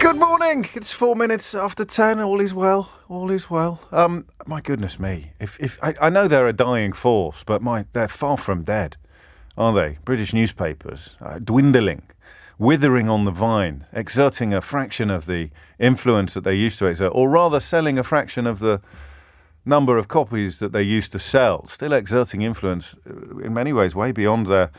Good morning. It's 4 minutes after 10. All is well. All is well. My goodness me. If I know they're a dying force, but they're far from dead, aren't they? British newspapers dwindling, withering on the vine, exerting a fraction of the influence that they used to exert, or rather selling a fraction of the number of copies that they used to sell, still exerting influence in many ways way beyond their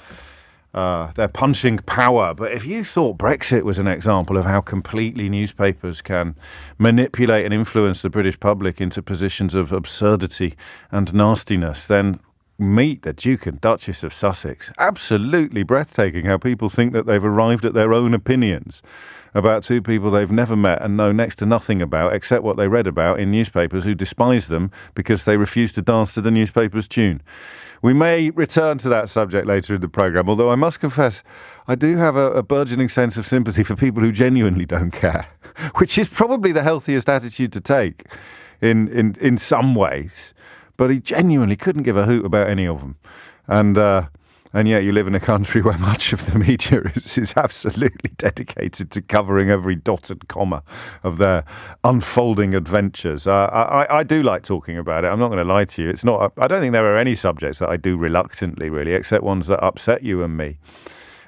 punching power. But if you thought Brexit was an example of how completely newspapers can manipulate and influence the British public into positions of absurdity and nastiness, then meet the Duke and Duchess of Sussex. Absolutely breathtaking how people think that they've arrived at their own opinions about two people they've never met and know next to nothing about except what they read about in newspapers, who despise them because they refuse to dance to the newspaper's tune. We may return to that subject later in the programme, although I must confess I do have a burgeoning sense of sympathy for people who genuinely don't care, which is probably the healthiest attitude to take in some ways. But he genuinely couldn't give a hoot about any of them. And yet you live in a country where much of the media is absolutely dedicated to covering every dot and comma of their unfolding adventures. I do like talking about it. I'm not going to lie to you. I don't think there are any subjects that I do reluctantly, really, except ones that upset you and me.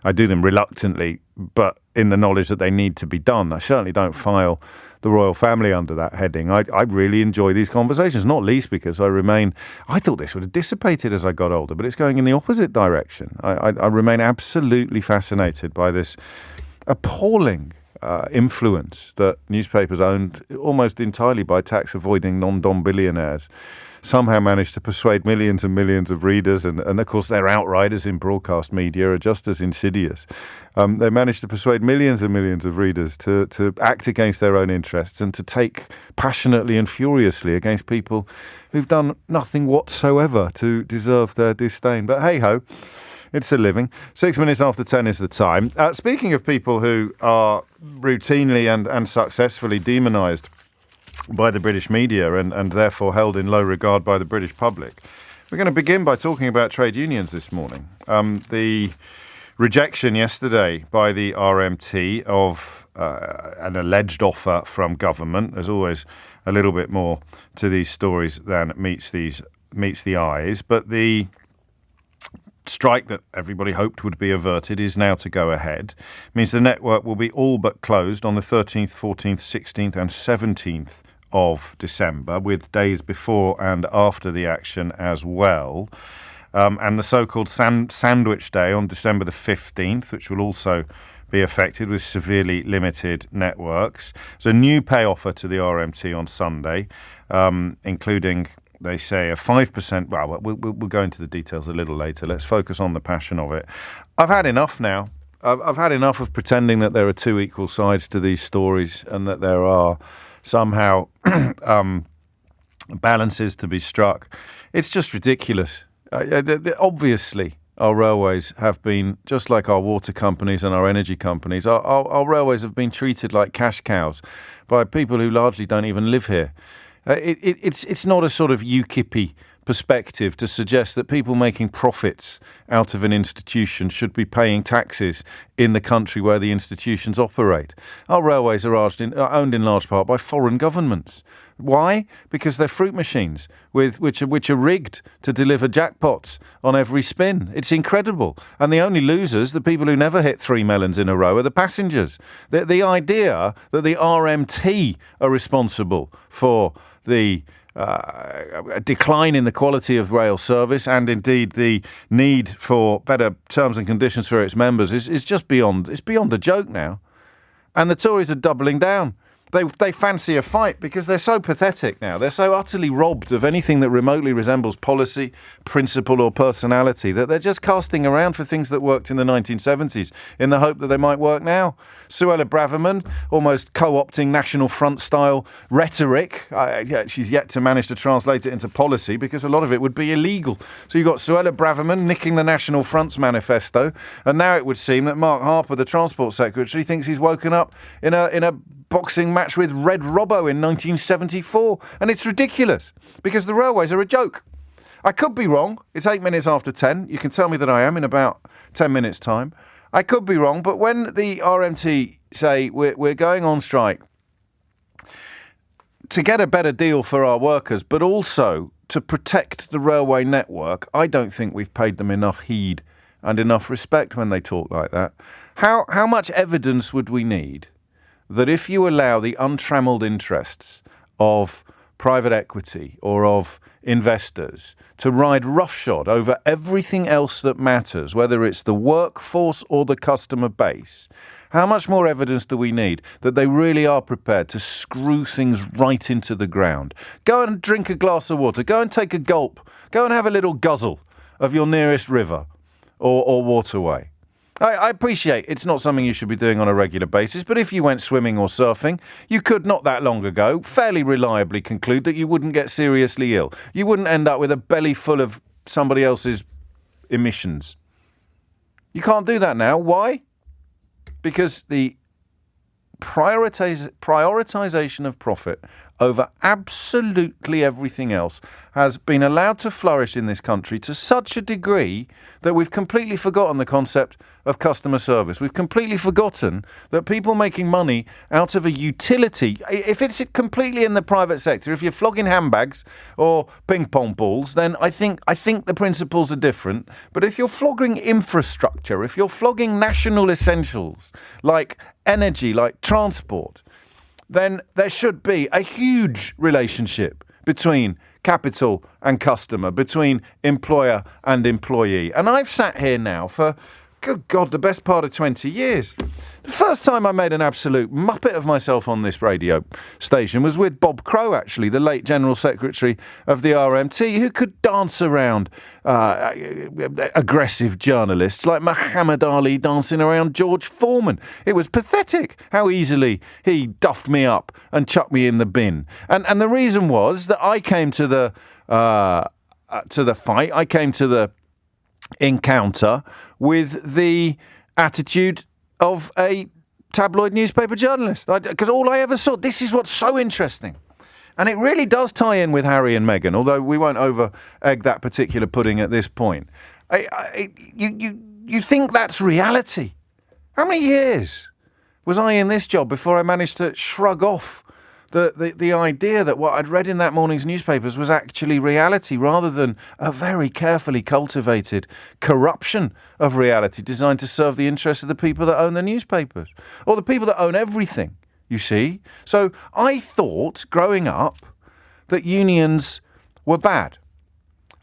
I do them reluctantly, but in the knowledge that they need to be done. I certainly don't file the royal family under that heading. I really enjoy these conversations, not least because I thought this would have dissipated as I got older, but it's going in the opposite direction. I remain absolutely fascinated by this appalling influence that newspapers owned almost entirely by tax-avoiding non-dom billionaires somehow managed to persuade millions and millions of readers, and of course their outriders in broadcast media are just as insidious. They managed to persuade millions and millions of readers to act against their own interests and to take passionately and furiously against people who've done nothing whatsoever to deserve their disdain. But hey-ho, it's a living. 6 minutes after 10 is the time. Speaking of people who are routinely and successfully demonised by the British media and therefore held in low regard by the British public, we're going to begin by talking about trade unions this morning. The rejection yesterday by the RMT of an alleged offer from government. There's always a little bit more to these stories than meets the eyes, but the strike that everybody hoped would be averted is now to go ahead. It means the network will be all but closed on the 13th, 14th, 16th and 17th of December, with days before and after the action as well. And the so-called Sandwich Day on December the 15th, which will also be affected with severely limited networks. There's a new pay offer to the RMT on Sunday, including, they say, a 5%. Well, we'll go into the details a little later. Let's focus on the passion of it. I've had enough now. I've had enough of pretending that there are two equal sides to these stories and that there are somehow balances to be struck. It's just ridiculous. Obviously, our railways have been, just like our water companies and our energy companies, our railways have been treated like cash cows by people who largely don't even live here. It's not a sort of UKIP-y perspective to suggest that people making profits out of an institution should be paying taxes in the country where the institutions operate. Our railways are owned in large part by foreign governments. Why? Because they're fruit machines which are rigged to deliver jackpots on every spin. It's incredible. And the only losers, the people who never hit 3 melons in a row, are the passengers. The idea that the RMT are responsible for the a decline in the quality of rail service and indeed the need for better terms and conditions for its members is just beyond a joke now. And the Tories are doubling down. They fancy a fight because they're so pathetic now. They're so utterly robbed of anything that remotely resembles policy, principle or personality that they're just casting around for things that worked in the 1970s in the hope that they might work now. Suella Braverman almost co-opting National Front-style rhetoric. She's yet to manage to translate it into policy because a lot of it would be illegal. So you've got Suella Braverman nicking the National Front's manifesto, and now it would seem that Mark Harper, the Transport Secretary, thinks he's woken up in a boxing match with Red Robbo in 1974. And it's ridiculous because the railways are a joke. I could be wrong. It's 8 minutes after 10. You can tell me that I am in about 10 minutes' time. I could be wrong, but when the RMT say we're going on strike to get a better deal for our workers, but also to protect the railway network, I don't think we've paid them enough heed and enough respect when they talk like that. How much evidence would we need that if you allow the untrammelled interests of private equity or of investors to ride roughshod over everything else that matters, whether it's the workforce or the customer base, how much more evidence do we need that they really are prepared to screw things right into the ground? Go and drink a glass of water. Go and take a gulp. Go and have a little guzzle of your nearest river or waterway. I appreciate it's not something you should be doing on a regular basis, but if you went swimming or surfing, you could not that long ago fairly reliably conclude that you wouldn't get seriously ill. You wouldn't end up with a belly full of somebody else's emissions. You can't do that now. Why? Because the prioritization of profit over absolutely everything else has been allowed to flourish in this country to such a degree that we've completely forgotten the concept of customer service. We've completely forgotten that people making money out of a utility, if it's completely in the private sector, if you're flogging handbags or ping pong balls, then I think the principles are different. But if you're flogging infrastructure, if you're flogging national essentials like energy, like transport, then there should be a huge relationship between capital and customer, between employer and employee. And I've sat here now for, good God, the best part of 20 years. The first time I made an absolute muppet of myself on this radio station was with Bob Crow, actually, the late General Secretary of the RMT, who could dance around aggressive journalists like Muhammad Ali dancing around George Foreman. It was pathetic how easily he duffed me up and chucked me in the bin. And the reason was that I came to the fight, I came to the encounter with the attitude of a tabloid newspaper journalist, because all I ever saw, this is what's so interesting, and it really does tie in with Harry and Meghan, although we won't over egg that particular pudding at this point. You think that's reality? How many years was I in this job before I managed to shrug off the idea that what I'd read in that morning's newspapers was actually reality, rather than a very carefully cultivated corruption of reality designed to serve the interests of the people that own the newspapers, or the people that own everything, you see? So I thought, growing up, that unions were bad.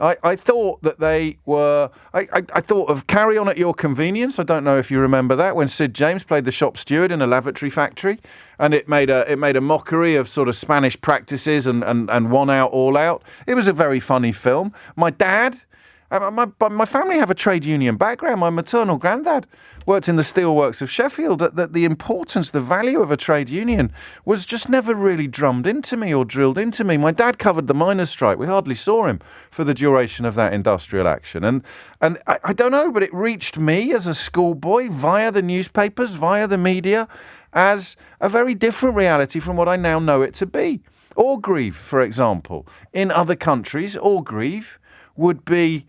I thought that they were... I thought of Carry On at Your Convenience. I don't know if you remember that, when Sid James played the shop steward in a lavatory factory, and it made a mockery of sort of Spanish practices and one out, all out. It was a very funny film. My dad... My family have a trade union background. My maternal granddad worked in the steelworks of Sheffield. That the importance, the value of a trade union was just never really drummed into me or drilled into me. My dad covered the miners' strike. We hardly saw him for the duration of that industrial action. And I don't know, but it reached me as a schoolboy via the newspapers, via the media, as a very different reality from what I now know it to be. Orgreave, for example. In other countries, Orgreave would be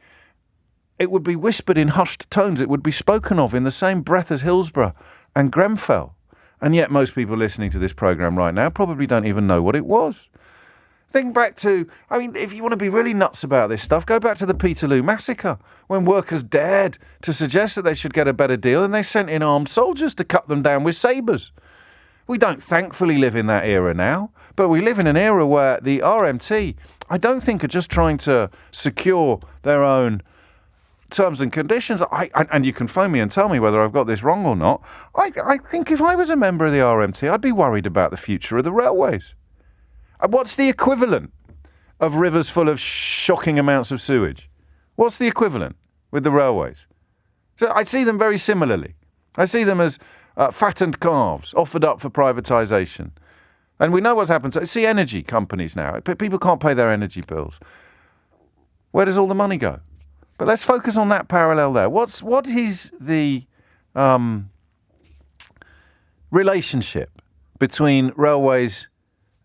whispered in hushed tones. It would be spoken of in the same breath as Hillsborough and Grenfell. And yet most people listening to this programme right now probably don't even know what it was. Think back to, if you want to be really nuts about this stuff, go back to the Peterloo massacre, when workers dared to suggest that they should get a better deal, and they sent in armed soldiers to cut them down with sabres. We don't thankfully live in that era now, but we live in an era where the RMT, I don't think, are just trying to secure their own terms and conditions. And you can phone me and tell me whether I've got this wrong or not. I think if I was a member of the RMT, I'd be worried about the future of the railways. What's the equivalent of rivers full of shocking amounts of sewage? What's the equivalent with the railways? So I see them very similarly. I see them as fattened calves offered up for privatisation. And we know what's happened. So see energy companies now. People can't pay their energy bills. Where does all the money go? But let's focus on that parallel there. What is the relationship between railways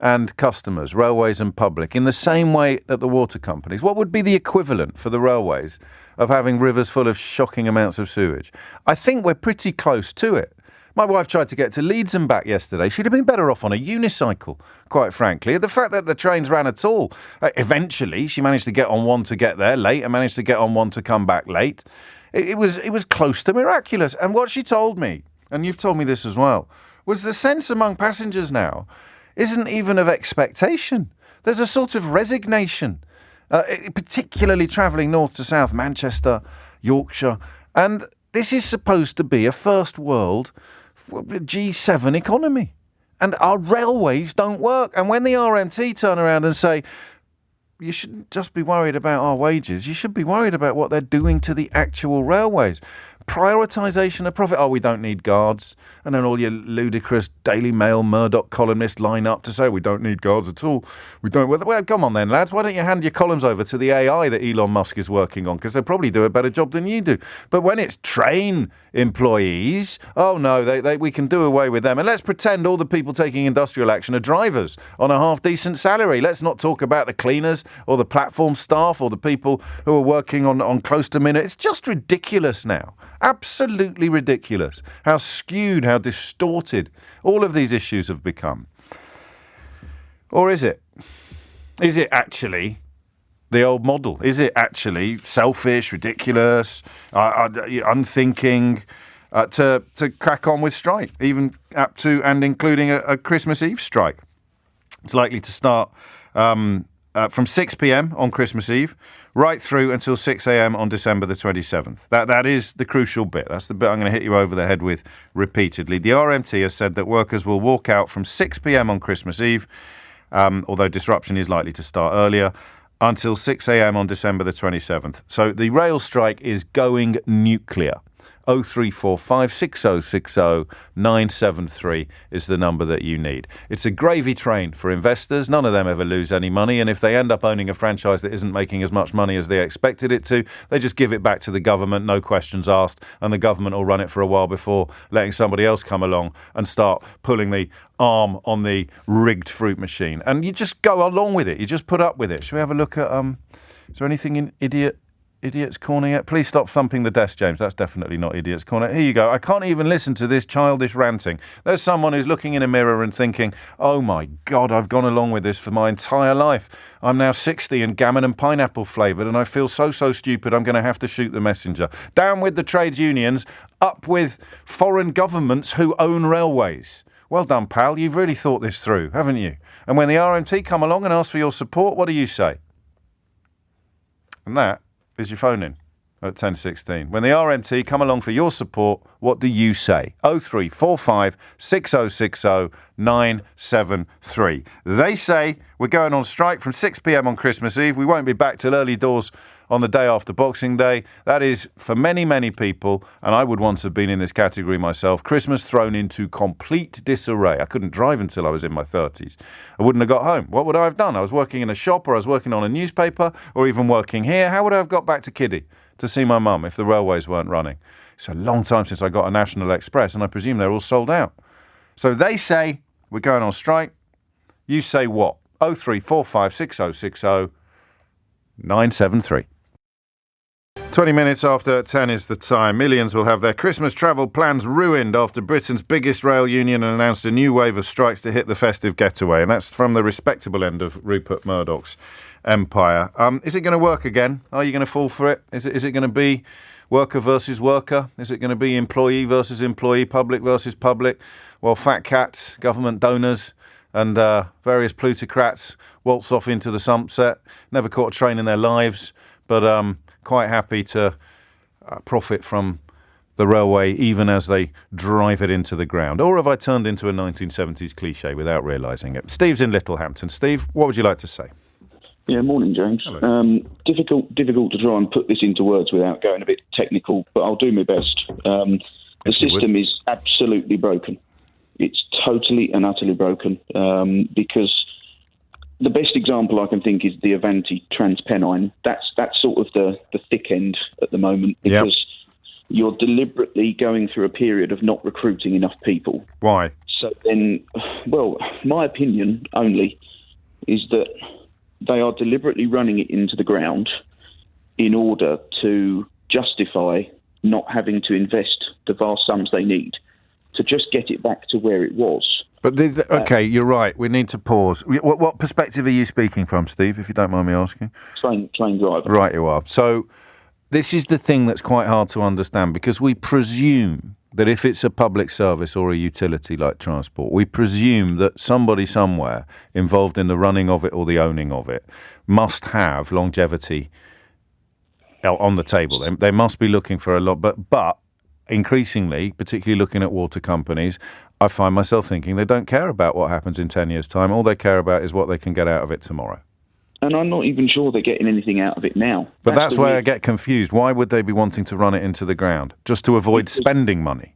and customers, railways and public, in the same way that the water companies? What would be the equivalent for the railways of having rivers full of shocking amounts of sewage? I think we're pretty close to it. My wife tried to get to Leeds and back yesterday. She'd have been better off on a unicycle, quite frankly. The fact that the trains ran at all, eventually she managed to get on one to get there late and managed to get on one to come back late. It was close to miraculous. And what she told me, and you've told me this as well, was the sense among passengers now isn't even of expectation. There's a sort of resignation, particularly travelling north to south, Manchester, Yorkshire. And this is supposed to be a first world G7 economy. And our railways don't work. And when the RMT turn around and say, you shouldn't just be worried about our wages, you should be worried about what they're doing to the actual railways. Prioritisation of profit. Oh, we don't need guards. And then all your ludicrous Daily Mail Murdoch columnists line up to say we don't need guards at all. We don't. Well, come on then, lads. Why don't you hand your columns over to the AI that Elon Musk is working on? Because they'll probably do a better job than you do. But when it's train employees, oh no, we can do away with them. And let's pretend all the people taking industrial action are drivers on a half-decent salary. Let's not talk about the cleaners or the platform staff or the people who are working on close to minute. It's just ridiculous now. Absolutely ridiculous. How skewed, how distorted all of these issues have become. Or is it? Is it actually the old model? Is it actually selfish, ridiculous, unthinking to crack on with strike, even up to and including a Christmas Eve strike? It's likely to start from 6 p.m. on Christmas Eve right through until 6 a.m. on December the 27th. That is the crucial bit. That's the bit I'm going to hit you over the head with repeatedly. The RMT has said that workers will walk out from 6 p.m. on Christmas Eve, although disruption is likely to start earlier, until 6 a.m. on December the 27th. So the rail strike is going nuclear. 0345 6060 973 is the number that you need. It's a gravy train for investors. None of them ever lose any money. And if they end up owning a franchise that isn't making as much money as they expected it to, they just give it back to the government, no questions asked. And the government will run it for a while before letting somebody else come along and start pulling the arm on the rigged fruit machine. And you just go along with it. You just put up with it. Shall we have a look at, is there anything in Idiot's Corner yet? Please stop thumping the desk, James. That's definitely not Idiot's Corner. Here you go. I can't even listen to this childish ranting. There's someone who's looking in a mirror and thinking, oh my God, I've gone along with this for my entire life. I'm now 60 and gammon and pineapple flavoured and I feel so stupid I'm going to have to shoot the messenger. Down with the trades unions, up with foreign governments who own railways. Well done, pal. You've really thought this through, haven't you? And when the RMT come along and ask for your support, what do you say? And that is your phone in at 10:16. When the RMT come along for your support, what do you say? 0345 6060 973. They say we're going on strike from 6 p.m. on Christmas Eve. We won't be back till early doors on the day after Boxing Day. That is, for many people, and I would once have been in this category myself, Christmas thrown into complete disarray. I couldn't drive until I was in my 30s. I wouldn't have got home. What would I have done? I was working in a shop, or I was working on a newspaper, or even working here. How would I have got back to Kiddie to see my mum if the railways weren't running? It's a long time since I got a National Express, and I presume they're all sold out. So they say we're going on strike. You say what? 0345 6060 973. 20 minutes after 10 is the time. Millions will have their Christmas travel plans ruined after Britain's biggest rail union announced a new wave of strikes to hit the festive getaway. And that's from the respectable end of Rupert Murdoch's empire. Is it going to work again? Are you going to fall for it? Is it going to be worker versus worker? Is it going to be employee versus employee, public versus public? Well, fat cats, government donors and various plutocrats waltz off into the sunset. Never caught a train in their lives, but quite happy to profit from the railway even as they drive it into the ground. Or have I turned into a 1970s cliche without realising it? Steve's in Littlehampton. Steve, what would you like to say? Yeah, morning, James. Hello. Difficult to try and put this into words without going a bit technical, but I'll do my best. The system is absolutely broken. It's totally and utterly broken because the best example I can think is the Avanti TransPennine. That's sort of the thick end at the moment because you're deliberately going through a period of not recruiting enough people. Why? So then, well, my opinion only is that they are deliberately running it into the ground in order to justify not having to invest the vast sums they need to just get it back to where it was. But okay, you're right. We need to pause. What perspective are you speaking from, Steve, if you don't mind me asking? Train driver. Right, you are. So this is the thing that's quite hard to understand, because we presume that if it's a public service or a utility like transport, we presume that somebody somewhere involved in the running of it or the owning of it must have longevity on the table. They must be looking for a lot, but increasingly, particularly looking at water companies, I find myself thinking they don't care about what happens in 10 years' time. All they care about is what they can get out of it tomorrow. And I'm not even sure they're getting anything out of it now. But that's where I get confused. Why would they be wanting to run it into the ground? Just to avoid spending money?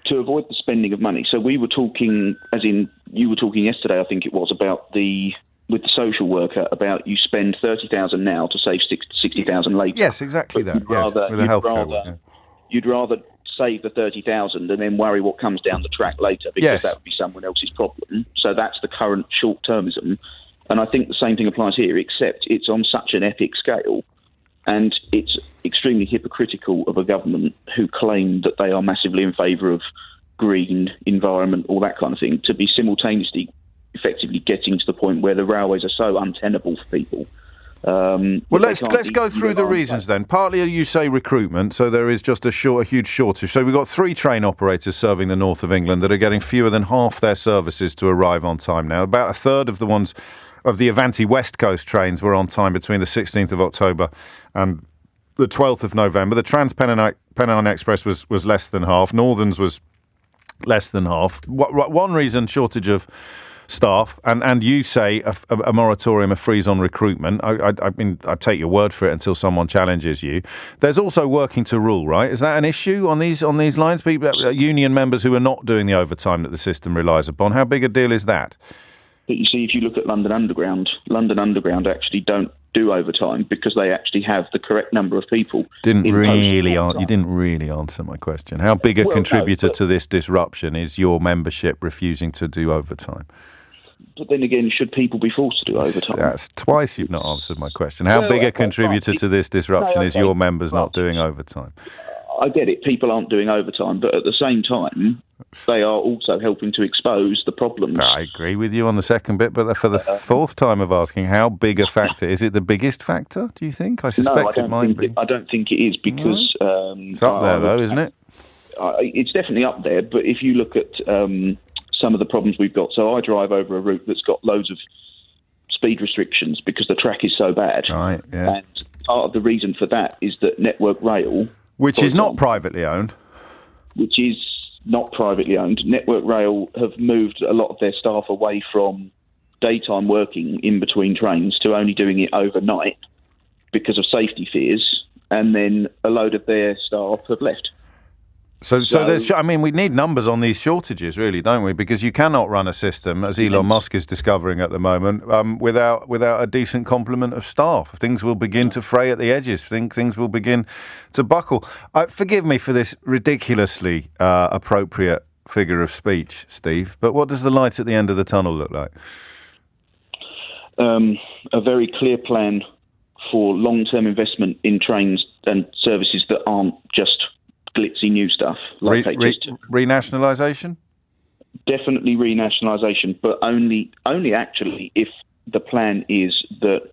To avoid the spending of money. So we were talking, as in you were talking yesterday, I think it was, about with the social worker, about you spend 30,000 now to save 60,000 later. Yes, exactly that. Yes, with a health code. You'd rather save the 30,000 and then worry what comes down the track later, because that would be someone else's problem. So that's the current short-termism. And I think the same thing applies here, except it's on such an epic scale, and it's extremely hypocritical of a government who claim that they are massively in favour of green, environment, all that kind of thing, to be simultaneously effectively getting to the point where the railways are so untenable for people. Well, let's go through the reasons then. Partly you say recruitment, so there is just a huge shortage. So we've got 3 train operators serving the north of England that are getting fewer than half their services to arrive on time now. About a third of the ones of the Avanti West Coast trains were on time between the 16th of October and the 12th of November. The Trans-Pennine Express was less than half. Northern's was less than half. One reason, shortage of staff, and you say a moratorium, a freeze on recruitment. I mean, I take your word for it until someone challenges you. There's also working to rule, right? Is that an issue on these lines? People, union members who are not doing the overtime that the system relies upon. How big a deal is that? But you see, if you look at London Underground actually don't do overtime because they actually have the correct number of people. You didn't really answer my question. How big a contributor to this disruption is your membership refusing to do overtime? But then again, should people be forced to do overtime? That's twice you've not answered my question. How big a contributor to this disruption is your members not doing overtime? I get it. People aren't doing overtime, but at the same time, they are also helping to expose the problems. I agree with you on the second bit, but for the fourth time of asking, how big a factor? Is it the biggest factor, do you think? I suspect it might be. I don't think it is, because... it's up there, though, isn't it? It's definitely up there, but if you look at some of the problems we've got... So I drive over a route that's got loads of speed restrictions because the track is so bad. Right, yeah. And part of the reason for that is that Network Rail... Which is not privately owned. Which is not privately owned. Network Rail have moved a lot of their staff away from daytime working in between trains to only doing it overnight because of safety fears, and then a load of their staff have left. So there's, I mean, we need numbers on these shortages, really, don't we? Because you cannot run a system, as Elon Musk is discovering at the moment, without a decent complement of staff. Things will begin to fray at the edges. Things will begin to buckle. Forgive me for this ridiculously appropriate figure of speech, Steve, but what does the light at the end of the tunnel look like? A very clear plan for long-term investment in trains and services that aren't just glitzy new stuff like renationalisation? Definitely renationalisation, but only actually if the plan is that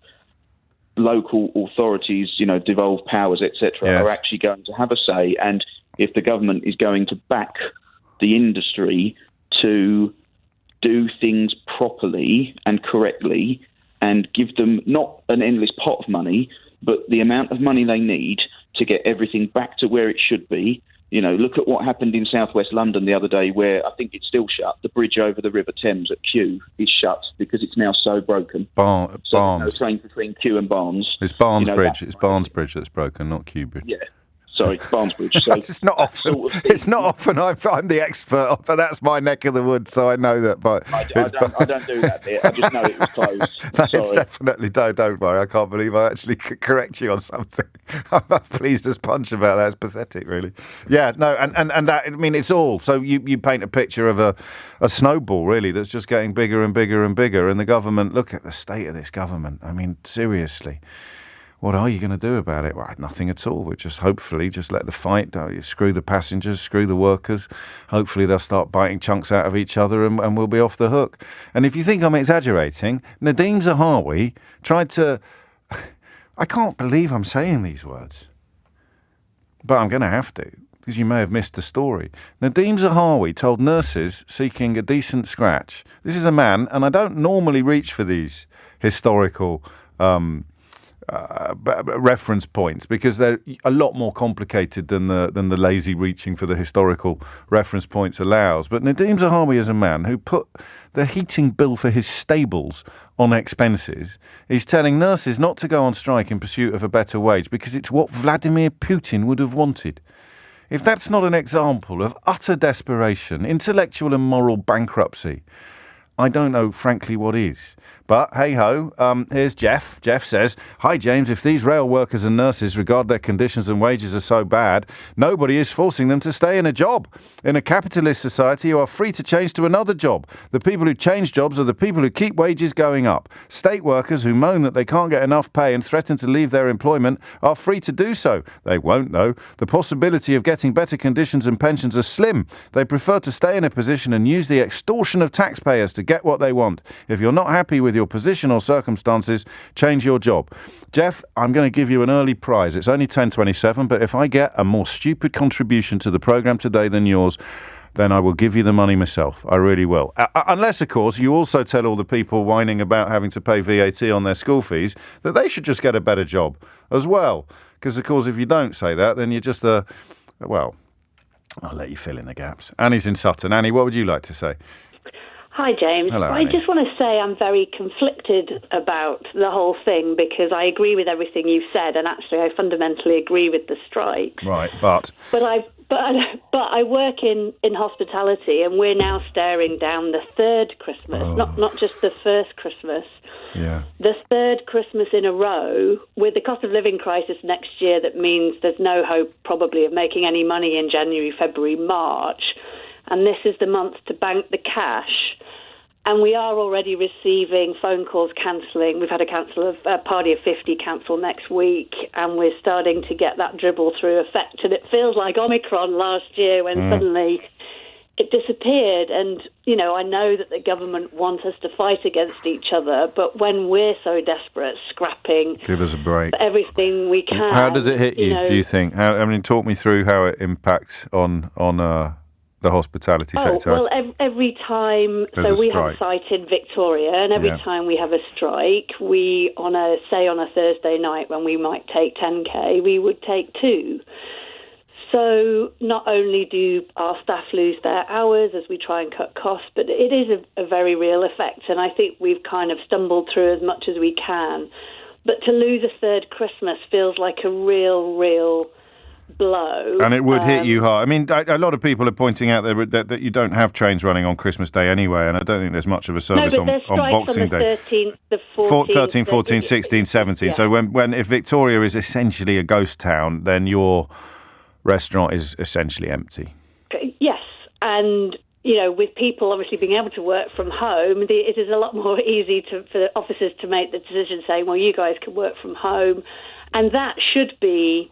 local authorities, devolved powers, etc., are actually going to have a say, and if the government is going to back the industry to do things properly and correctly and give them not an endless pot of money, but the amount of money they need to get everything back to where it should be. Look at what happened in southwest London the other day, where I think it's still shut. The bridge over the River Thames at Kew is shut because it's now so broken. Barnes. No train between Kew and Barnes. It's Barnes Bridge. It's Barnes Bridge that's broken, not Kew Bridge. Yeah. Sorry, Barnes Bridge. So it's not often. It's not often I'm the expert, but that's my neck of the woods, so I know that. But I don't do that bit. I just know it was closed. It's definitely don't worry. I can't believe I actually could correct you on something. I'm pleased as punch about that. It's pathetic, really. Yeah, no, and that, I mean, it's all. So you paint a picture of a snowball, really, that's just getting bigger and bigger and bigger. And the government, look at the state of this government. I mean, seriously. what are you going to do about it? Well, nothing at all. We just hopefully just let the fight, screw the passengers, screw the workers. Hopefully they'll start biting chunks out of each other and we'll be off the hook. And if you think I'm exaggerating, Nadeem Zahawi tried to... I can't believe I'm saying these words, but I'm going to have to, because you may have missed the story. Nadeem Zahawi told nurses seeking a decent scratch. This is a man, and I don't normally reach for these historical reference points because they're a lot more complicated than the lazy reaching for the historical reference points allows. But Nadeem Zahawi is a man who put the heating bill for his stables on expenses. He's telling nurses not to go on strike in pursuit of a better wage because it's what Vladimir Putin would have wanted. If that's not an example of utter desperation, intellectual and moral bankruptcy, I don't know, frankly, what is. But hey-ho, here's Jeff. Jeff says, "Hi, James. If these rail workers and nurses regard their conditions and wages are so bad, nobody is forcing them to stay in a job. In a capitalist society, you are free to change to another job. The people who change jobs are the people who keep wages going up. State workers who moan that they can't get enough pay and threaten to leave their employment are free to do so. They won't, though. The possibility of getting better conditions and pensions are slim. They prefer to stay in a position and use the extortion of taxpayers to get what they want. If you're not happy with your position or circumstances, change your job." Jeff, I'm going to give you an early prize. It's only 10:27, but if I get a more stupid contribution to the programme today than yours, then I will give you the money myself. I really will. Unless, of course, you also tell all the people whining about having to pay VAT on their school fees that they should just get a better job as well. Because, of course, if you don't say that, then you're just well, I'll let you fill in the gaps. Annie's in Sutton. Annie, what would you like to say? Hi, James. Hello, I Annie. just want to say I'm very conflicted about the whole thing because I agree with everything you've said, and actually I fundamentally agree with the strikes. Right, but I work in hospitality, and we're now staring down the third Christmas, not just the first Christmas. Yeah. The third Christmas in a row with the cost of living crisis next year. That means there's no hope probably of making any money in January, February, March, and this is the month to bank the cash. And we are already receiving phone calls cancelling. We've had a party of 50 cancel next week, and we're starting to get that dribble through effect. And it feels like Omicron last year when suddenly it disappeared. And, you know, I know that the government wants us to fight against each other, but when we're so desperate, scrapping... Give us a break. Everything we can... How does it hit you, do you think? Talk me through how it impacts on the hospitality sector. Well, every time, we have a site in Victoria, and every time we have a strike, we, on a Thursday night when we might take 10k, we would take 2. So not only do our staff lose their hours as we try and cut costs, but it is a very real effect, and I think we've kind of stumbled through as much as we can. But to lose a third Christmas feels like a real blow. And it would hit you hard. I mean, a lot of people are pointing out that you don't have trains running on Christmas Day anyway, and I don't think there's much of a service on Boxing Day. 13th, the 14th, 13, 14, 16, 17. Yeah. So if Victoria is essentially a ghost town, then your restaurant is essentially empty. Yes, and you know, with people obviously being able to work from home, it is a lot more easy for offices to make the decision saying, well, you guys can work from home, and that should be,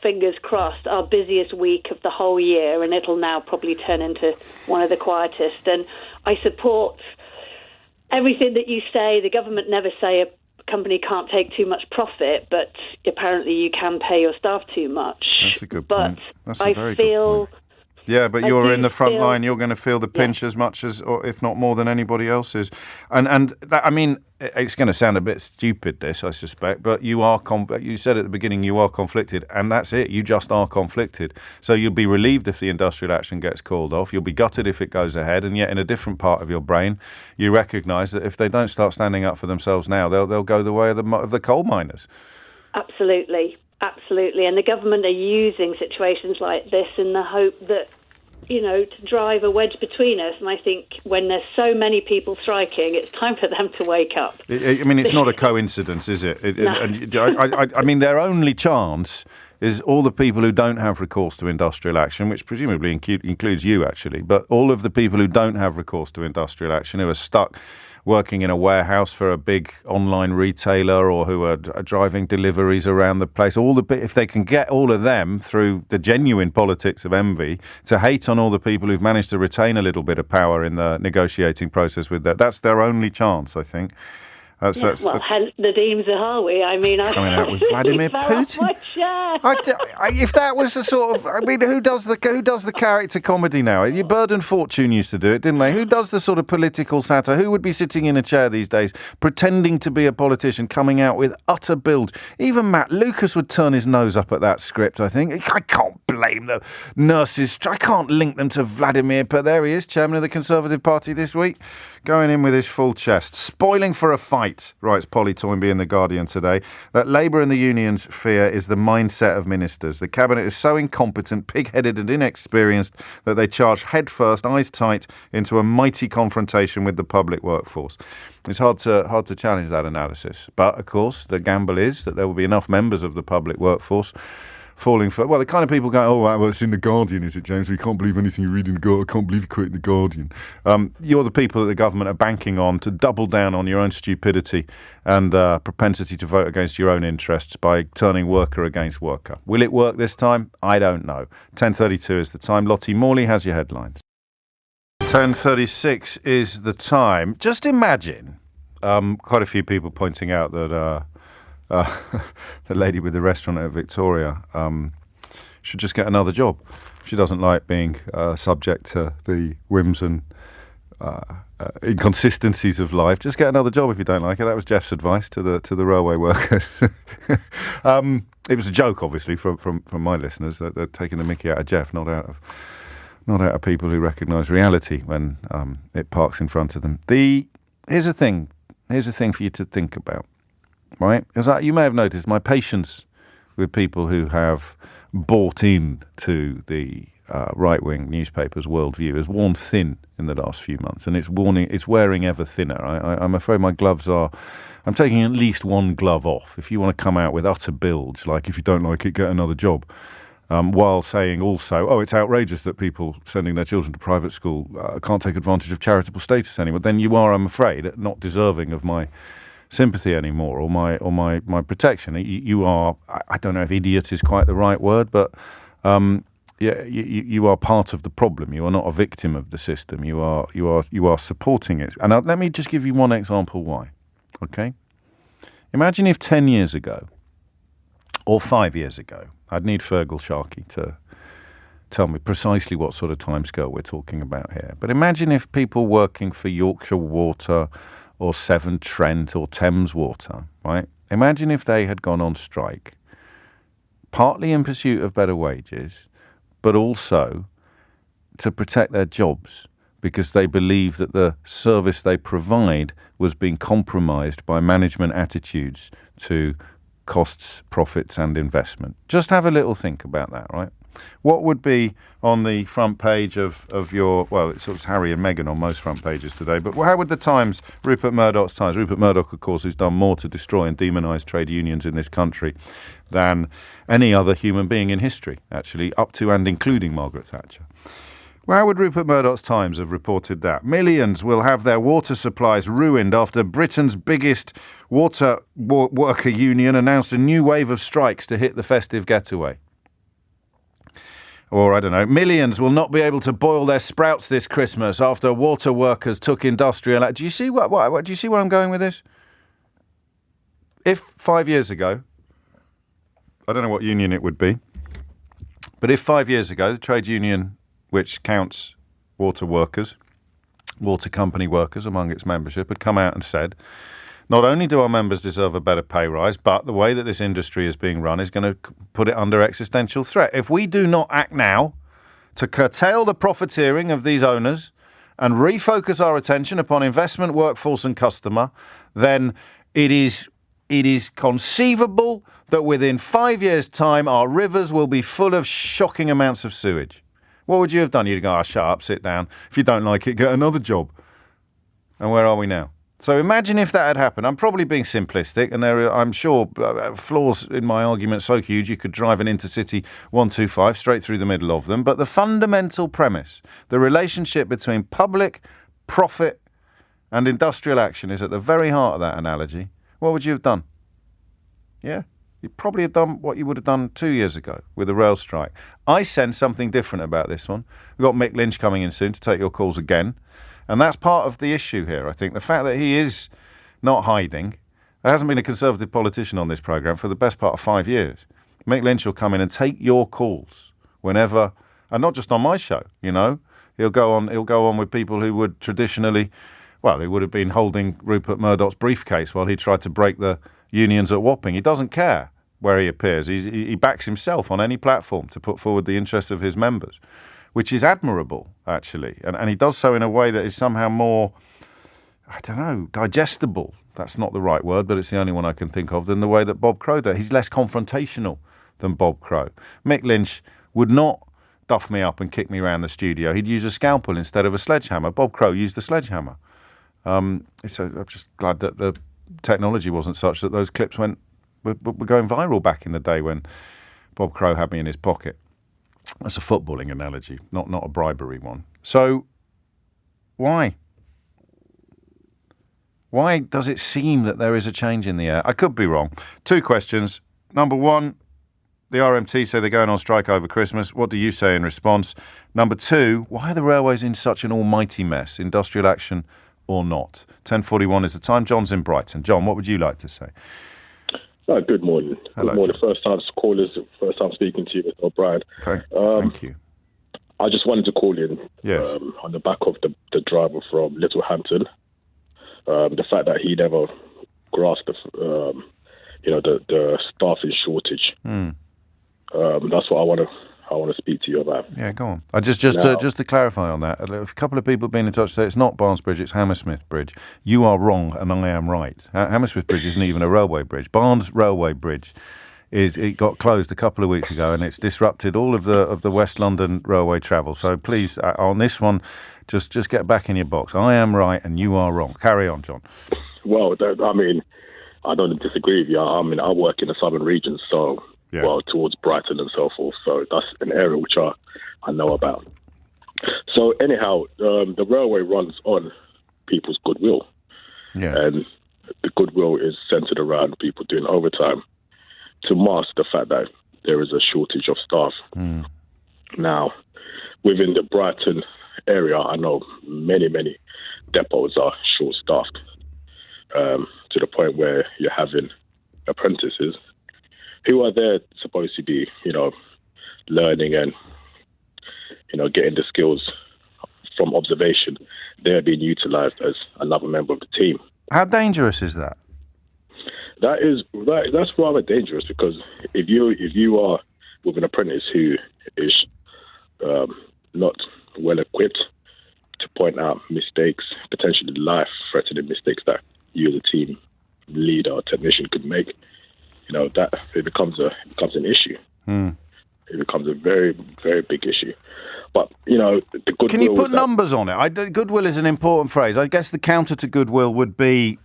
fingers crossed, our busiest week of the whole year, and it'll now probably turn into one of the quietest. And I support everything that you say. The government never say a company can't take too much profit, but apparently you can pay your staff too much. That's a good point. That's a very good point. Yeah, but you're in the front line. You're going to feel the pinch as much as, or if not more than anybody else is. And that, I mean, it's going to sound a bit stupid, this, I suspect, but you said at the beginning you are conflicted, and that's it. You just are conflicted. So you'll be relieved if the industrial action gets called off. You'll be gutted if it goes ahead, and yet in a different part of your brain, you recognise that if they don't start standing up for themselves now, they'll go the way of the coal miners. Absolutely. And the government are using situations like this in the hope that, you know, to drive a wedge between us. And I think when there's so many people striking, it's time for them to wake up. I mean, it's not a coincidence, is it? No. I mean, their only chance is all the people who don't have recourse to industrial action, which presumably includes you, actually, but all of the people who don't have recourse to industrial action, who are stuck working in a warehouse for a big online retailer or who are driving deliveries around the place, if they can get all of them through the genuine politics of envy to hate on all the people who've managed to retain a little bit of power in the negotiating process with that, that's their only chance, I think. Hence the Deems Zahawi. I mean, coming out with Vladimir Putin. If that was the sort of, I mean, who does the character comedy now? Bird and Fortune used to do it, didn't they? Who does the sort of political satire? Who would be sitting in a chair these days, pretending to be a politician, coming out with utter bilge? Even Matt Lucas would turn his nose up at that script. I think I can't blame the nurses. I can't link them to Vladimir, but there he is, chairman of the Conservative Party this week, going in with his full chest. Spoiling for a fight, writes Polly Toynbee in The Guardian today, that Labour and the unions fear is the mindset of ministers. The cabinet is so incompetent, pig-headed and inexperienced that they charge headfirst, eyes tight, into a mighty confrontation with the public workforce. It's hard to challenge that analysis. But, of course, the gamble is that there will be enough members of the public workforce falling for, well, the kind of people going, oh, well, it's in The Guardian, is it, James? We can't believe anything you read in The Guardian. I can't believe you quote The Guardian. You're the people that the government are banking on to double down on your own stupidity and propensity to vote against your own interests by turning worker against worker. Will it work this time? I don't know. 10:32 is the time. Lottie Morley has your headlines. 10:36 is the time. Just imagine, quite a few people pointing out that the lady with the restaurant at Victoria should just get another job. She doesn't like being subject to the whims and inconsistencies of life. Just get another job if you don't like it. That was Jeff's advice to the railway workers. It was a joke, obviously, from my listeners. They're taking the mickey out of Jeff, not out of people who recognise reality when it parks in front of them. Here's a thing for you to think about. Right? Because you may have noticed my patience with people who have bought in to the right-wing newspapers' worldview has worn thin in the last few months, and it's wearing ever thinner. I'm afraid my gloves are... I'm taking at least one glove off. If you want to come out with utter bilge, like if you don't like it, get another job, while saying also, oh, it's outrageous that people sending their children to private school can't take advantage of charitable status anymore, then you are, I'm afraid, not deserving of my sympathy anymore, or my protection. You are, I don't know if idiot is quite the right word, but you are part of the problem. You are not a victim of the system. You are supporting it. And let me just give you one example why. Okay, imagine if 10 years ago or 5 years ago, I'd need Fergal Sharkey to tell me precisely what sort of timescale we're talking about here. But imagine if people working for Yorkshire Water or Severn Trent or Thames Water, right? Imagine if they had gone on strike, partly in pursuit of better wages, but also to protect their jobs because they believe that the service they provide was being compromised by management attitudes to costs, profits and investment. Just have a little think about that, right? What would be on the front page of your, well, it's sort of Harry and Meghan on most front pages today, but how would the Times, Rupert Murdoch's Times, Rupert Murdoch, of course, who's done more to destroy and demonise trade unions in this country than any other human being in history, actually, up to and including Margaret Thatcher. Well, how would Rupert Murdoch's Times have reported that? Millions will have their water supplies ruined after Britain's biggest water worker union announced a new wave of strikes to hit the festive getaway. Or, I don't know, millions will not be able to boil their sprouts this Christmas after water workers took industrial... Do you see what do you see where I'm going with this? If 5 years ago, I don't know what union it would be, but if 5 years ago, the trade union which counts water workers, water company workers among its membership, had come out and said, not only do our members deserve a better pay rise, but the way that this industry is being run is going to put it under existential threat. If we do not act now to curtail the profiteering of these owners and refocus our attention upon investment, workforce and customer, then it is conceivable that within 5 years' time our rivers will be full of shocking amounts of sewage. What would you have done? You'd go, shut up, sit down. If you don't like it, get another job. And where are we now? So imagine if that had happened. I'm probably being simplistic, and there are, I'm sure, flaws in my argument so huge you could drive an intercity 125 straight through the middle of them. But the fundamental premise, the relationship between public, profit and industrial action is at the very heart of that analogy. What would you have done? Yeah, you'd probably have done what you would have done 2 years ago with the rail strike. I sense something different about this one. We've got Mick Lynch coming in soon to take your calls again. And that's part of the issue here, I think. The fact that he is not hiding. There hasn't been a Conservative politician on this programme for the best part of 5 years. Mick Lynch will come in and take your calls whenever, and not just on my show, you know. He'll go on with people who would traditionally, well, he would have been holding Rupert Murdoch's briefcase while he tried to break the unions at Wapping. He doesn't care where he appears. He backs himself on any platform to put forward the interests of his members, which is admirable, actually. And he does so in a way that is somehow more, I don't know, digestible. That's not the right word, but it's the only one I can think of, than the way that Bob Crow does. He's less confrontational than Bob Crow. Mick Lynch would not duff me up and kick me around the studio. He'd use a scalpel instead of a sledgehammer. Bob Crow used the sledgehammer. I'm just glad that the technology wasn't such that those clips were going viral back in the day when Bob Crow had me in his pocket. That's a footballing analogy, not a bribery one. So, why? Why does it seem that there is a change in the air? I could be wrong. 2 questions. Number 1, the RMT say they're going on strike over Christmas. What do you say in response? Number 2, why are the railways in such an almighty mess? Industrial action or not? 10:41 is the time. John's in Brighton. John, what would you like to say? Good morning. Hello, good morning. John. First time callers, first time speaking to you, Mr. O'Brien. Thank you. I just wanted to call in Yes. on the back of the driver from Littlehampton. The fact that he never grasped the staffing shortage. That's what I want to speak to you about. Yeah, go on. Just to clarify on that, a couple of people have been in touch say it's not Barnes-Bridge, it's Hammersmith Bridge. You are wrong and I am right. Hammersmith Bridge isn't even a railway bridge. Barnes Railway Bridge it got closed a couple of weeks ago and it's disrupted all of the West London railway travel. So please, on this one, just get back in your box. I am right and you are wrong. Carry on, John. Well, I don't disagree with you. I work in the southern region, so... Yeah. Well, towards Brighton and so forth. So that's an area which I know about. So anyhow, the railway runs on people's goodwill. Yeah. And the goodwill is centered around people doing overtime to mask the fact that there is a shortage of staff. Now, within the Brighton area, I know many depots are short-staffed to the point where you're having apprentices who are there supposed to be, learning and, getting the skills from observation. They're being utilised as another member of the team. How dangerous is that? That's rather dangerous because if you are with an apprentice who is not well equipped to point out mistakes, potentially life-threatening mistakes that you as a team leader or technician could make, that it becomes an issue. It becomes a very, very big issue. But, the goodwill... Can you put numbers on it? Goodwill is an important phrase. I guess the counter to goodwill would be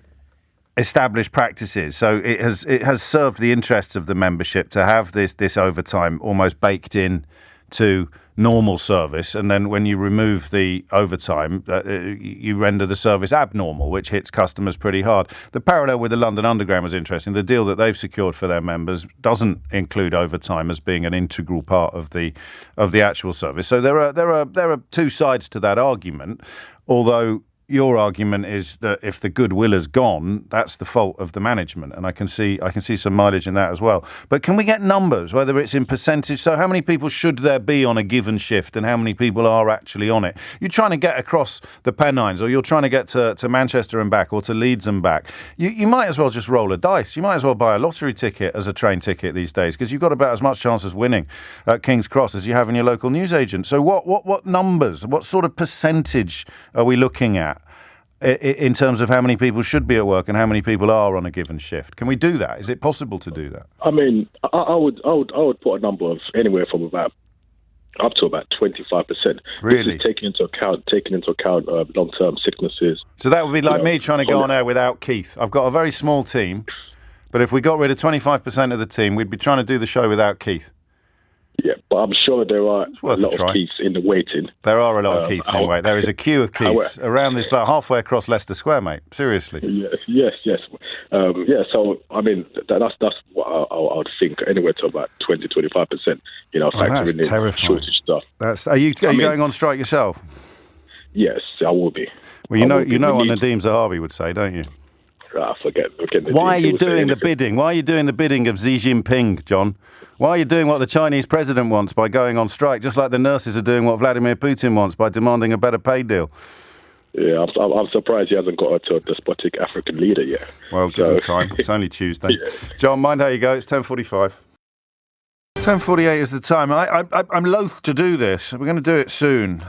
established practices. So it has served the interests of the membership to have this overtime almost baked in to normal service, and then when you remove the overtime, you render the service abnormal, which hits customers pretty hard. The parallel with the London Underground was interesting. The deal that they've secured for their members doesn't include overtime as being an integral part of the actual service. So there are 2 sides to that argument, although your argument is that if the goodwill is gone, that's the fault of the management, and I can see some mileage in that as well. But can we get numbers, whether it's in percentage? So how many people should there be on a given shift, and how many people are actually on it? You're trying to get across the Pennines, or you're trying to get to Manchester and back, or to Leeds and back. You might as well just roll a dice. You might as well buy a lottery ticket as a train ticket these days, because you've got about as much chance of winning at King's Cross as you have in your local newsagent. So what numbers, what sort of percentage are we looking at in terms of how many people should be at work and how many people are on a given shift? Can we do that? Is it possible to do that? I would put a number of anywhere from about up to about 25%. Really? This is taking into account long-term sicknesses. So that would be like me trying to go on air without Keith. I've got a very small team, but if we got rid of 25% of the team, we'd be trying to do the show without Keith. Yeah, but I'm sure there are a lot of try. Keiths in the waiting. There are a lot of Keiths in wait. There is a queue of Keiths around this, like halfway across Leicester Square, mate. Seriously. Yes. So, I mean, that's what I would think, anywhere to about 20-25%, factoring in terrifying. shortage stuff. Are you going on strike yourself? Yes, I will be. Well, you know what Nadeem Zahabi would say, don't you? Forget Why are you doing the bidding? Why are you doing the bidding of Xi Jinping, John? Why are you doing what the Chinese president wants by going on strike, just like the nurses are doing what Vladimir Putin wants by demanding a better pay deal? Yeah, I'm surprised he hasn't got to a despotic African leader yet. Well, give him time. It's only Tuesday. Yeah. John, mind how you go. It's 10:45. 10:48 is the time. I'm loath to do this. We're going to do it soon.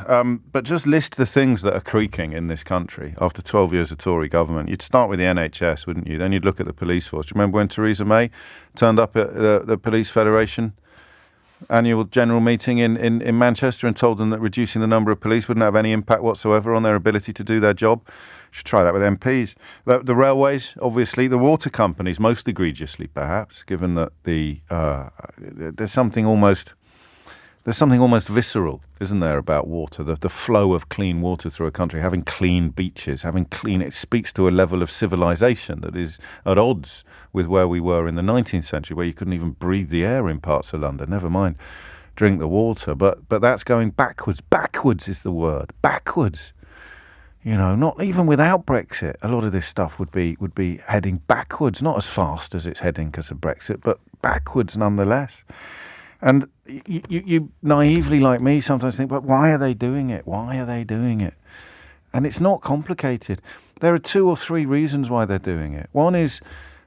But just list the things that are creaking in this country after 12 years of Tory government. You'd start with the NHS, wouldn't you? Then you'd look at the police force. Do you remember when Theresa May turned up at the Police Federation annual general meeting in Manchester and told them that reducing the number of police wouldn't have any impact whatsoever on their ability to do their job? Should try that with MPs. The railways, obviously, the water companies, most egregiously, perhaps, given that there's something almost visceral, isn't there, about water? The flow of clean water through a country, having clean beaches, it speaks to a level of civilization that is at odds with where we were in the 19th century, where you couldn't even breathe the air in parts of London. Never mind drink the water. But that's going backwards. Backwards is the word. Backwards. Not even without Brexit, a lot of this stuff would be heading backwards, not as fast as it's heading because of Brexit, but backwards nonetheless. And you naively, like me, sometimes think, but why are they doing it? Why are they doing it? And it's not complicated. There are 2 or 3 reasons why they're doing it. One is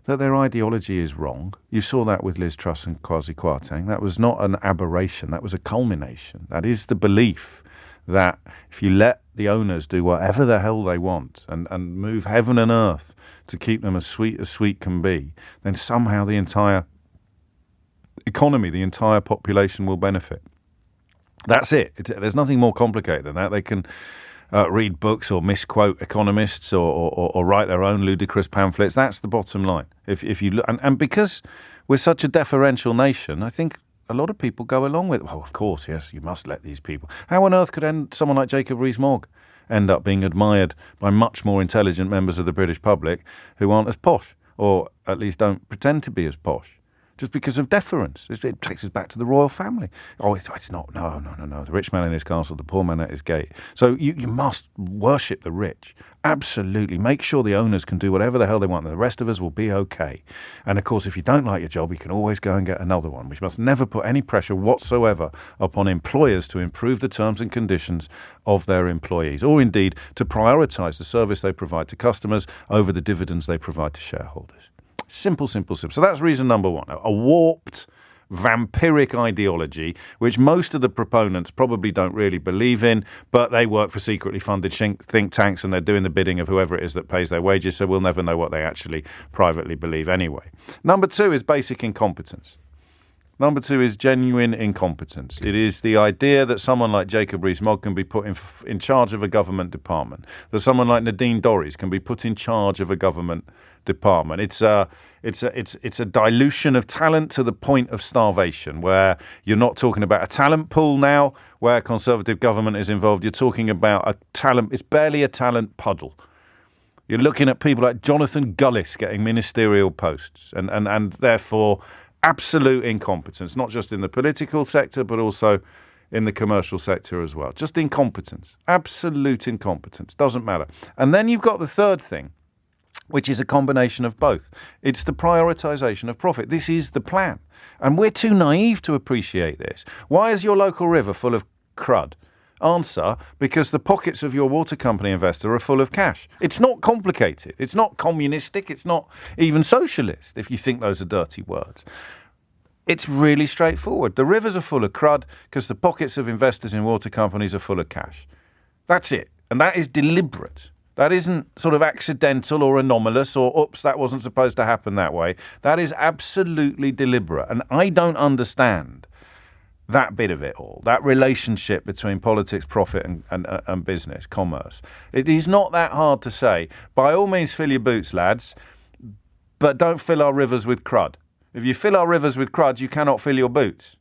that their ideology is wrong. You saw that with Liz Truss and Kwasi Kwarteng. That was not an aberration. That was a culmination. That is the belief that if you let the owners do whatever the hell they want and move heaven and earth to keep them as sweet can be, then somehow the entire economy, the entire population will benefit. That's it. There's nothing more complicated than that. They can read books or misquote economists or write their own ludicrous pamphlets. That's the bottom line. If you look, and because we're such a deferential nation, I think a lot of people go along with, of course, yes, you must let these people. How on earth could someone like Jacob Rees-Mogg end up being admired by much more intelligent members of the British public who aren't as posh, or at least don't pretend to be as posh, just because of deference? It takes us back to the royal family. Oh, it's not. No. The rich man in his castle, the poor man at his gate. So you must worship the rich. Absolutely. Make sure the owners can do whatever the hell they want. The rest of us will be okay. And, of course, if you don't like your job, you can always go and get another one. We must never put any pressure whatsoever upon employers to improve the terms and conditions of their employees, or indeed to prioritise the service they provide to customers over the dividends they provide to shareholders. Simple. So that's reason number one. A warped, vampiric ideology, which most of the proponents probably don't really believe in, but they work for secretly funded think tanks and they're doing the bidding of whoever it is that pays their wages, so we'll never know what they actually privately believe anyway. Number 2 is basic incompetence. Number 2 is genuine incompetence. It is the idea that someone like Jacob Rees-Mogg can be put in charge of a government department, that someone like Nadine Dorries can be put in charge of a government department. It's a dilution of talent to the point of starvation, where you're not talking about a talent pool now where Conservative government is involved. You're talking about a talent. It's barely a talent puddle. You're looking at people like Jonathan Gullis getting ministerial posts and therefore absolute incompetence, not just in the political sector, but also in the commercial sector as well. Just incompetence, absolute incompetence, doesn't matter. And then you've got the third thing, which is a combination of both. It's the prioritisation of profit. This is the plan. And we're too naive to appreciate this. Why is your local river full of crud? Answer, because the pockets of your water company investor are full of cash. It's not complicated. It's not communistic. It's not even socialist, if you think those are dirty words. It's really straightforward. The rivers are full of crud because the pockets of investors in water companies are full of cash. That's it. And that is deliberate. That isn't sort of accidental or anomalous or, oops, that wasn't supposed to happen that way. That is absolutely deliberate. And I don't understand that bit of it all, that relationship between politics, profit and business, commerce. It is not that hard to say. By all means, fill your boots, lads, but don't fill our rivers with crud. If you fill our rivers with crud, you cannot fill your boots.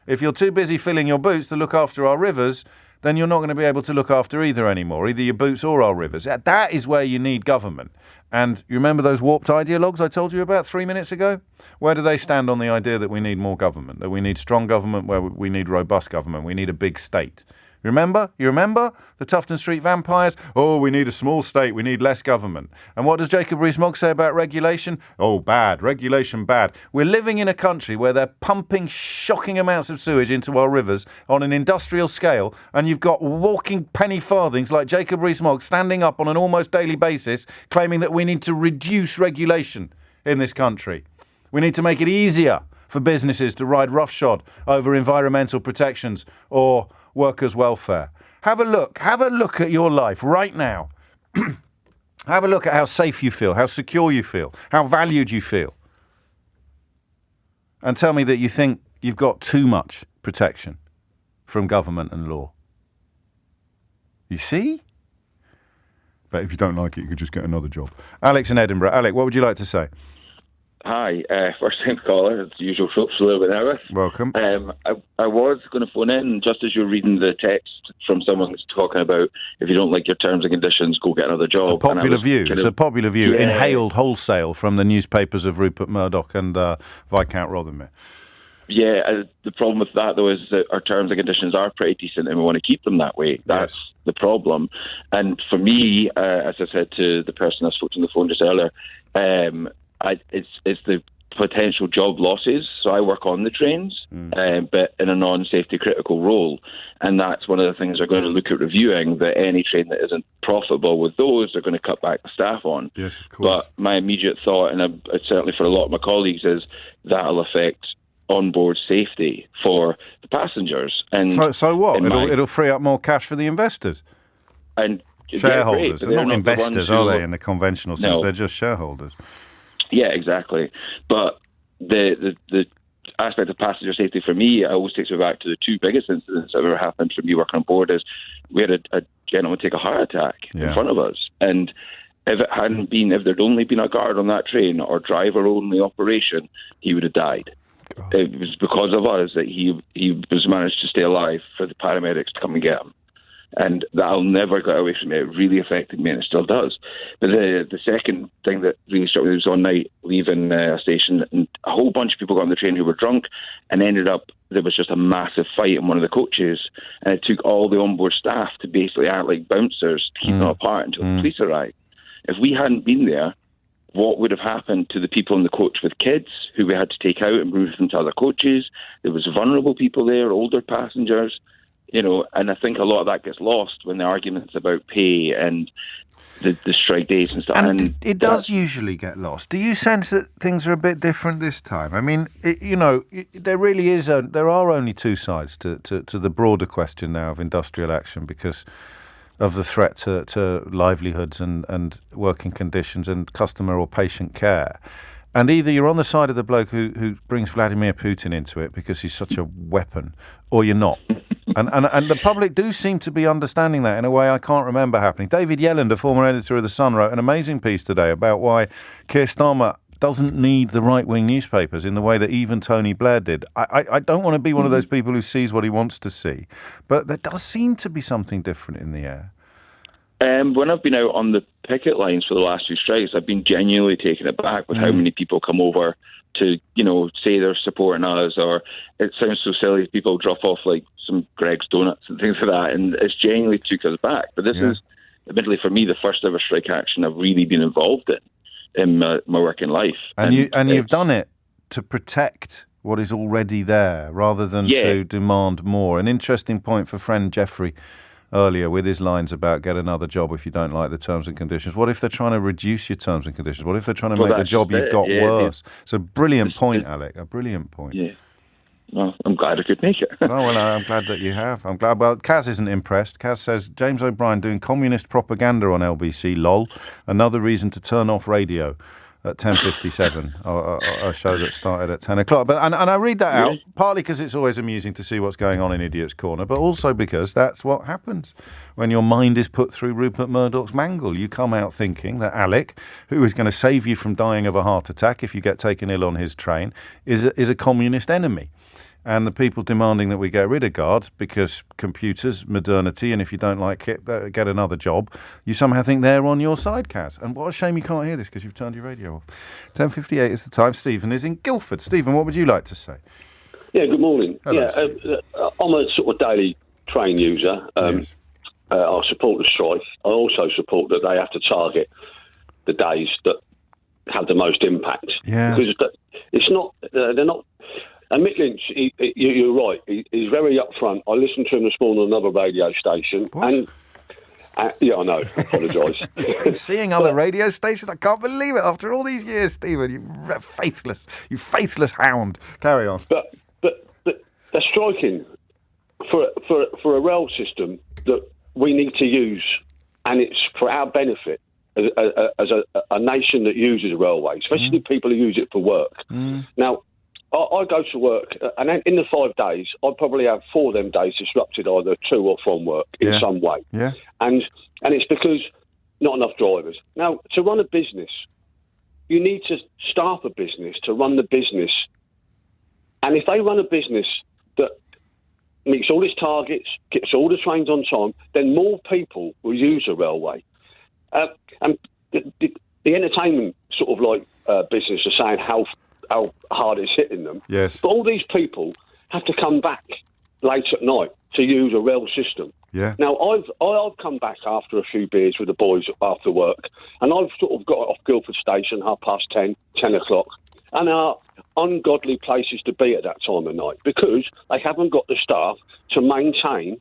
If you're too busy filling your boots to look after our rivers, then you're not going to be able to look after either anymore, either your boots or our rivers. That is where you need government. And you remember those warped ideologues I told you about 3 minutes ago? Where do they stand on the idea that we need more government, that we need strong government, where we need robust government, we need a big state? Remember? You remember the Tufton Street vampires? Oh, we need a small state, we need less government. And what does Jacob Rees-Mogg say about regulation? Oh, bad, regulation bad. We're living in a country where they're pumping shocking amounts of sewage into our rivers on an industrial scale, and you've got walking penny farthings like Jacob Rees-Mogg standing up on an almost daily basis claiming that we need to reduce regulation in this country. We need to make it easier for businesses to ride roughshod over environmental protections or workers' welfare. Have a look at your life right now. Have a look at how safe you feel, how secure you feel, how valued you feel. And tell me that you think you've got too much protection from government and law. You see? But if you don't like it, you could just get another job. Alex in Edinburgh. Alec, what would you like to say? Hi, first time caller, as usual, folks, a little bit nervous. Welcome. I was going to phone in just as you're reading the text from someone that's talking about if you don't like your terms and conditions, go get another job. It's a popular view. It's a popular view, inhaled wholesale from the newspapers of Rupert Murdoch and Viscount Rothermere. Yeah, the problem with that, though, is that our terms and conditions are pretty decent and we want to keep them that way. That's the problem. And for me, as I said to the person I spoke to on the phone just earlier, it's the potential job losses. So I work on the trains, but in a non-safety critical role. And that's one of the things they're going to look at reviewing, that any train that isn't profitable with those, they're going to cut back the staff on. Yes, of course. But my immediate thought, and certainly for a lot of my colleagues, is that'll affect onboard safety for the passengers. And so what? It'll free up more cash for the investors. And shareholders. Yeah, they're not investors, are they, in the conventional sense? No. They're just shareholders. Yeah, exactly. But the aspect of passenger safety for me, I always takes me back to the two biggest incidents that ever happened for me working on board. Is we had a gentleman take a heart attack in front of us, and if there'd only been a guard on that train or driver-only operation, he would have died. God. It was because of us that he was managed to stay alive for the paramedics to come and get him. And that'll never get away from me. It really affected me, and it still does. But the second thing that really struck me was one night leaving a station, and a whole bunch of people got on the train who were drunk, and ended up, there was just a massive fight in one of the coaches, and it took all the onboard staff to basically act like bouncers to keep them apart until the police arrived. If we hadn't been there, what would have happened to the people in the coach with kids who we had to take out and move them to other coaches? There was vulnerable people there, older passengers. And I think a lot of that gets lost when the arguments about pay and the strike days and stuff. And it does usually get lost. Do you sense that things are a bit different this time? I mean, there really is there are only two sides to the broader question now of industrial action because of the threat to livelihoods and working conditions and customer or patient care. And either you're on the side of the bloke who brings Vladimir Putin into it because he's such a weapon, or you're not. And the public do seem to be understanding that in a way I can't remember happening. David Yelland, a former editor of The Sun, wrote an amazing piece today about why Keir Starmer doesn't need the right-wing newspapers in the way that even Tony Blair did. I don't want to be one of those people who sees what he wants to see, but there does seem to be something different in the air. When I've been out on the picket lines for the last few strikes, I've been genuinely taken aback with how many people come over to, say they're supporting us, or it sounds so silly, people drop off like some Greg's Donuts and things like that, and it's genuinely took us back. But this is, admittedly for me, the first ever strike action I've really been involved in my working life. And you've done it to protect what is already there, rather than to demand more. An interesting point for friend Jeffrey earlier with his lines about get another job if you don't like the terms and conditions. What if they're trying to reduce your terms and conditions? What if they're trying to make the job you've got worse? It's a brilliant point, Alec, a brilliant point. Yeah. Well, I'm glad I could make it. I'm glad that you have. I'm glad. Well, Kaz isn't impressed. Kaz says, James O'Brien doing communist propaganda on LBC, lol. Another reason to turn off radio. at 10:57, a show that started at 10 o'clock. And I read that out, partly because it's always amusing to see what's going on in Idiot's Corner, but also because that's what happens when your mind is put through Rupert Murdoch's mangle. You come out thinking that Alec, who is going to save you from dying of a heart attack if you get taken ill on his train, is a communist enemy. And the people demanding that we get rid of guards because computers, modernity, and if you don't like it, get another job, you somehow think they're on your side, Kaz. And what a shame you can't hear this because you've turned your radio off. 10:58 is the time. Stephen is in Guildford. Stephen, what would you like to say? Yeah, good morning. Hello, I'm a sort of daily train user. Yes. I support the strike. I also support that they have to target the days that have the most impact. Yeah. Because it's not, they're not. And Mick Lynch, you're right. He's very upfront. I listened to him this morning on another radio station. What? And yeah, I know. I apologise. Seeing other radio stations, I can't believe it. After all these years, Stephen, you faithless hound. Carry on. But they're striking for a rail system that we need to use, and it's for our benefit as a nation that uses railway, especially people who use it for work. Now, I go to work, and in the 5 days, I probably have 4 of them days disrupted either to or from work in some way. Yeah. And it's because not enough drivers. Now, to run a business, you need to staff a business to run the business. And if they run a business that meets all its targets, gets all the trains on time, then more people will use a railway. And the entertainment sort of like business are saying how hard it's hitting them. Yes. But all these people have to come back late at night to use a rail system. Yeah. Now, I've come back after a few beers with the boys after work, and I've sort of got off Guildford Station 10:30, 10 o'clock, and are ungodly places to be at that time of night because they haven't got the staff to maintain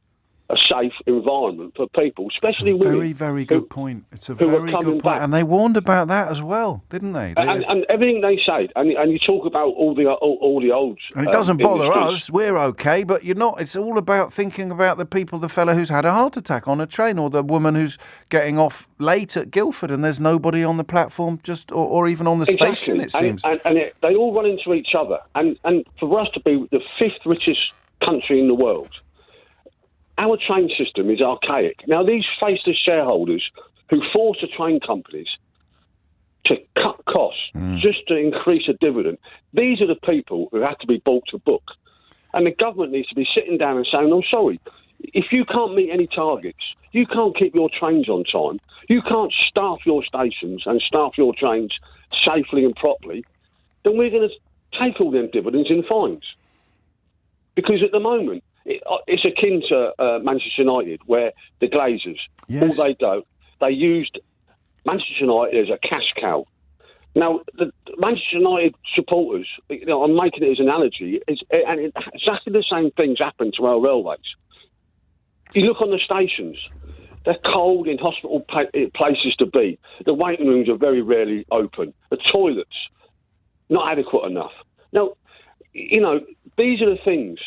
a safe environment for people, especially women. Very, very good point. It's a who are very coming good point. back. And they warned about that as well, didn't they? And everything they say, and you talk about all the old. And it doesn't bother industries. us. We're okay, but you're not. It's all about thinking about the fella who's had a heart attack on a train, or the woman who's getting off late at Guildford, and there's nobody on the platform, or even on the station. It seems. They all run into each other. And for us to be the 5th richest country in the world, our train system is archaic. Now, these faceless shareholders who force the train companies to cut costs just to increase a dividend, these are the people who have to be brought to book. And the government needs to be sitting down and saying, I'm sorry, if you can't meet any targets, you can't keep your trains on time, you can't staff your stations and staff your trains safely and properly, then we're going to take all them dividends in fines. Because at the moment, it's akin to Manchester United, where the Glazers, all they do, they used Manchester United as a cash cow. Now, the Manchester United supporters, I'm making it as an analogy, and exactly the same things happen to our railways. You look on the stations, they're cold, in hospital places to be. The waiting rooms are very rarely open. The toilets, not adequate enough. Now, these are the things.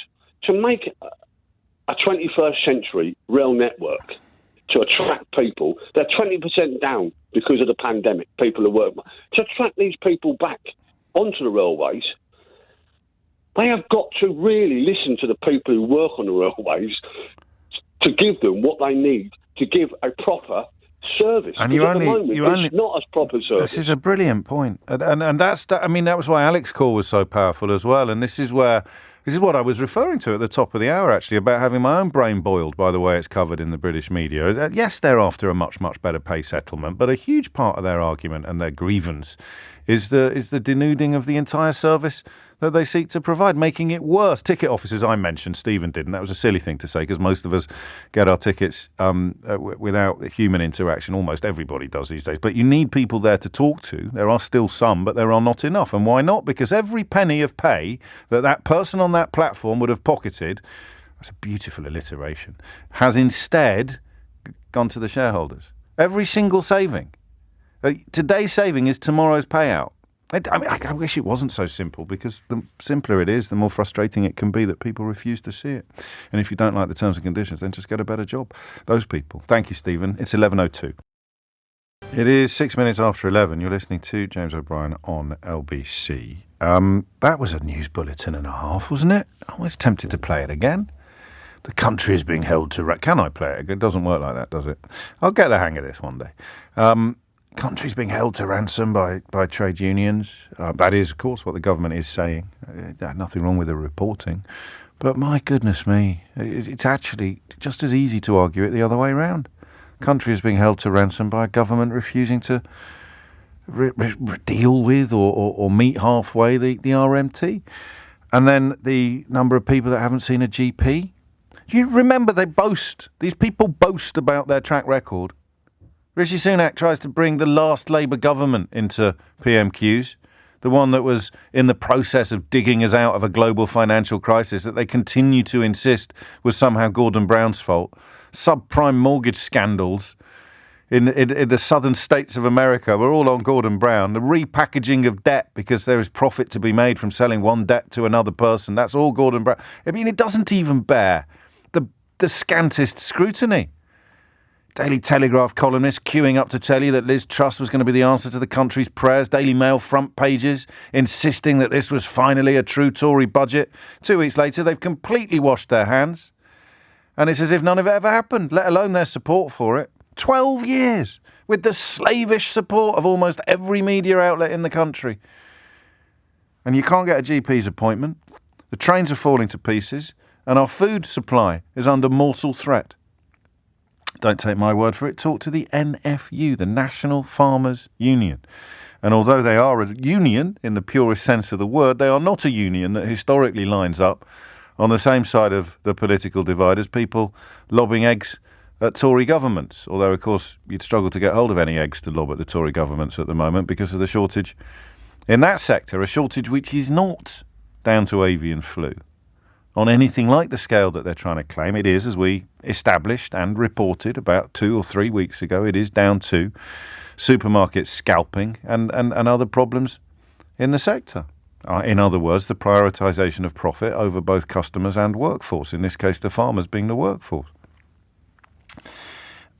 To make a 21st century rail network to attract people, they're 20% down because of the pandemic, people who work. To attract these people back onto the railways, they have got to really listen to the people who work on the railways to give them what they need to give a proper service. And it's not as proper service. This is a brilliant point, and that was why Alec's call was so powerful as well. And this is what I was referring to at the top of the hour, actually, about having my own brain boiled by the way it's covered in the British media. Yes, they're after a much, much better pay settlement, but a huge part of their argument and their grievance is the denuding of the entire service that they seek to provide, making it worse. Ticket offices, I mentioned, Stephen didn't. That was a silly thing to say because most of us get our tickets without human interaction. Almost everybody does these days. But you need people there to talk to. There are still some, but there are not enough. And why not? Because every penny of pay that person on that platform would have pocketed, that's a beautiful alliteration, has instead gone to the shareholders. Every single saving. Today's saving is tomorrow's payout. I wish it wasn't so simple, because the simpler it is, the more frustrating it can be that people refuse to see it. And if you don't like the terms and conditions, then just get a better job. Those people. Thank you, Stephen. It's 11:02. It is 6 minutes after 11. You're listening to James O'Brien on LBC. That was a news bulletin and a half, wasn't it? I was tempted to play it again. The country is being held to... Can I play it again? It doesn't work like that, does it? I'll get the hang of this one day. Country's being held to ransom by trade unions. That is, of course, what the government is saying. Nothing wrong with the reporting. But my goodness me, it's actually just as easy to argue it the other way around. Country is being held to ransom by a government refusing to deal with or meet halfway the RMT. And then the number of people that haven't seen a GP. You remember these people boast about their track record. Rishi Sunak tries to bring the last Labour government into PMQs, the one that was in the process of digging us out of a global financial crisis that they continue to insist was somehow Gordon Brown's fault. Subprime mortgage scandals in the southern states of America were all on Gordon Brown. The repackaging of debt because there is profit to be made from selling one debt to another person. That's all Gordon Brown. I mean, it doesn't even bear the scantest scrutiny. Daily Telegraph columnists queuing up to tell you that Liz Truss was going to be the answer to the country's prayers. Daily Mail front pages insisting that this was finally a true Tory budget. 2 weeks later, they've completely washed their hands. And it's as if none of it ever happened, let alone their support for it. 12 years with the slavish support of almost every media outlet in the country. And you can't get a GP's appointment. The trains are falling to pieces. And our food supply is under mortal threat. Don't take my word for it. Talk to the NFU, the National Farmers Union. And although they are a union in the purest sense of the word, they are not a union that historically lines up on the same side of the political divide as people lobbing eggs at Tory governments. Although, of course, you'd struggle to get hold of any eggs to lob at the Tory governments at the moment because of the shortage in that sector, a shortage which is not down to avian flu on anything like the scale that they're trying to claim. It is, as we established and reported about 2 or 3 weeks ago, it is down to supermarkets scalping and other problems in the sector. In other words, the prioritisation of profit over both customers and workforce, in this case the farmers being the workforce.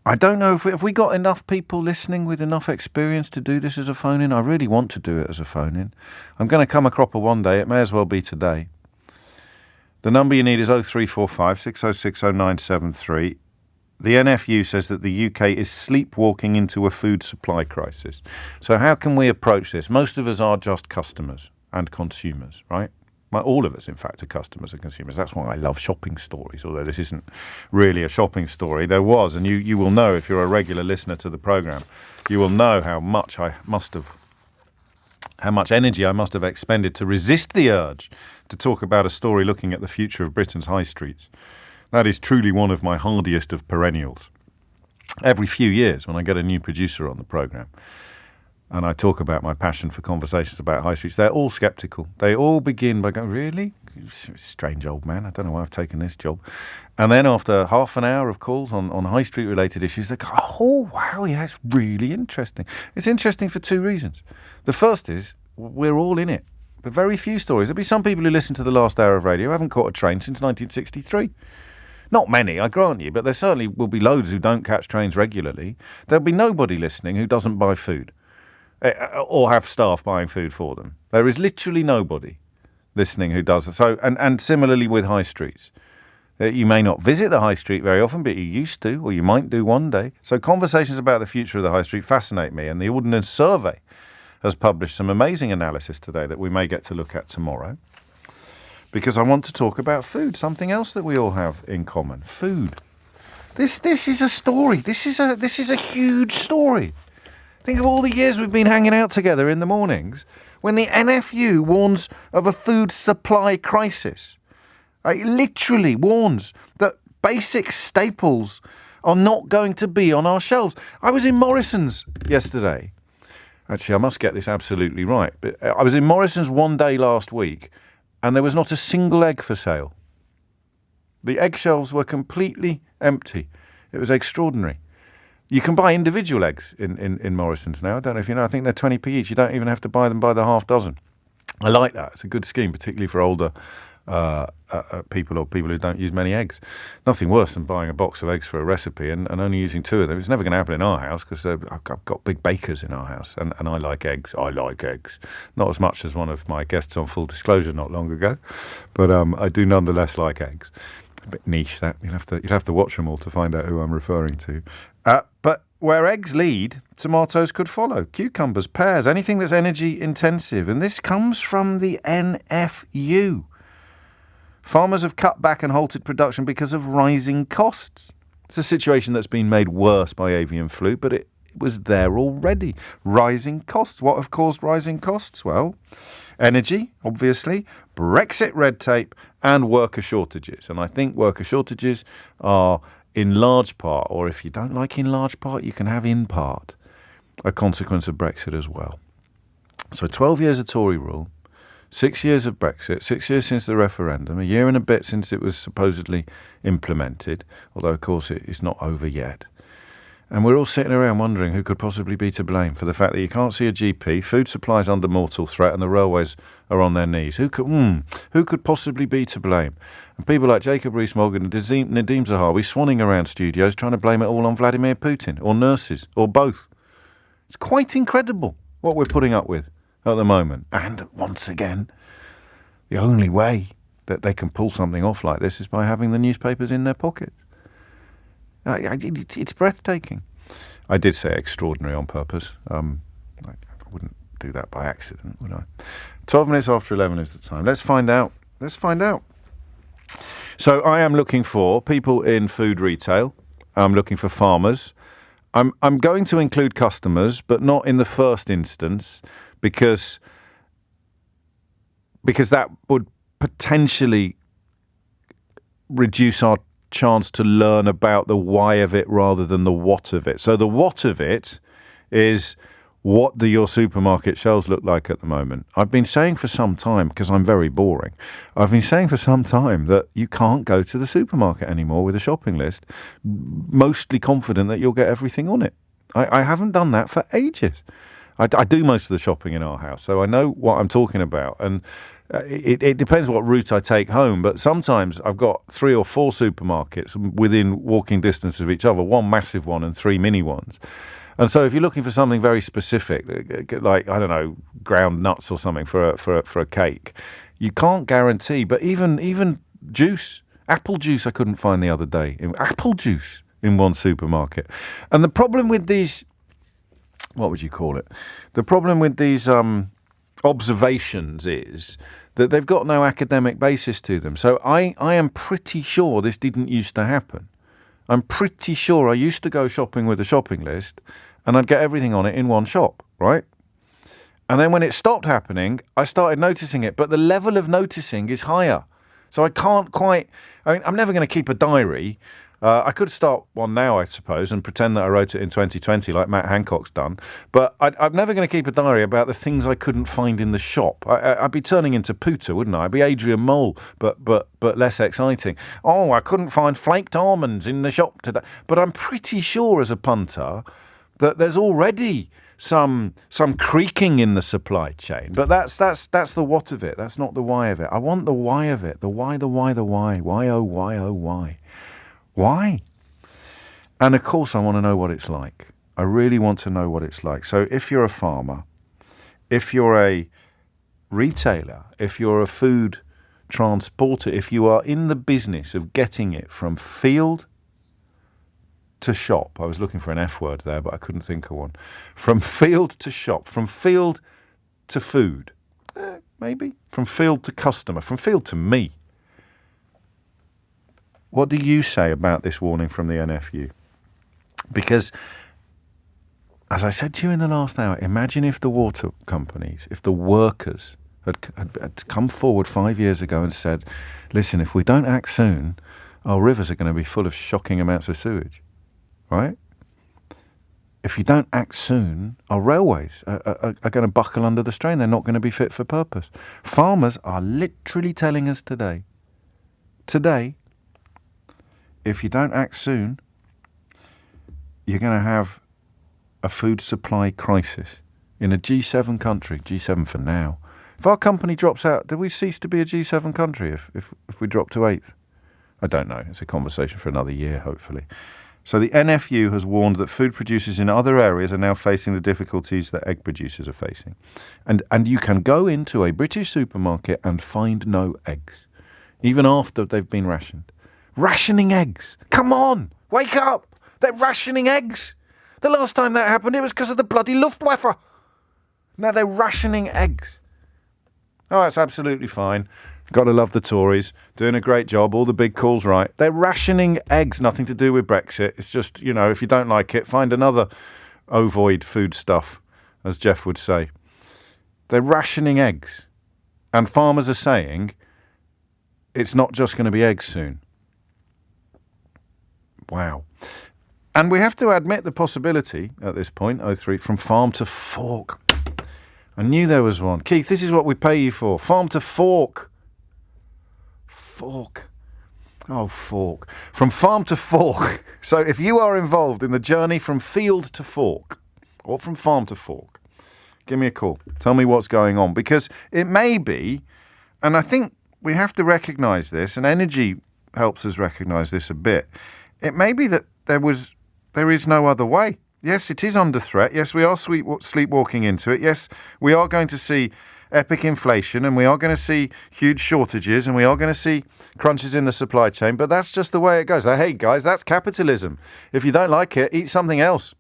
I don't know if we got enough people listening with enough experience to do this as a phone-in. I really want to do it as a phone-in. I'm going to come a cropper one day. It may as well be today. The number you need is 0345 606 0973. The NFU says that the UK is sleepwalking into a food supply crisis. So how can we approach this? Most of us are just customers and consumers, right? Well, all of us, in fact, are customers and consumers. That's why I love shopping stories, although this isn't really a shopping story. There was, and you will know if you're a regular listener to the programme, you will know how much energy I must have expended to resist the urge to talk about a story looking at the future of Britain's high streets. That is truly one of my hardiest of perennials. Every few years when I get a new producer on the programme and I talk about my passion for conversations about high streets, they're all sceptical. They all begin by going, really? Strange old man, I don't know why I've taken this job. And then after half an hour of calls on high street related issues, they go, oh wow, yeah, it's really interesting. It's interesting for 2 reasons. The first is we're all in it. But very few stories. There'll be some people who listen to the last hour of radio who haven't caught a train since 1963. Not many, I grant you, but there certainly will be loads who don't catch trains regularly. There'll be nobody listening who doesn't buy food or have staff buying food for them. There is literally nobody listening who does. So, and similarly with high streets. You may not visit the high street very often, but you used to, or you might do one day. So conversations about the future of the high street fascinate me, and the Ordnance Survey has published some amazing analysis today that we may get to look at tomorrow, because I want to talk about food, something else that we all have in common. Food. This is a story. This is a huge story. Think of all the years we've been hanging out together in the mornings when the NFU warns of a food supply crisis. It literally warns that basic staples are not going to be on our shelves. I was in Morrison's yesterday. Actually, I must get this absolutely right. But I was in Morrison's one day last week, and there was not a single egg for sale. The egg shelves were completely empty. It was extraordinary. You can buy individual eggs in Morrison's now. I don't know if you know. I think they're 20p each. You don't even have to buy them by the half dozen. I like that. It's a good scheme, particularly for older people or people who don't use many eggs. Nothing worse than buying a box of eggs for a recipe and only using 2 of them. It's never going to happen in our house because I've got big bakers in our house and I like eggs. I like eggs. Not as much as one of my guests on Full Disclosure not long ago, but I do nonetheless like eggs. A bit niche that. You'll have to watch them all to find out who I'm referring to. But where eggs lead, tomatoes could follow. Cucumbers, pears, anything that's energy intensive. And this comes from the NFU. Farmers have cut back and halted production because of rising costs. It's a situation that's been made worse by avian flu, but it was there already. Rising costs. What have caused rising costs? Well, energy, obviously, Brexit red tape, and worker shortages. And I think worker shortages are in large part, or if you don't like in large part, you can have in part, a consequence of Brexit as well. So 12 years of Tory rule, 6 years of Brexit, 6 years since the referendum, a year and a bit since it was supposedly implemented, although of course it's not over yet. And we're all sitting around wondering who could possibly be to blame for the fact that you can't see a GP, food supply's under mortal threat, and the railways are on their knees. Who could possibly be to blame? And people like Jacob Rees-Mogg and Nadeem Zahawi swanning around studios trying to blame it all on Vladimir Putin, or nurses, or both. It's quite incredible what we're putting up with at the moment. And once again, the only way that they can pull something off like this is by having the newspapers in their pockets. It's breathtaking. I did say extraordinary on purpose. I wouldn't do that by accident, would I? 12 minutes after 11 is the time. Let's find out. So I am looking for people in food retail. I'm looking for farmers. I'm going to include customers, but not in the first instance, because that would potentially reduce our chance to learn about the why of it rather than the what of it. So the what of it is, what do your supermarket shelves look like at the moment? I've been saying for some time, because I'm very boring, I've been saying for some time that you can't go to the supermarket anymore with a shopping list, mostly confident that you'll get everything on it. I haven't done that for ages. I do most of the shopping in our house, so I know what I'm talking about. And it depends what route I take home, but sometimes I've got 3 or 4 supermarkets within walking distance of each other, one massive one and 3 mini ones. And so if you're looking for something very specific, like, I don't know, ground nuts or something for a cake, you can't guarantee. But even juice, apple juice, I couldn't find the other day. Apple juice in one supermarket. And the problem with these, what would you call it? The problem with these observations is that they've got no academic basis to them. So I am pretty sure this didn't used to happen. I'm pretty sure I used to go shopping with a shopping list and I'd get everything on it in one shop, right? And then when it stopped happening, I started noticing it, but the level of noticing is higher. So I can't quite, I'm never going to keep a diary. I could start one now, I suppose, and pretend that I wrote it in 2020 like Matt Hancock's done. But I'm never going to keep a diary about the things I couldn't find in the shop. I'd be turning into Pooter, wouldn't I? I'd be Adrian Mole, but less exciting. Oh, I couldn't find flaked almonds in the shop today. But I'm pretty sure as a punter that there's already some creaking in the supply chain. But that's the what of it. That's not the why of it. I want the why of it. The why. Why, oh, why, oh, why. Why? And of course I want to know what it's like. I really want to know what it's like. So if you're a farmer, if you're a retailer, if you're a food transporter, if you are in the business of getting it from field to shop, I was looking for an F word there, but I couldn't think of one. From field to shop, from field to food, maybe, from field to customer, from field to me. What do you say about this warning from the NFU? Because, as I said to you in the last hour, imagine if the water companies, if the workers had come forward 5 years ago and said, listen, if we don't act soon, our rivers are going to be full of shocking amounts of sewage, right? If you don't act soon, our railways are going to buckle under the strain. They're not going to be fit for purpose. Farmers are literally telling us today, if you don't act soon, you're going to have a food supply crisis in a G7 country, G7 for now, If our company drops out, do we cease to be a G7 country if we drop to 8th? I don't know. It's a conversation for another year, hopefully. So the NFU has warned that food producers in other areas are now facing the difficulties that egg producers are facing. And you can go into a British supermarket and find no eggs, even after they've been rationed. Rationing eggs. Come on, wake up. They're rationing eggs. The last time that happened, it was because of the bloody Luftwaffe. Now they're rationing eggs. Oh, that's absolutely fine. Got to love the Tories. Doing a great job. All the big calls right. They're rationing eggs. Nothing to do with Brexit. It's just, if you don't like it, find another ovoid food stuff, as Jeff would say. They're rationing eggs. And farmers are saying it's not just going to be eggs soon. Wow. And we have to admit the possibility at this point, 03, from farm to fork. I knew there was one. Keith, this is what we pay you for. Farm to fork. Fork. Oh, fork. From farm to fork. So if you are involved in the journey from field to fork, or from farm to fork, give me a call. Tell me what's going on. Because it may be, and I think we have to recognise this, and energy helps us recognise this a bit, it may be that there is no other way. Yes, it is under threat. Yes, we are sleepwalking into it. Yes, we are going to see epic inflation, and we are going to see huge shortages, and we are going to see crunches in the supply chain, but that's just the way it goes. Hey, guys, that's capitalism. If you don't like it, eat something else.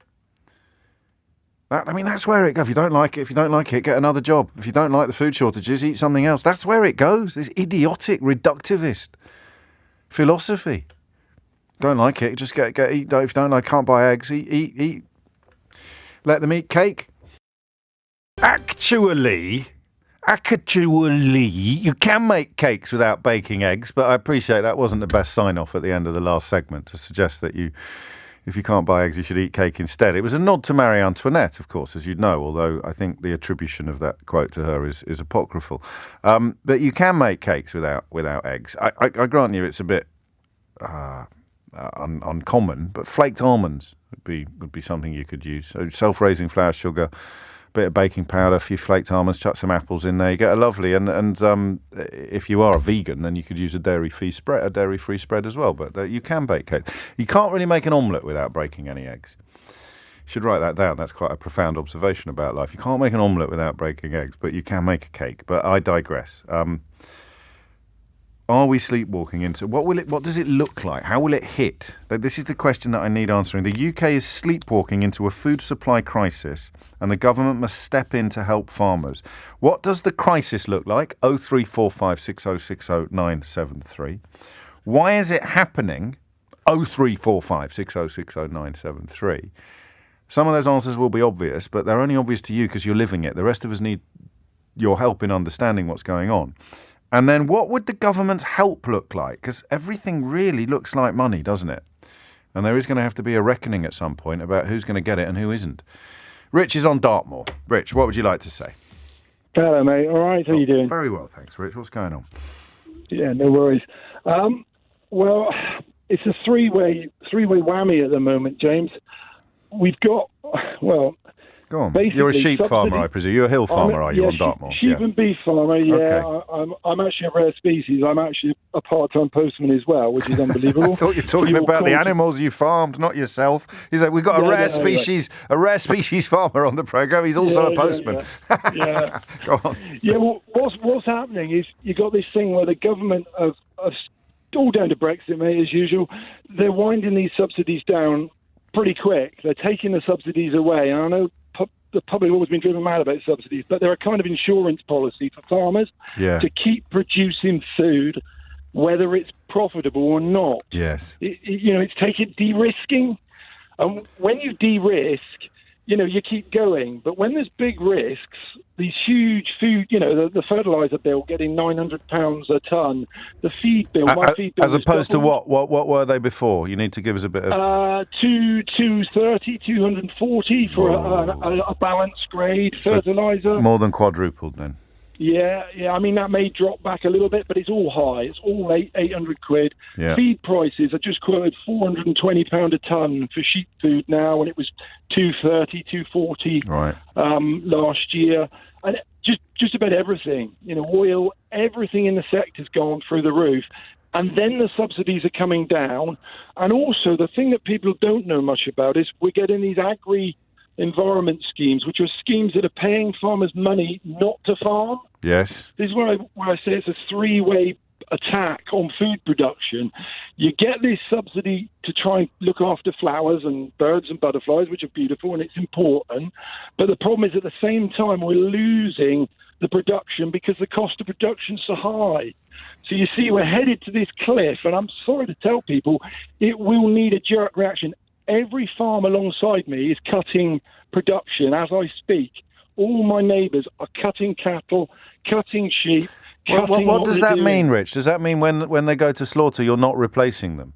That's where it goes. If you don't like it, get another job. If you don't like the food shortages, eat something else. That's where it goes. This idiotic, reductivist philosophy. Don't like it, just eat. If you don't like, can't buy eggs, eat. Let them eat cake. Actually, you can make cakes without baking eggs, but I appreciate that wasn't the best sign-off at the end of the last segment to suggest that if you can't buy eggs, you should eat cake instead. It was a nod to Marie Antoinette, of course, as you'd know, although I think the attribution of that quote to her is apocryphal. But you can make cakes without eggs. I grant you it's a bit uncommon, but flaked almonds would be something you could use. So self-raising flour, sugar, bit of baking powder, a few flaked almonds, chuck some apples in there. You get a lovely, and if you are a vegan, then you could use a dairy-free spread as well. But you can bake cake. You can't really make an omelette without breaking any eggs. You should write that down. That's quite a profound observation about life. You can't make an omelette without breaking eggs, but you can make a cake. But I digress. Are we sleepwalking into what does it look like? How will it hit? This is the question that I need answering. The UK is sleepwalking into a food supply crisis, and the government must step in to help farmers. What does the crisis look like? 03456060973. Why is it happening? 03456060973. Some of those answers will be obvious, but they're only obvious to you because you're living it. The rest of us need your help in understanding what's going on. And then what would the government's help look like? Because everything really looks like money, doesn't it? And there is going to have to be a reckoning at some point about who's going to get it and who isn't. Rich is on Dartmoor. Rich, what would you like to say? Hello, mate. All right, how you doing? Very well, thanks, Rich. What's going on? Yeah, no worries. Well, it's a three-way whammy at the moment, James. We've got, well... Go on. You're a sheep farmer, I presume. You're a hill farmer, are you, on Dartmoor? Sheep and beef farmer, yeah. Okay. I'm actually a rare species. I'm actually a part-time postman as well, which is unbelievable. I thought you were talking about the animals you farmed, not yourself. He's like, we've got a rare species farmer on the programme. He's also a postman. Yeah. Go on. Yeah, well, what's happening is you got this thing where the government of all down to Brexit, mate, as usual, they're winding these subsidies down pretty quick. They're taking the subsidies away. And I know the public have always been driven mad about subsidies, but they're a kind of insurance policy for farmers to keep producing food, whether it's profitable or not. Yes. It's taking de-risking. And when you de-risk, you keep going. But when there's big risks, these huge food, the fertiliser bill getting £900 a tonne, the feed bill, my feed bill. As opposed to what? What were they before? You need to give us a bit of. 230, 240 for a balanced grade fertiliser. More than quadrupled then. Yeah. I mean, that may drop back a little bit, but it's all high. It's all 800 quid. Yeah. Feed prices are just quoted £420 a tonne for sheep food now, when it was 230, 240 right. Last year. And just about everything. Oil, everything in the sector's gone through the roof. And then the subsidies are coming down. And also, the thing that people don't know much about is we're getting these agri-environment schemes, which are schemes that are paying farmers money not to farm. Yes. This is where I say it's a three-way attack on food production. You get this subsidy to try and look after flowers and birds and butterflies, which are beautiful, and it's important. But the problem is, at the same time, we're losing the production because the cost of production's so high. So you see, we're headed to this cliff, and I'm sorry to tell people, it will need a jerk reaction. Every farm alongside me is cutting production as I speak. All my neighbours are cutting cattle, cutting sheep. What does that mean, Rich? Does that mean when they go to slaughter, you're not replacing them?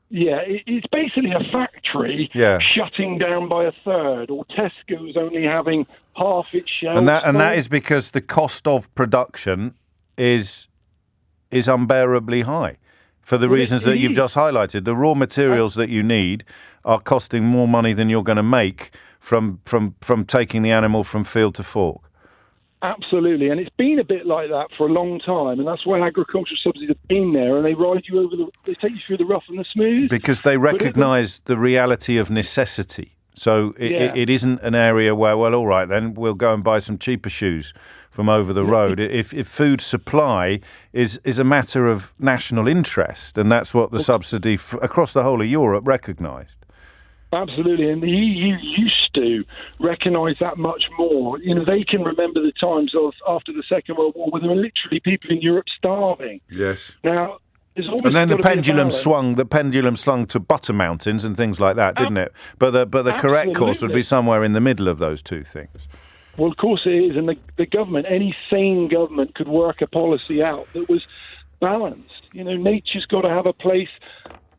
Yeah, it's basically a factory shutting down by a third, or Tesco's only having half its shelves. And that is because the cost of production is unbearably high for the reasons that you've just highlighted. The raw materials that you need are costing more money than you're going to make from taking the animal from field to fork. Absolutely, and it's been a bit like that for a long time, and that's why agricultural subsidies have been there, and they ride you over they take you through the rough and the smooth. Because they recognise the reality of necessity. So it isn't an area where, well, all right, then we'll go and buy some cheaper shoes from over the road. If food supply is a matter of national interest, and that's what the subsidy across the whole of Europe recognised. Absolutely, and the EU used to recognise that much more. They can remember the times of after the Second World War where there were literally people in Europe starving. Yes. Now, and then the pendulum swung. The pendulum swung to butter mountains and things like that, didn't it? But the correct course would be somewhere in the middle of those two things. Well, of course it is, and the government, any sane government, could work a policy out that was balanced. Nature's got to have a place.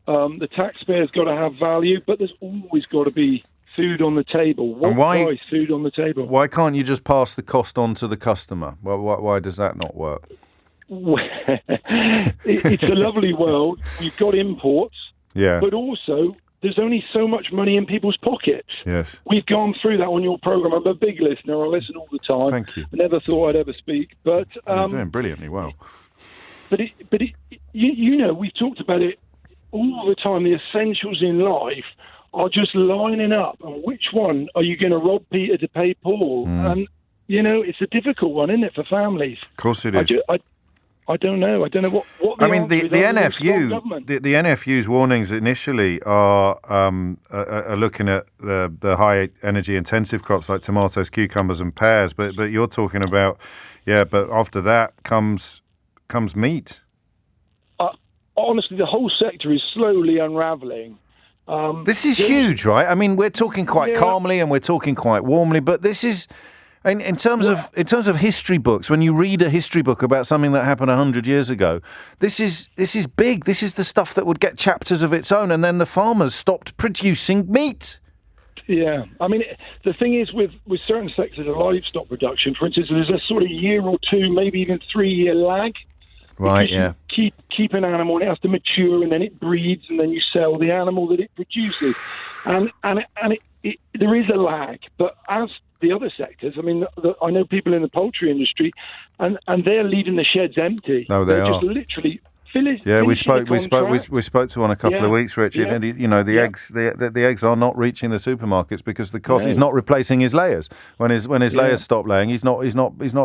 The taxpayer's got to have value, but there's always got to be food on the table. Why food on the table? Why can't you just pass the cost on to the customer? Why does that not work? It's a lovely world. We've got imports, but also there's only so much money in people's pockets. Yes. We've gone through that on your programme. I'm a big listener. I listen all the time. Thank you. I never thought I'd ever speak. But you're doing brilliantly well. But we've talked about it all the time. The essentials in life are just lining up. And which one are you going to rob Peter to pay Paul? And, it's a difficult one, isn't it, for families? Of course it is. I don't know. I don't know what the the NFU, the NFU's warnings initially are looking at the high energy intensive crops like tomatoes, cucumbers, and pears. But you're talking about, but after that comes meat. Honestly, the whole sector is slowly unravelling. This is huge, right? I mean, we're talking quite calmly and we're talking quite warmly, but this is. In terms of history books, when you read a history book about something that happened 100 years ago, this is big. This is the stuff that would get chapters of its own, and then the farmers stopped producing meat. Yeah, I mean, the thing is with certain sectors of livestock production, for instance, there's a sort of year or two, maybe even 3-year lag. Right. Yeah. Keep an animal, and it has to mature, and then it breeds, and then you sell the animal that it produces, and there is a lag, but as the other sectors, I mean, I know people in the poultry industry, and they're leaving the sheds empty. No, they're just literally. We spoke to one a couple of weeks, Richard, and the eggs are not reaching the supermarkets because the cost is not replacing his layers. When his layers stop laying, he's not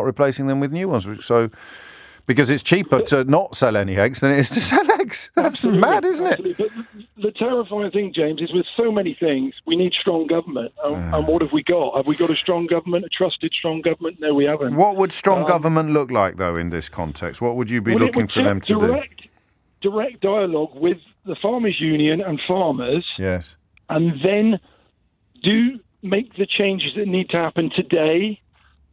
replacing them with new ones. So. Because it's cheaper to not sell any eggs than it is to sell eggs. That's mad, isn't it? But the terrifying thing, James, is with so many things, we need strong government. And what have we got? Have we got a strong government, a trusted strong government? No, we haven't. What would strong government look like, though, in this context? What would you be looking for them to do? Direct dialogue with the Farmers Union and farmers. Yes. And then make the changes that need to happen today,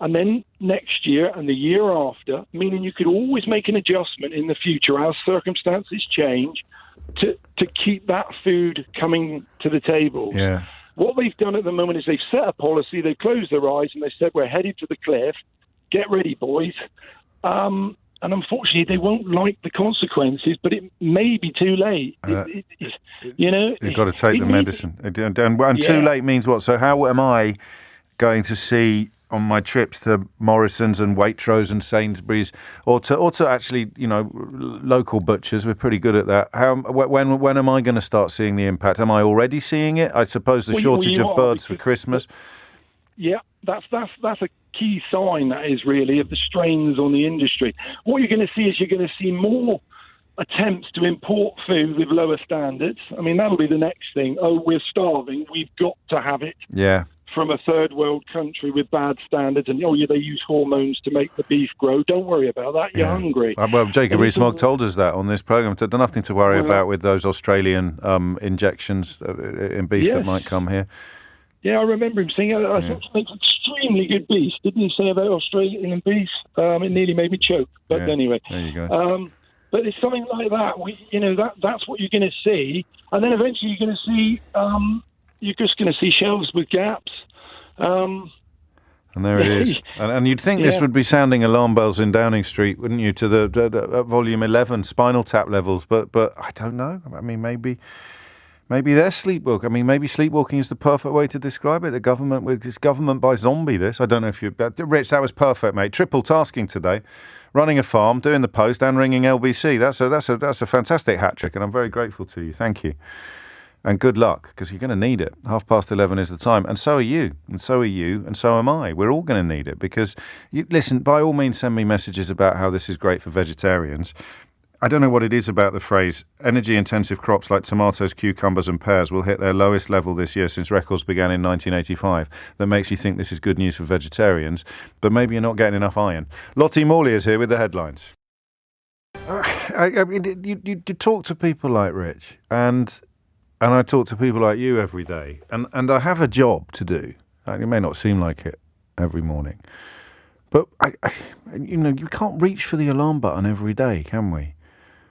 and then next year and the year after, meaning you could always make an adjustment in the future as circumstances change to keep that food coming to the table. Yeah. What they've done at the moment is they've set a policy, they've closed their eyes and they said, we're headed to the cliff, get ready, boys. And unfortunately, they won't like the consequences, but it may be too late. You've got to take the medicine. And too late means what? So how am I going to see on my trips to Morrison's and Waitrose and Sainsbury's, or to actually, local butchers. We're pretty good at that. When am I going to start seeing the impact? Am I already seeing it? I suppose the shortage of birds for Christmas. Yeah, that's a key sign, that is, really, of the strains on the industry. What you're going to see is you're going to see more attempts to import food with lower standards. I mean, that'll be the next thing. Oh, we're starving. We've got to have it. Yeah. From a third world country with bad standards, and they use hormones to make the beef grow. Don't worry about that. You're hungry. Well, Jacob Rees-Mogg told us that on this programme. There's nothing to worry about with those Australian injections in beef that might come here. Yeah, I remember him saying, I thought it makes extremely good beef. Didn't he say about Australian beef? It nearly made me choke. But anyway. There you go. But it's something like that. That's what you're going to see. And then eventually you're going to see... you're just going to see shelves with gaps. And there it is. And you'd think this would be sounding alarm bells in Downing Street, wouldn't you, to the volume 11 Spinal Tap levels? But I don't know. I mean, maybe they're sleepwalking. I mean, maybe sleepwalking is the perfect way to describe it. It's government by zombie, this. I don't know if you... Rich, that was perfect, mate. Triple tasking today. Running a farm, doing the post and ringing LBC. That's a fantastic hat trick, and I'm very grateful to you. Thank you. And good luck, because you're going to need it. 11:30 is the time. And so are you. And so are you. And so am I. We're all going to need it because, listen, by all means, send me messages about how this is great for vegetarians. I don't know what it is about the phrase, energy-intensive crops like tomatoes, cucumbers and pears will hit their lowest level this year since records began in 1985, that makes you think this is good news for vegetarians. But maybe you're not getting enough iron. Lottie Morley is here with the headlines. I mean, you talk to people like Rich, and I talk to people like you every day, and I have a job to do. It may not seem like it every morning, but you can't reach for the alarm button every day, can we?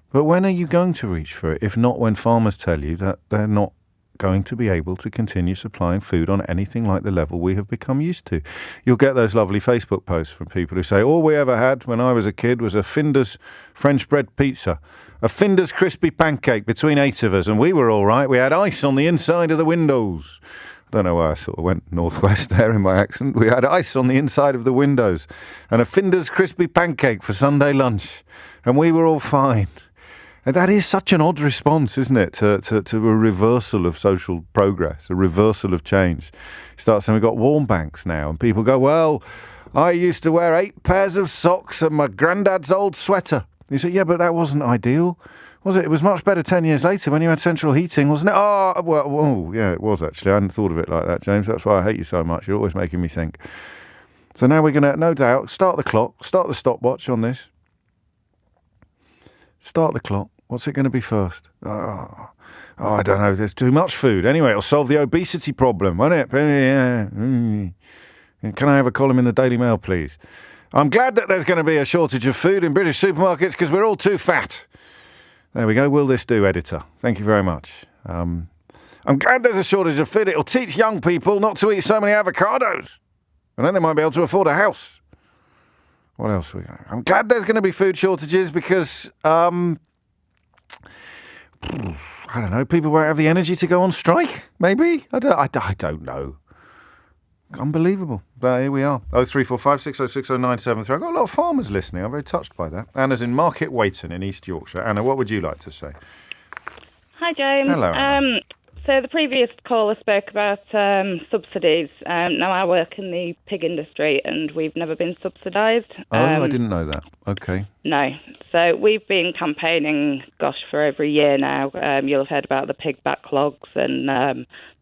But when are you going to reach for it, if not when farmers tell you that they're not going to be able to continue supplying food on anything like the level we have become used to? You'll get those lovely Facebook posts from people who say, all we ever had when I was a kid was a Finder's French bread pizza, a Finder's crispy pancake between 8 of us, and we were all right. We had ice on the inside of the windows. I don't know why I sort of went northwest there in my accent. We had ice on the inside of the windows and a Finder's crispy pancake for Sunday lunch, and we were all fine. And that is such an odd response, isn't it, to a reversal of social progress, a reversal of change. It starts saying we've got warm banks now, and people go, well, I used to wear 8 pairs of socks and my granddad's old sweater. You say, yeah, but that wasn't ideal, was it? It was much better 10 years later when you had central heating, wasn't it? Oh, yeah, it was actually. I hadn't thought of it like that, James. That's why I hate you so much. You're always making me think. So now we're going to, no doubt, start the clock, start the stopwatch on this. Start the clock. What's it going to be first? Oh, I don't know. There's too much food. Anyway, it'll solve the obesity problem, won't it? Yeah. Can I have a column in the Daily Mail, please? I'm glad that there's going to be a shortage of food in British supermarkets because we're all too fat. There we go. Will this do, editor? Thank you very much. I'm glad there's a shortage of food. It'll teach young people not to eat so many avocados. And then they might be able to afford a house. What else we got? I'm glad there's going to be food shortages because... I don't know, people won't have the energy to go on strike, maybe? I don't know. Unbelievable. But here we are. 0345 606 0973. I've got a lot of farmers listening. I'm very touched by that. Anna's in Market Weighton in East Yorkshire. Anna, what would you like to say? Hi, James. Hello, Anna. So the previous caller spoke about subsidies. Now I work in the pig industry and we've never been subsidised. I didn't know that. Okay. No. So we've been campaigning, for over a year now. You'll have heard about the pig backlogs and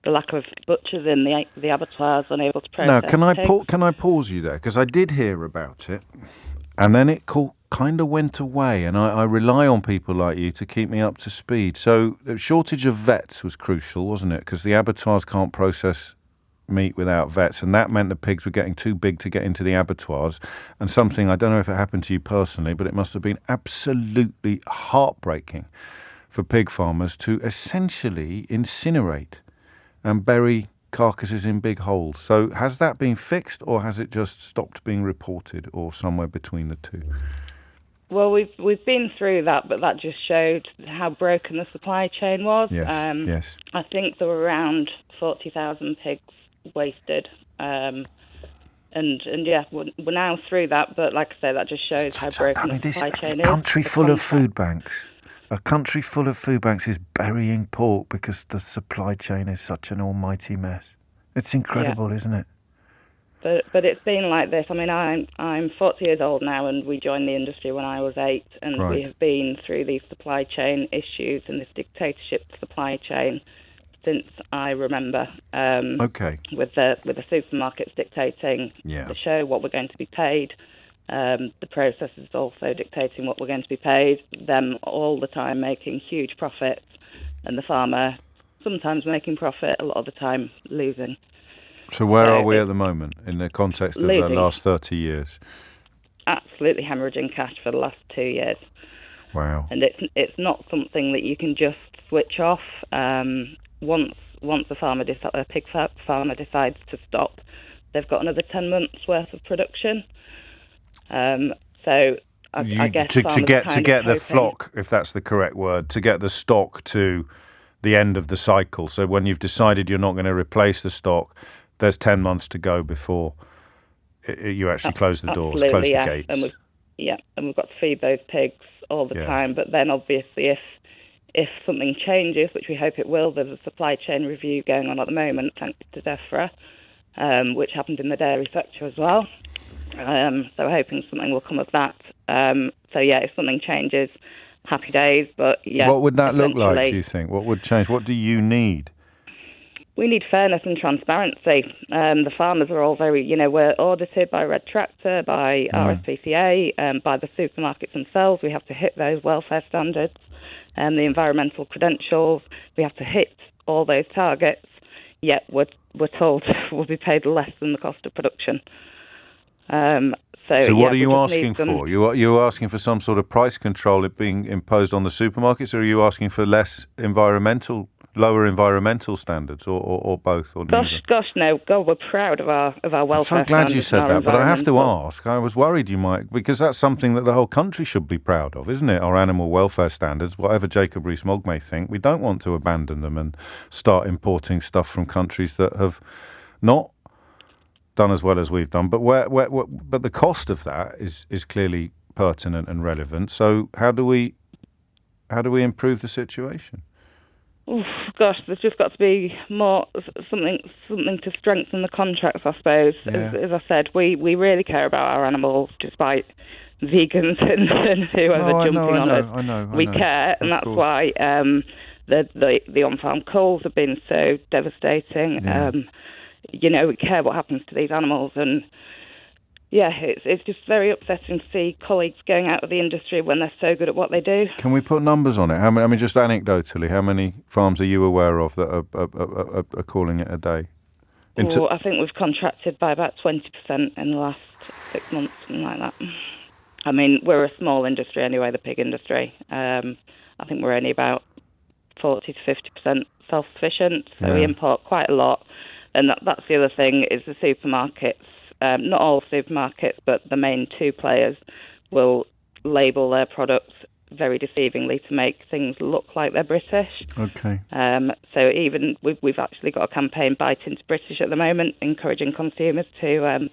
the lack of butchers in the abattoirs unable to process pigs. Can I pause you there? Because I did hear about it and then it kind of went away, and I rely on people like you to keep me up to speed. So the shortage of vets was crucial, wasn't it? Because the abattoirs can't process meat without vets, and that meant the pigs were getting too big to get into the abattoirs. And something, I don't know if it happened to you personally, but it must have been absolutely heartbreaking for pig farmers to essentially incinerate and bury carcasses in big holes. So has that been fixed, or has it just stopped being reported, or somewhere between the two? Well, we've been through that, but that just showed how broken the supply chain was. Yes. I think there were around 40,000 pigs wasted And yeah, we're now through that, but like I say, that just shows how broken the supply chain is. A country full of food banks. A country full of food banks is burying pork because the supply chain is such an almighty mess. It's incredible, isn't it? But it's been like this. I mean, I'm 40 years old now, and we joined the industry when I was 8, and we have been through these supply chain issues and this dictatorship supply chain since I remember. With the supermarkets dictating the show what we're going to be paid, the processors also dictating what we're going to be paid. Them all the time making huge profits, and the farmer sometimes making profit, a lot of the time losing. So where are we at the moment in the context of the last 30 years? Absolutely hemorrhaging cash for the last 2 years. Wow. And it's not something that you can just switch off. Once a pig farmer decides to stop, they've got another 10 months worth of production. So I guess to get the flock, if that's the correct word, to get the stock to the end of the cycle. So when you've decided you're not going to replace the stock, there's 10 months to go before you actually close the doors, close the gates. And we've got to feed those pigs all the time. But then obviously if something changes, which we hope it will, there's a supply chain review going on at the moment, thanks to DEFRA, which happened in the dairy sector as well. So we're hoping something will come of that. If something changes, happy days. But what would that look like, do you think? What would change? What do you need? We need fairness and transparency. The farmers are all we're audited by Red Tractor, by RSPCA, by the supermarkets themselves. We have to hit those welfare standards and the environmental credentials. We have to hit all those targets, yet we're told we'll be paid less than the cost of production. So what are you asking for? You're asking for some sort of price control being imposed on the supermarkets, or are you asking for lower environmental standards, or both? Or gosh, no. God, we're proud of our welfare. I'm so glad you said that, but I have to ask. I was worried you might, because that's something that the whole country should be proud of, isn't it? Our animal welfare standards, whatever Jacob Rees-Mogg may think, we don't want to abandon them and start importing stuff from countries that have not done as well as we've done. But but the cost of that is clearly pertinent and relevant. So how do we improve the situation? Oof, gosh, there's just got to be more something to strengthen the contracts, I suppose. Yeah. As I said, we really care about our animals, despite vegans and whoever jumping on us. I know. We care, and that's why the on-farm culls have been so devastating. Yeah. We care what happens to these animals, and it's just very upsetting to see colleagues going out of the industry when they're so good at what they do. Can we put numbers on it? How many? I mean, just anecdotally, how many farms are you aware of that are calling it a day? I think we've contracted by about 20% in the last 6 months, something like that. I mean, we're a small industry anyway, the pig industry. I think we're only about 40 to 50% self-sufficient, so we import quite a lot. And that's the other thing, is the supermarkets. Not all supermarkets, but the main two players will label their products very deceivingly to make things look like they're British. Okay. So even we've actually got a campaign, Bite Into British, at the moment, encouraging consumers to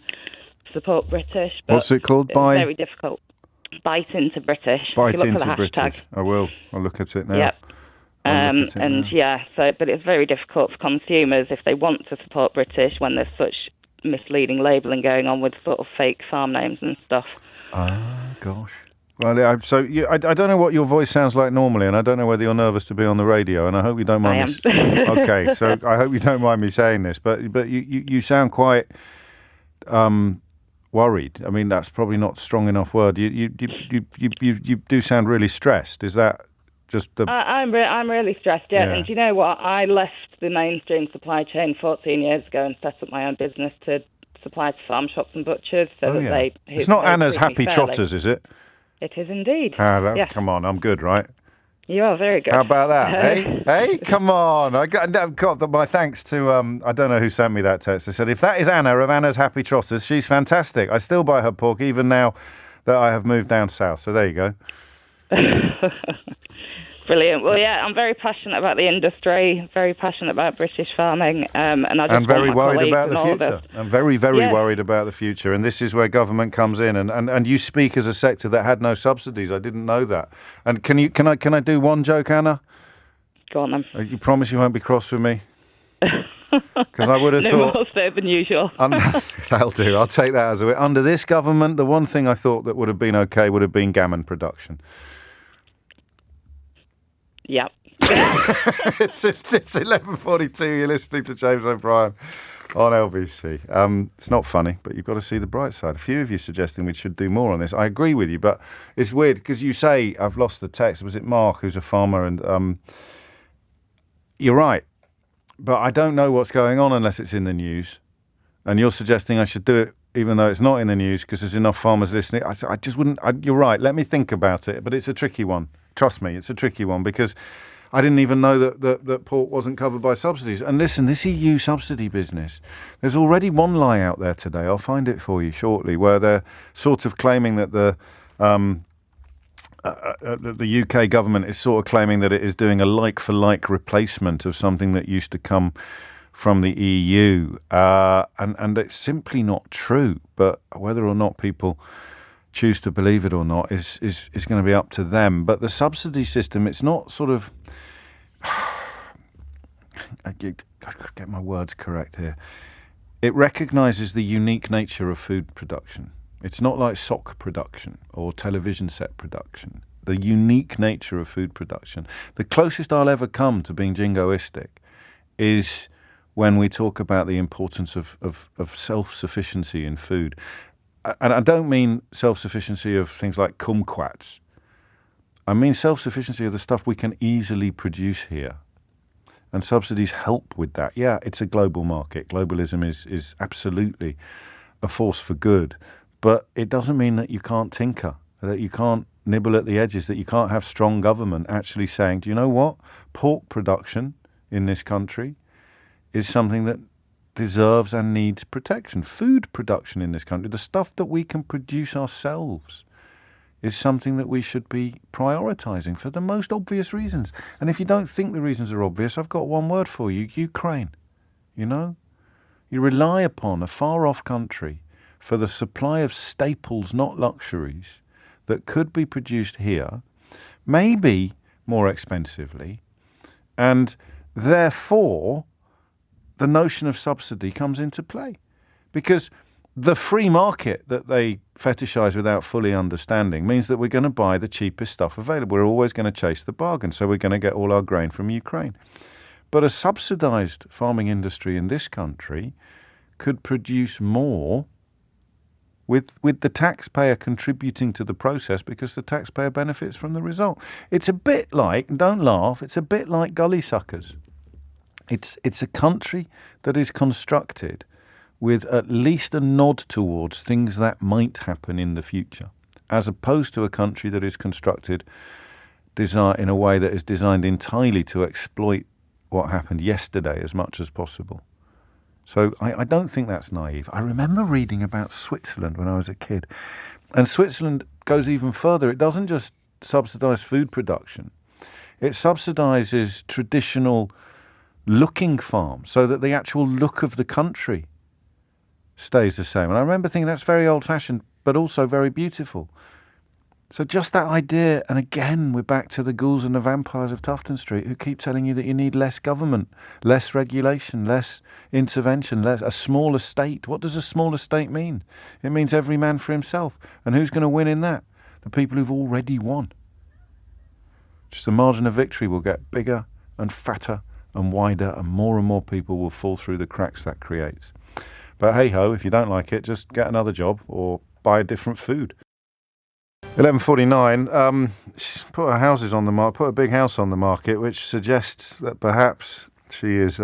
support British. But what's it called? It's very difficult. Bite Into British. Bite Into British. I will. I'll look at it now. Yep. But it's very difficult for consumers if they want to support British when there's such misleading labelling going on with sort of fake farm names and stuff. Ah, gosh. Well, I don't know what your voice sounds like normally, and I don't know whether you're nervous to be on the radio, and I hope you don't mind I am. Okay, so I hope you don't mind me saying this, but you sound quite worried. I mean, that's probably not a strong enough word. You do sound really stressed. Is that just the... I'm really stressed, yeah. And do you know what? I left the mainstream supply chain 14 years ago and set up my own business to supply to farm shops and butchers so that they... It's not Anna's Happy Trotters, is it? It is indeed. Come on, I'm good, right? You are very good. How about that? Hey, come on. I got my thanks to, I don't know who sent me that text. They said, if that is Anna of Anna's Happy Trotters, she's fantastic. I still buy her pork even now that I have moved down south. So there you go. Brilliant. Well, yeah, I'm very passionate about the industry, very passionate about British farming, and I just I'm very want my worried colleagues about the and all future. this. I'm very, very worried about the future. And this is where government comes in. And you speak as a sector that had no subsidies. I didn't know that. And can I do one joke, Anna? Go on then. You promise you won't be cross with me? Because I would have no thought... more so than usual. That'll do. I'll take that as a win. Under this government, the one thing I thought that would have been okay would have been gammon production. Yep. It's 11:42. You're listening to James O'Brien on LBC. It's not funny, but you've got to see the bright side. A few of you suggesting we should do more on this. I agree with you, but it's weird because you say, I've lost the text. Was it Mark, who's a farmer? And you're right, but I don't know what's going on unless it's in the news. And you're suggesting I should do it even though it's not in the news because there's enough farmers listening. I just wouldn't. You're right. Let me think about it. But it's a tricky one. Trust me, it's a tricky one because I didn't even know that pork wasn't covered by subsidies. And listen, this EU subsidy business, there's already one lie out there today, I'll find it for you shortly, where they're sort of claiming that the UK government is sort of claiming that it is doing a like-for-like replacement of something that used to come from the EU. And it's simply not true. But whether or not people choose to believe it or not is going to be up to them. But the subsidy system, it's not sort of... I get my words correct here. It recognises the unique nature of food production. It's not like sock production or television set production. The unique nature of food production. The closest I'll ever come to being jingoistic is when we talk about the importance of self-sufficiency in food. And I don't mean self-sufficiency of things like kumquats. I mean self-sufficiency of the stuff we can easily produce here. And subsidies help with that. Yeah, it's a global market. Globalism is absolutely a force for good. But it doesn't mean that you can't tinker, that you can't nibble at the edges, that you can't have strong government actually saying, do you know what? Pork production in this country is something that deserves and needs protection. Food production in this country, the stuff that we can produce ourselves, is something that we should be prioritising for the most obvious reasons. And if you don't think the reasons are obvious, I've got one word for you: Ukraine. You know? You rely upon a far-off country for the supply of staples, not luxuries, that could be produced here, maybe more expensively, and therefore the notion of subsidy comes into play. Because the free market that they fetishize without fully understanding means that we're going to buy the cheapest stuff available. We're always going to chase the bargain, so we're going to get all our grain from Ukraine. But a subsidized farming industry in this country could produce more with the taxpayer contributing to the process because the taxpayer benefits from the result. It's a bit like, don't laugh, it's a bit like gully suckers. It's a country that is constructed with at least a nod towards things that might happen in the future, as opposed to a country that is constructed in a way that is designed entirely to exploit what happened yesterday as much as possible. So I don't think that's naive. I remember reading about Switzerland when I was a kid. And Switzerland goes even further. It doesn't just subsidise food production. It subsidises traditional looking farms so that the actual look of the country stays the same. And I remember thinking that's very old-fashioned, but also very beautiful. So just that idea, and again, we're back to the ghouls and the vampires of Tufton Street who keep telling you that you need less government, less regulation, less intervention, a smaller state. What does a smaller state mean? It means every man for himself. And who's going to win in that? The people who've already won. Just the margin of victory will get bigger and fatter and wider, and more people will fall through the cracks that creates. But hey-ho, if you don't like it, just get another job or buy a different food. 11:49. She's put her houses on the market, put a big house on the market, which suggests that perhaps she is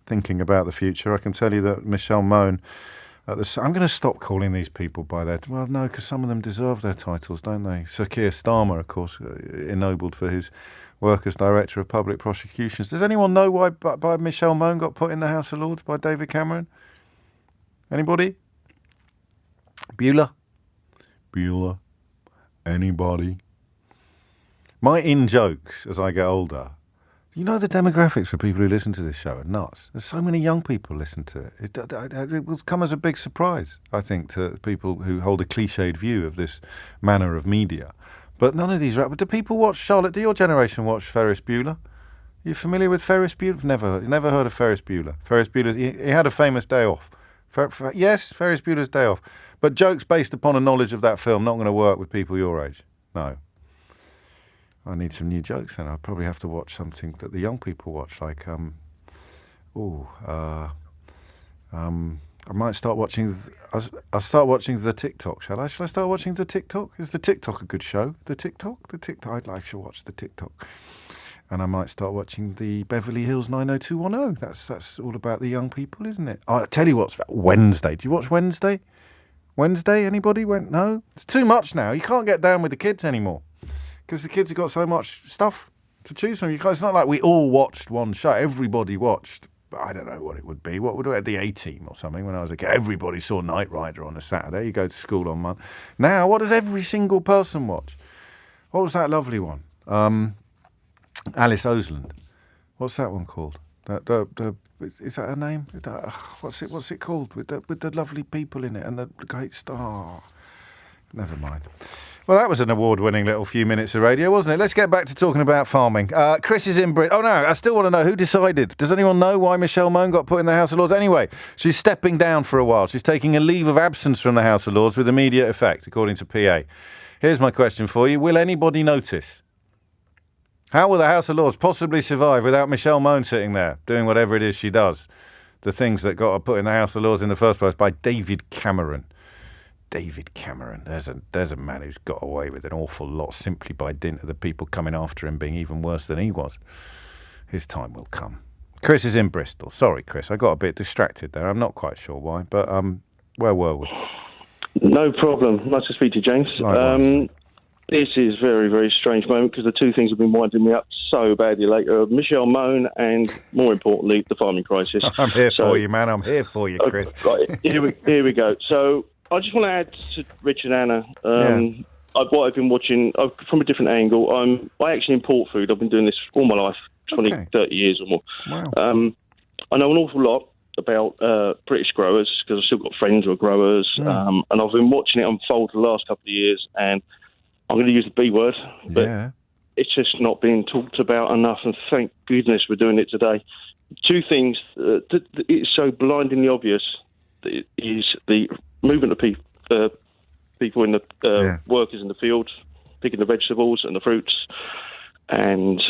thinking about the future. I can tell you that Michelle Mone, I'm going to stop calling these people by their... Well, no, because some of them deserve their titles, don't they? Sir Keir Starmer, of course, ennobled for his work as Director of Public Prosecutions. Does anyone know why by Michelle Mone got put in the House of Lords by David Cameron? Anybody? Bueller? Anybody? My in-jokes as I get older, you know the demographics for people who listen to this show are nuts. There's so many young people listen to it. It will come as a big surprise, I think, to people who hold a cliched view of this manner of media. But none of these... Do people watch, Charlotte, do your generation watch Ferris Bueller? You familiar with Ferris Bueller? Never heard of Ferris Bueller. Ferris Bueller, he had a famous day off. Yes, Ferris Bueller's Day Off. But jokes based upon a knowledge of that film not going to work with people your age. No. I need some new jokes then. I'll probably have to watch something that the young people watch, like I might start watching. I'll start watching the TikTok. Shall I? Shall I start watching the TikTok? Is the TikTok a good show? The TikTok. I'd like to watch the TikTok. And I might start watching the Beverly Hills 90210. That's all about the young people, isn't it? I'll tell you what's Wednesday. Do you watch Wednesday? Wednesday? Anybody? No? It's too much now. You can't get down with the kids anymore because the kids have got so much stuff to choose from. It's not like we all watched one show. Everybody watched, I don't know what it would be. What would it be? The A-Team or something when I was a kid. Everybody saw Knight Rider on a Saturday. You go to school on Monday. Now, what does every single person watch? What was that lovely one? Alice Oseland. What's that one called? Is that her name? What's it called? With the lovely people in it and the great star. Never mind. Well, that was an award-winning little few minutes of radio, wasn't it? Let's get back to talking about farming. Chris is in Britain. Oh, no, I still want to know who decided. Does anyone know why Michelle Mone got put in the House of Lords? Anyway, she's stepping down for a while. She's taking a leave of absence from the House of Lords with immediate effect, according to PA. Here's my question for you. Will anybody notice? How will the House of Lords possibly survive without Michelle Mone sitting there, doing whatever it is she does? The things that got her put in the House of Lords in the first place by David Cameron. David Cameron. There's a man who's got away with an awful lot simply by dint of the people coming after him being even worse than he was. His time will come. Chris is in Bristol. Sorry, Chris, I got a bit distracted there. I'm not quite sure why, but where were we? No problem. Nice to speak to you, James. This is a very, very strange moment because the two things have been winding me up so badly lately. Michelle Mone and, more importantly, the farming crisis. I'm here for you, man. I'm here for you, Chris. Right, here we go. So I just want to add to Rich and Anna. What I've been watching from a different angle. I actually import food. I've been doing this all my life, 20, 30 years or more. Wow. I know an awful lot about British growers because I've still got friends who are growers. And I've been watching it unfold the last couple of years, and I'm going to use the B word, but it's just not being talked about enough, and thank goodness we're doing it today. Two things. It's so blindingly obvious that is the movement of people in the workers in the fields, picking the vegetables and the fruits. And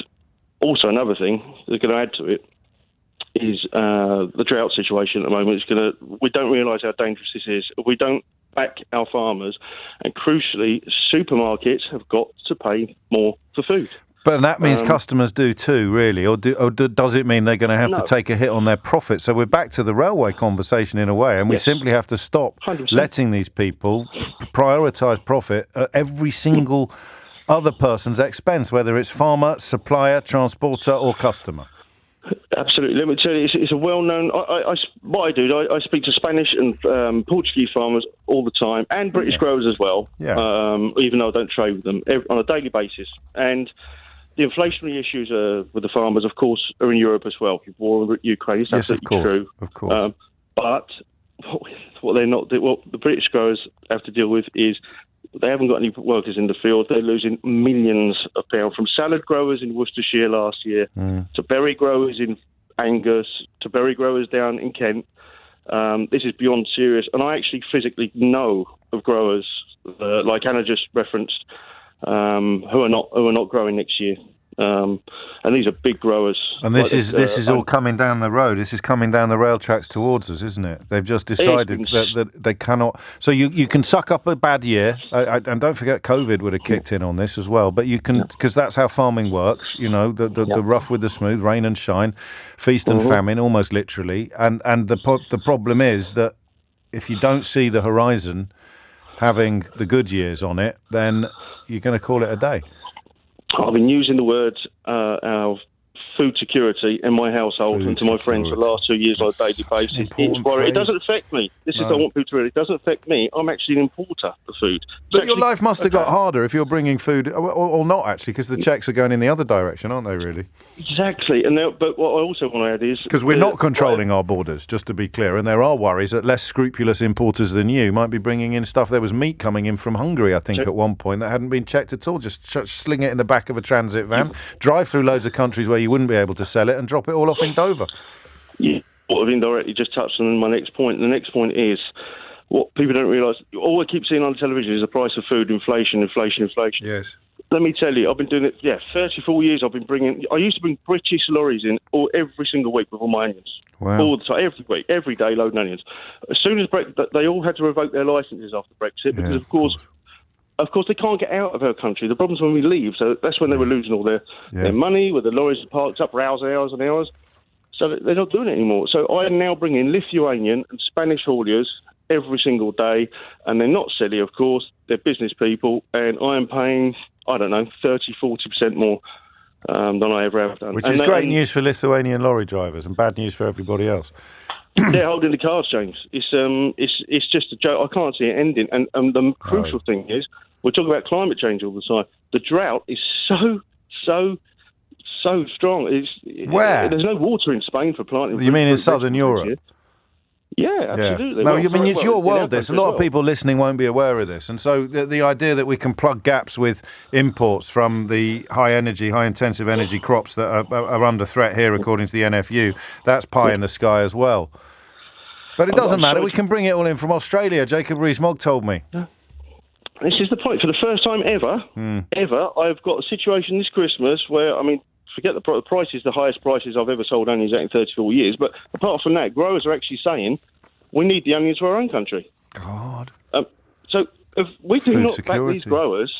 also another thing that's going to add to it is the drought situation at the moment. We don't realise how dangerous this is. We don't back our farmers, and crucially, supermarkets have got to pay more for food. But that means customers do too, really, or does it mean they're going to have to take a hit on their profit? So we're back to the railway conversation in a way, and we simply have to stop 100%. Letting these people prioritise profit at every single other person's expense, whether it's farmer, supplier, transporter, or customer. Absolutely. Let me tell you, it's a well-known... What I do, I speak to Spanish and Portuguese farmers all the time, and British growers as well, even though I don't trade with them, on a daily basis. And the inflationary issues with the farmers, of course, are in Europe as well. War in Ukraine is absolutely true. Of course. But what the British growers have to deal with is they haven't got any workers in the field. They're losing millions of pounds, from salad growers in Worcestershire last year to berry growers in Angus to berry growers down in Kent. This is beyond serious. And I actually physically know of growers, like Anna just referenced, who are not growing next year. And these are big growers. And this is all coming down the road. This is coming down the rail tracks towards us, isn't it? They've just decided that they cannot. So you can suck up a bad year, and don't forget COVID would have kicked in on this as well. But you can, because that's how farming works. You know, the rough with the smooth, rain and shine, feast and famine, almost literally. And the problem is that if you don't see the horizon having the good years on it, then you're going to call it a day. I've been using the words our food security in my household and to my friends for the last 2 years on a daily basis. It doesn't affect me. This is what I want people to realize. It doesn't affect me. I'm actually an importer of food. But your life must have got harder if you're bringing food, or not actually, because the checks are going in the other direction, aren't they, really? Exactly. But what I also want to add is... Because we're not controlling our borders, just to be clear, and there are worries that less scrupulous importers than you might be bringing in stuff. There was meat coming in from Hungary, I think, at one point, that hadn't been checked at all. Just sling it in the back of a transit van, drive through loads of countries where you wouldn't be able to sell it, and drop it all off in Dover. Yeah, what I've indirectly just touched on my next point. The next point is what people don't realise. All I keep seeing on television is the price of food, inflation. Yes. Let me tell you, I've been doing it, 34 years. I used to bring British lorries in every single week with all my onions. Wow. All the time, every week, every day, loading onions. As soon as they all had to revoke their licences after Brexit because, of course, they can't get out of our country. The problem's when we leave, so that's when they were losing all their money, where the lorries are parked up for hours and hours and hours. So they're not doing it anymore. So I am now bringing Lithuanian and Spanish hauliers every single day, and they're not silly, of course. They're business people, and I am paying, 30-40% more than I ever have done. Which is great news for Lithuanian lorry drivers and bad news for everybody else. They're holding the cards, James. It's just a joke. I can't see it ending. And the crucial thing is, we're talking about climate change all the time. The drought is so strong. Where? There's no water in Spain for planting. You mean in southern Europe? Yeah, absolutely. No, it's your world, this. A lot of people listening won't be aware of this. And so the idea that we can plug gaps with imports from the high-intensive energy crops that are under threat here, according to the NFU, that's pie in the sky as well. But it doesn't matter. We can bring it all in from Australia. Jacob Rees-Mogg told me. Yeah. This is the point. For the first time ever, I've got a situation this Christmas where, forget the prices, the highest prices I've ever sold onions at in 34 years. But apart from that, growers are actually saying we need the onions for our own country. God. So if we do Food not security. back these growers,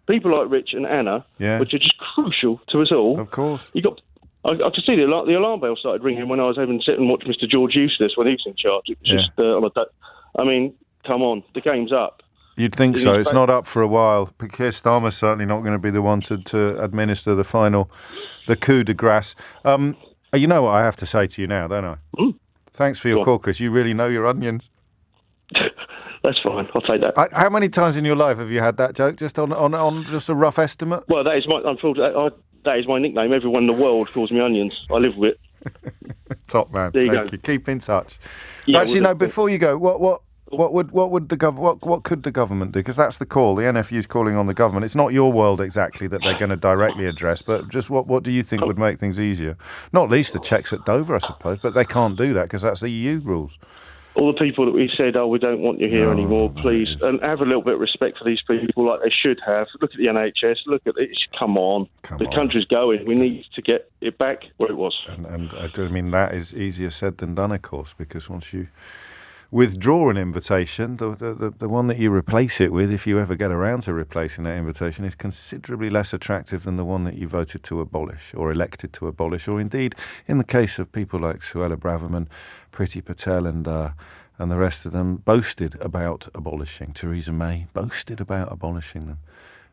people like Rich and Anna, which are just crucial to us all. Of course. I could see the alarm bell started ringing when I was having to sit and watch Mr. George Eustace when he was in charge. It was just come on, the game's up. You'd think so. It's not up for a while. Keir Starmer's certainly not going to be the one to administer the coup de grace. You know what I have to say to you now, don't I? Thanks for your call, Chris. You really know your onions. That's fine. I'll take that. How many times in your life have you had that joke? Just on just a rough estimate? Well, that is my nickname. Everyone in the world calls me Onions. I live with it. Top man. Thank you. Keep in touch. Yeah, actually, no. Before you go, what could the government do? Because that's the call. The NFU's calling on the government. It's not your world exactly that they're going to directly address, but just what do you think would make things easier? Not least the checks at Dover, I suppose, but they can't do that because that's the EU rules. All the people that we said, we don't want you here anymore, please, and have a little bit of respect for these people like they should have. Look at the NHS, look at it. Come on. The country's going. We need to get it back where it was. And that is easier said than done, of course, because once you withdraw an invitation, the one that you replace it with, if you ever get around to replacing that invitation, is considerably less attractive than the one that you voted to abolish or elected to abolish, or indeed, in the case of people like Suella Braverman, Priti Patel and the rest of them, boasted about abolishing. Theresa May boasted about abolishing them.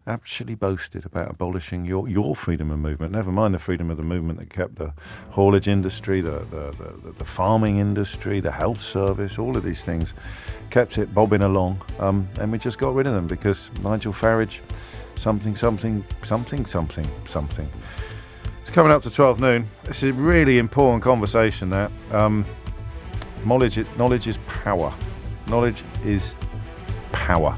Actually boasted about abolishing your freedom of movement. Never mind the freedom of the movement that kept the haulage industry, the farming industry, the health service, all of these things, kept it bobbing along. And we just got rid of them because Nigel Farage, something. It's coming up to 12 noon. This is a really important conversation, that. Knowledge is power. Knowledge is power.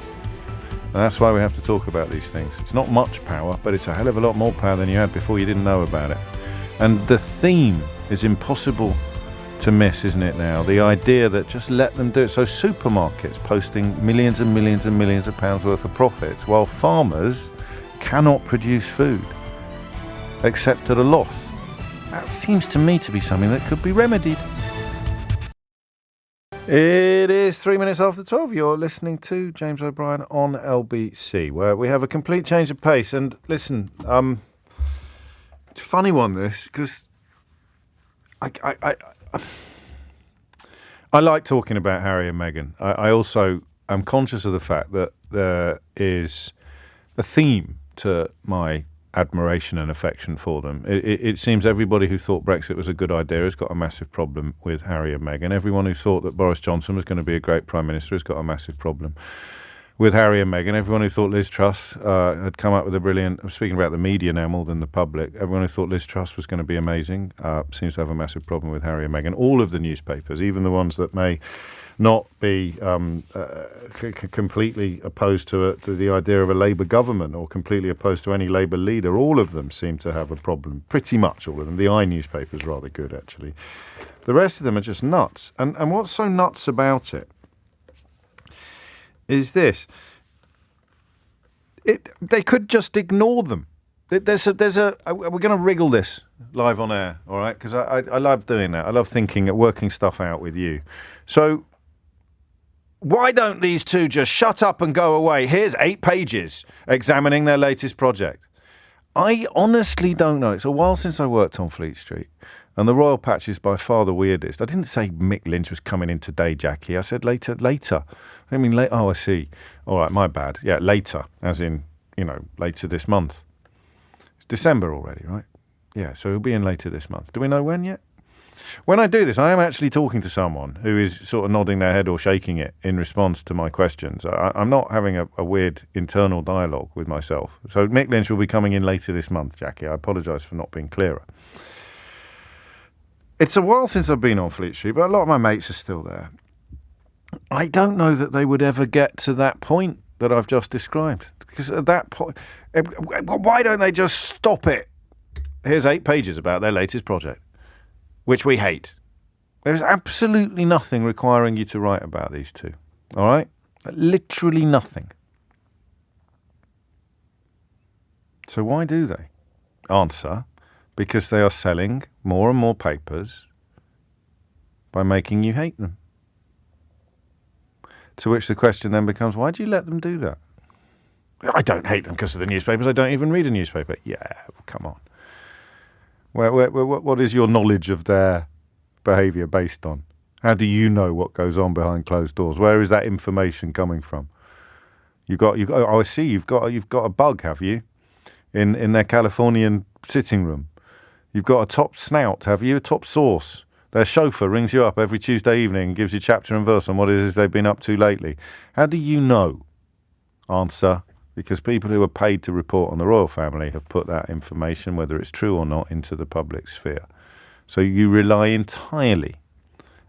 And that's why we have to talk about these things. It's not much power, but it's a hell of a lot more power than you had before you didn't know about it. And the theme is impossible to miss, isn't it now? The idea that just let them do it. So supermarkets posting millions and millions and millions of pounds worth of profits, while farmers cannot produce food, except at a loss. That seems to me to be something that could be remedied. It is 3 minutes after 12. You're listening to James O'Brien on LBC, where we have a complete change of pace. And listen, it's a funny one, this, because I like talking about Harry and Meghan. I also am conscious of the fact that there is a theme to my admiration and affection for them. It seems everybody who thought Brexit was a good idea has got a massive problem with Harry and Meghan. Everyone who thought that Boris Johnson was going to be a great Prime Minister has got a massive problem with Harry and Meghan. Everyone who thought Liz Truss had come up with a brilliant... I'm speaking about the media now more than the public. Everyone who thought Liz Truss was going to be amazing seems to have a massive problem with Harry and Meghan. All of the newspapers, even the ones that may not be completely opposed to the idea of a Labour government or completely opposed to any Labour leader, all of them seem to have a problem. Pretty much all of them. The I newspaper is rather good, actually. The rest of them are just nuts. And what's so nuts about it is this. They could just ignore them. We're going to wriggle this live on air, all right? Because I love doing that. I love working stuff out with you. So why don't these two just shut up and go away? Here's 8 pages examining their latest project. I honestly don't know. It's a while since I worked on Fleet Street. And the Royal Patch is by far the weirdest. I didn't say Mick Lynch was coming in today, Jackie. I said later. I mean, late. Oh, I see. All right, my bad. Yeah, later, as in, later this month. It's December already, right? Yeah, so he'll be in later this month. Do we know when yet? When I do this, I am actually talking to someone who is sort of nodding their head or shaking it in response to my questions. I'm not having a weird internal dialogue with myself. So Mick Lynch will be coming in later this month, Jackie. I apologise for not being clearer. It's a while since I've been on Fleet Street, but a lot of my mates are still there. I don't know that they would ever get to that point that I've just described. Because at that point, why don't they just stop it? Here's 8 pages about their latest project, which we hate. There's absolutely nothing requiring you to write about these two. All right? Literally nothing. So why do they? Answer: because they are selling more and more papers by making you hate them. To which the question then becomes, why do you let them do that? I don't hate them because of the newspapers. I don't even read a newspaper. Yeah, come on. What is your knowledge of their behaviour based on? How do you know what goes on behind closed doors? Where is that information coming from? Oh, I see. You've got a bug, have you? In their Californian sitting room. You've got a top snout, have you? A top source. Their chauffeur rings you up every Tuesday evening and gives you chapter and verse on what it is they've been up to lately. How do you know? Answer: because people who are paid to report on the royal family have put that information, whether it's true or not, into the public sphere. So you rely entirely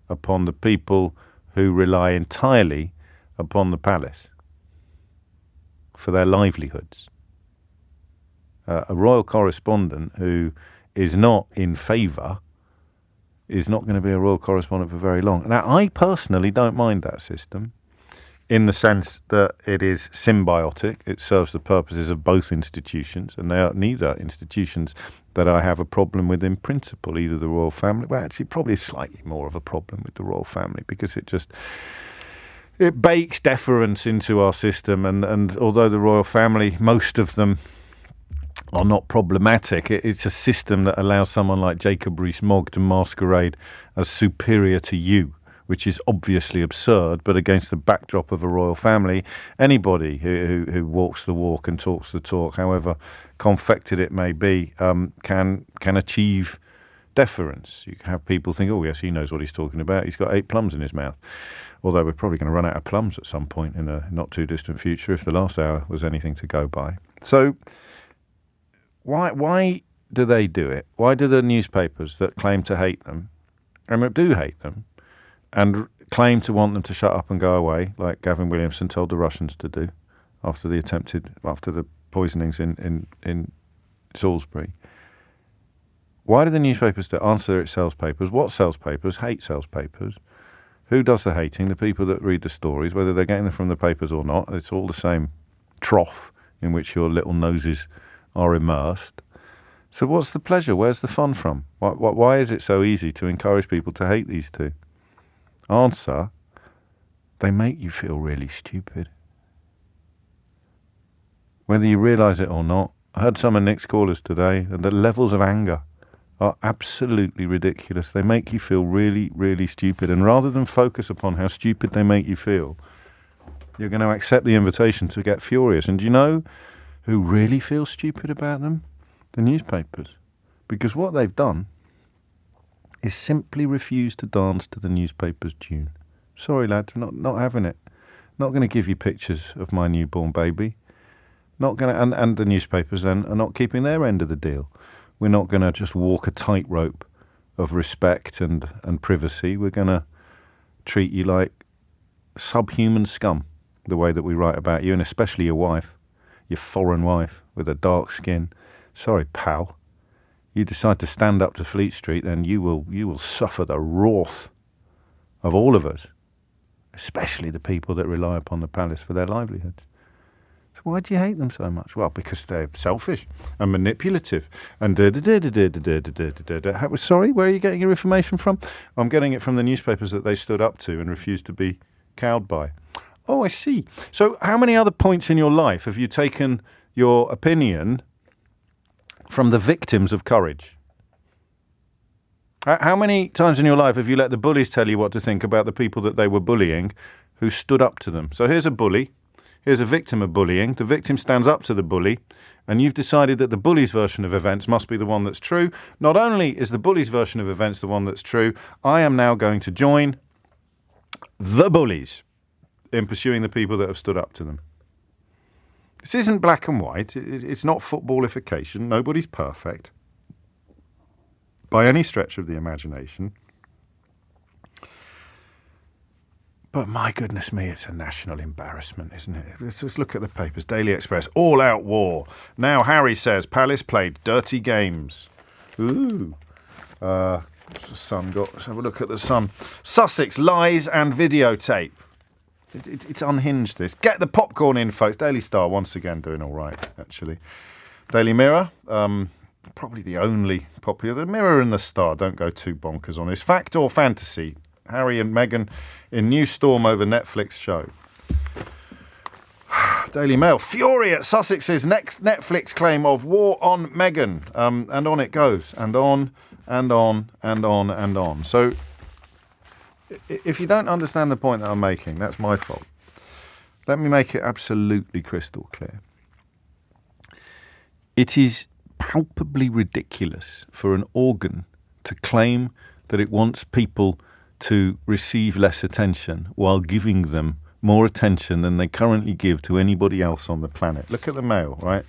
upon the people who rely entirely upon the palace for their livelihoods. A royal correspondent who is not in favour is not going to be a royal correspondent for very long. Now, I personally don't mind that system in the sense that it is symbiotic. It serves the purposes of both institutions, and they are neither institutions that I have a problem with in principle, either the royal family. Well, actually, probably slightly more of a problem with the royal family because it bakes deference into our system, and although the royal family, most of them, are not problematic, it's a system that allows someone like Jacob Rees-Mogg to masquerade as superior to you, which is obviously absurd, but against the backdrop of a royal family, anybody who walks the walk and talks the talk, however confected it may be, can achieve deference. You can have people think, oh yes, he knows what he's talking about, he's got 8 plums in his mouth. Although we're probably going to run out of plums at some point in a not too distant future if the last hour was anything to go by. So why do they do it? Why do the newspapers that claim to hate them, and that do hate them, and claim to want them to shut up and go away, like Gavin Williamson told the Russians to do after the poisonings in Salisbury? Why do the newspapers that answer it sells papers? What sells papers? Hate sells papers. Who does the hating? The people that read the stories, whether they're getting them from the papers or not. It's all the same trough in which your little noses are immersed. So what's the pleasure? Where's the fun from? Why is it so easy to encourage people to hate these two? Answer: they make you feel really stupid. Whether you realise it or not, I heard some of Nick's callers today, and the levels of anger are absolutely ridiculous. They make you feel really, really stupid. And rather than focus upon how stupid they make you feel, you're going to accept the invitation to get furious. And do you know who really feels stupid about them? The newspapers. Because what they've done is simply refuse to dance to the newspaper's tune. Sorry, lads, we're not having it. Not going to give you pictures of my newborn baby. Not going to, and the newspapers then are not keeping their end of the deal. We're not going to just walk a tightrope of respect and privacy. We're going to treat you like subhuman scum, the way that we write about you, and especially your wife, your foreign wife with a dark skin. Sorry, pal. You decide to stand up to Fleet Street, then you will suffer the wrath of all of us, especially the people that rely upon the palace for their livelihoods. So why do you hate them so much? Well, because they're selfish and manipulative and Sorry, where are you getting your information from? I'm getting it from the newspapers that they stood up to and refused to be cowed by. Oh, I see. So how many other points in your life have you taken your opinion from the victims of courage? How many times in your life have you let the bullies tell you what to think about the people that they were bullying who stood up to them? So here's a bully. Here's a victim of bullying. The victim stands up to the bully, and you've decided that the bully's version of events must be the one that's true. Not only is the bully's version of events the one that's true, I am now going to join the bullies in pursuing the people that have stood up to them. This isn't black and white. It's not footballification. Nobody's perfect by any stretch of the imagination. But my goodness me, it's a national embarrassment, isn't it? Let's look at the papers. Daily Express, all-out war. Now Harry says Palace played dirty games. Ooh. What's the Sun got? Let's have a look at the Sun. Sussex lies and videotape. It's unhinged, this. Get the popcorn in, folks. Daily Star, once again, doing all right, actually. Daily Mirror, probably the only popular. The Mirror and the Star don't go too bonkers on this. Fact or fantasy? Harry and Meghan in new storm over Netflix show. Daily Mail, fury at Sussex's next Netflix claim of war on Meghan. And on it goes, and on, and on, and on, and on. So, if you don't understand the point that I'm making, that's my fault. Let me make it absolutely crystal clear. It is palpably ridiculous for an organ to claim that it wants people to receive less attention while giving them more attention than they currently give to anybody else on the planet. Look at the Mail, right?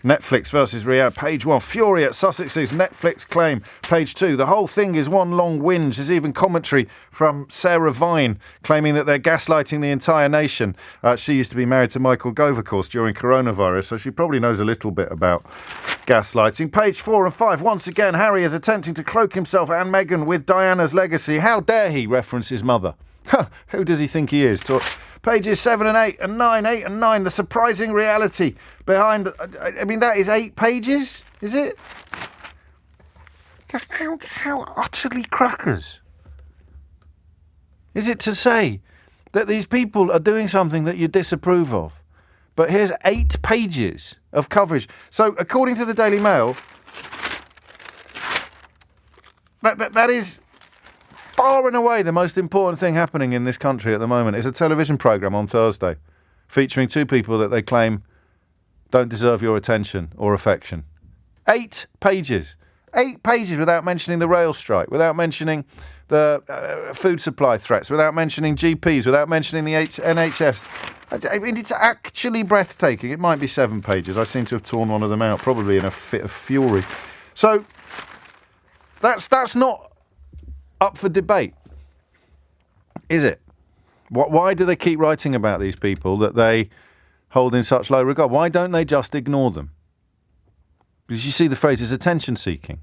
Netflix versus Riyadh. Page 1, fury at Sussex's Netflix claim. Page 2, the whole thing is one long whinge. There's even commentary from Sarah Vine claiming that they're gaslighting the entire nation. She used to be married to Michael Gove, of course, during coronavirus, so she probably knows a little bit about gaslighting. Page 4 and 5, once again, Harry is attempting to cloak himself and Meghan with Diana's legacy. How dare he reference his mother? Who does he think he is? Pages 7 and 8 and 9, 8 and 9, the surprising reality behind... I mean, that is 8 pages, is it? How utterly crackers is it to say that these people are doing something that you disapprove of? But here's 8 pages of coverage. So, according to the Daily Mail, that is... far and away the most important thing happening in this country at the moment is a television programme on Thursday featuring 2 people that they claim don't deserve your attention or affection. 8 pages. 8 pages without mentioning the rail strike, without mentioning the food supply threats, without mentioning GPs, without mentioning the NHS. I mean, it's actually breathtaking. It might be 7 pages. I seem to have torn one of them out, probably in a fit of fury. So that's not up for debate, is it? Why do they keep writing about these people that they hold in such low regard? Why don't they just ignore them? Because you see the phrase is attention-seeking.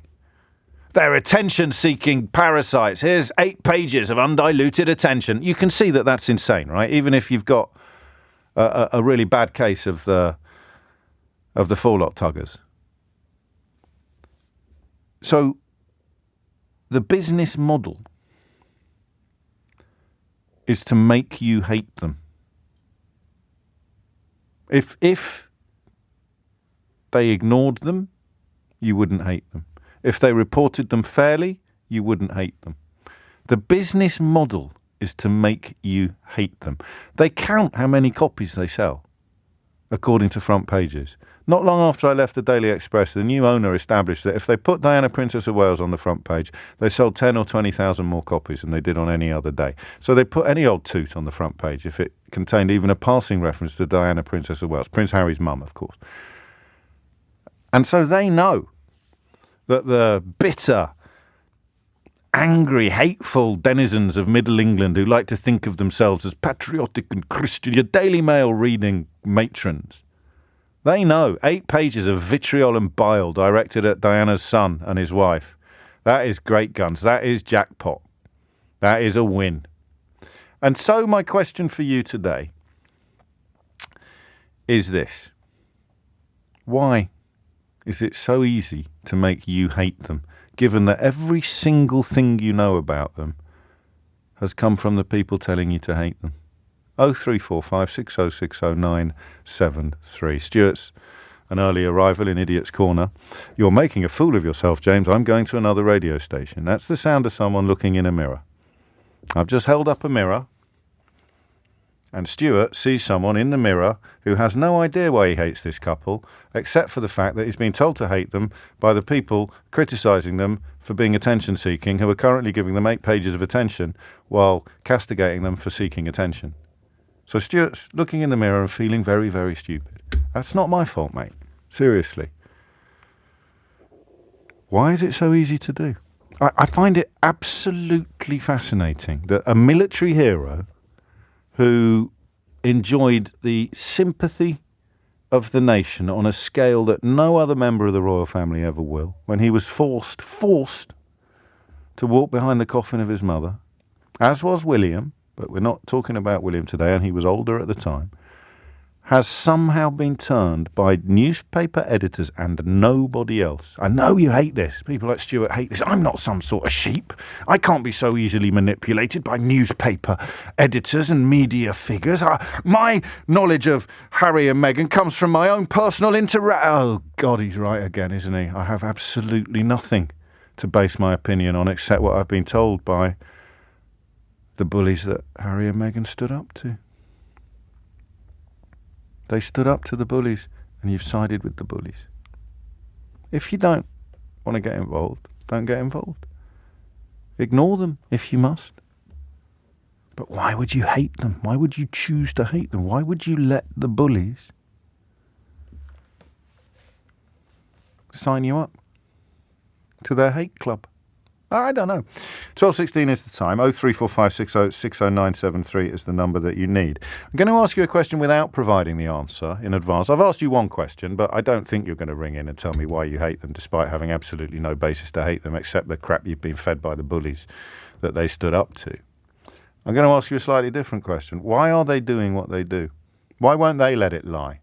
They're attention-seeking parasites. Here's 8 pages of undiluted attention. You can see that that's insane, right? Even if you've got a really bad case of the four-lot tuggers. So, the business model is to make you hate them. If they ignored them, you wouldn't hate them. If they reported them fairly, you wouldn't hate them. The business model is to make you hate them. They count how many copies they sell, according to front pages. Not long after I left the Daily Express, the new owner established that if they put Diana, Princess of Wales on the front page, they sold 10 or 20,000 more copies than they did on any other day. So they put any old toot on the front page if it contained even a passing reference to Diana, Princess of Wales, Prince Harry's mum, of course. And so they know that the bitter, angry, hateful denizens of Middle England who like to think of themselves as patriotic and Christian, your Daily Mail reading matrons, they know 8 pages of vitriol and bile directed at Diana's son and his wife. That is great guns. That is jackpot. That is a win. And so my question for you today is this. Why is it so easy to make you hate them, given that every single thing you know about them has come from the people telling you to hate them? 0345 6060 973. Stuart's an early arrival in Idiot's Corner. You're making a fool of yourself, James. I'm going to another radio station. That's the sound of someone looking in a mirror. I've just held up a mirror, and Stuart sees someone in the mirror who has no idea why he hates this couple, except for the fact that he's been told to hate them by the people criticising them for being attention-seeking, who are currently giving them 8 pages of attention while castigating them for seeking attention. So Stuart's looking in the mirror and feeling very, very stupid. That's not my fault, mate. Seriously. Why is it so easy to do? I find it absolutely fascinating that a military hero who enjoyed the sympathy of the nation on a scale that no other member of the royal family ever will, when he was forced to walk behind the coffin of his mother, as was William, but we're not talking about William today, and he was older at the time, has somehow been turned by newspaper editors and nobody else. I know you hate this. People like Stuart hate this. I'm not some sort of sheep. I can't be so easily manipulated by newspaper editors and media figures. My knowledge of Harry and Meghan comes from my own personal Oh, God, he's right again, isn't he? I have absolutely nothing to base my opinion on except what I've been told by the bullies that Harry and Meghan stood up to. They stood up to the bullies, and you've sided with the bullies. If you don't want to get involved, don't get involved. Ignore them if you must. But why would you hate them? Why would you choose to hate them? Why would you let the bullies sign you up to their hate club? I don't know. 12:16 is the time. 0345 60 973 is the number that you need. I'm going to ask you a question without providing the answer in advance. I've asked you one question, but I don't think you're going to ring in and tell me why you hate them, despite having absolutely no basis to hate them, except the crap you've been fed by the bullies that they stood up to. I'm going to ask you a slightly different question. Why are they doing what they do? Why won't they let it lie?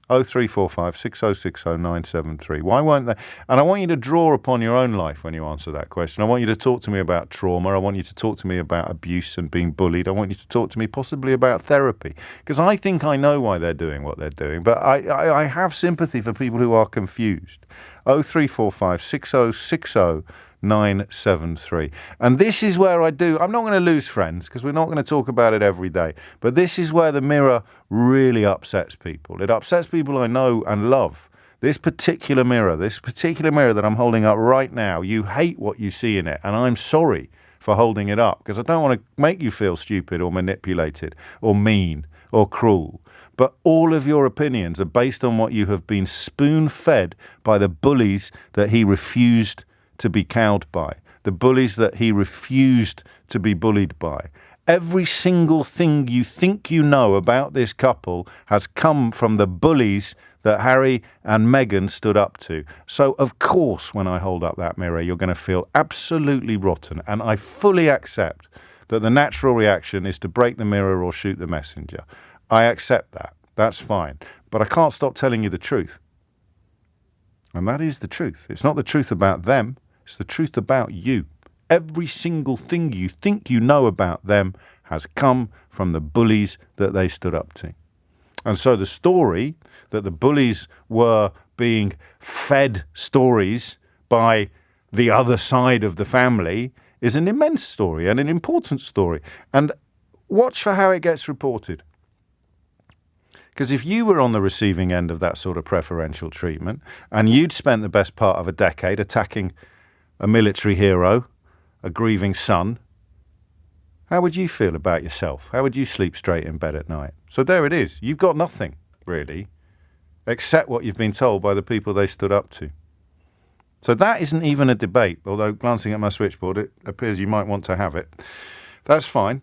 0345 6060 973. Why won't they? And I want you to draw upon your own life when you answer that question. I want you to talk to me about trauma. I want you to talk to me about abuse and being bullied. I want you to talk to me possibly about therapy, because I think I know why they're doing what they're doing, but I have sympathy for people who are confused. 0345 6060 973. And this is where I'm not going to lose friends, because we're not going to talk about it every day, but this is where the mirror really upsets people. It upsets people I know and love. This particular mirror that I'm holding up right now, you hate what you see in it, and I'm sorry for holding it up, because I don't want to make you feel stupid or manipulated or mean or cruel. But all of your opinions are based on what you have been spoon-fed by the bullies that he refused to be cowed by, the bullies that he refused to be bullied by. Every single thing you think you know about this couple has come from the bullies that Harry and Meghan stood up to. So, of course, when I hold up that mirror, you're going to feel absolutely rotten. And I fully accept that the natural reaction is to break the mirror or shoot the messenger. I accept that. That's fine. But I can't stop telling you the truth. And that is the truth. It's not the truth about them. It's the truth about you. Every single thing you think you know about them has come from the bullies that they stood up to. And so the story that the bullies were being fed stories by the other side of the family is an immense story and an important story. And watch for how it gets reported. Because if you were on the receiving end of that sort of preferential treatment and you'd spent the best part of a decade attacking a military hero, a grieving son, how would you feel about yourself? How would you sleep straight in bed at night? So there it is. You've got nothing, really, except what you've been told by the people they stood up to. So that isn't even a debate, although glancing at my switchboard, it appears you might want to have it. That's fine.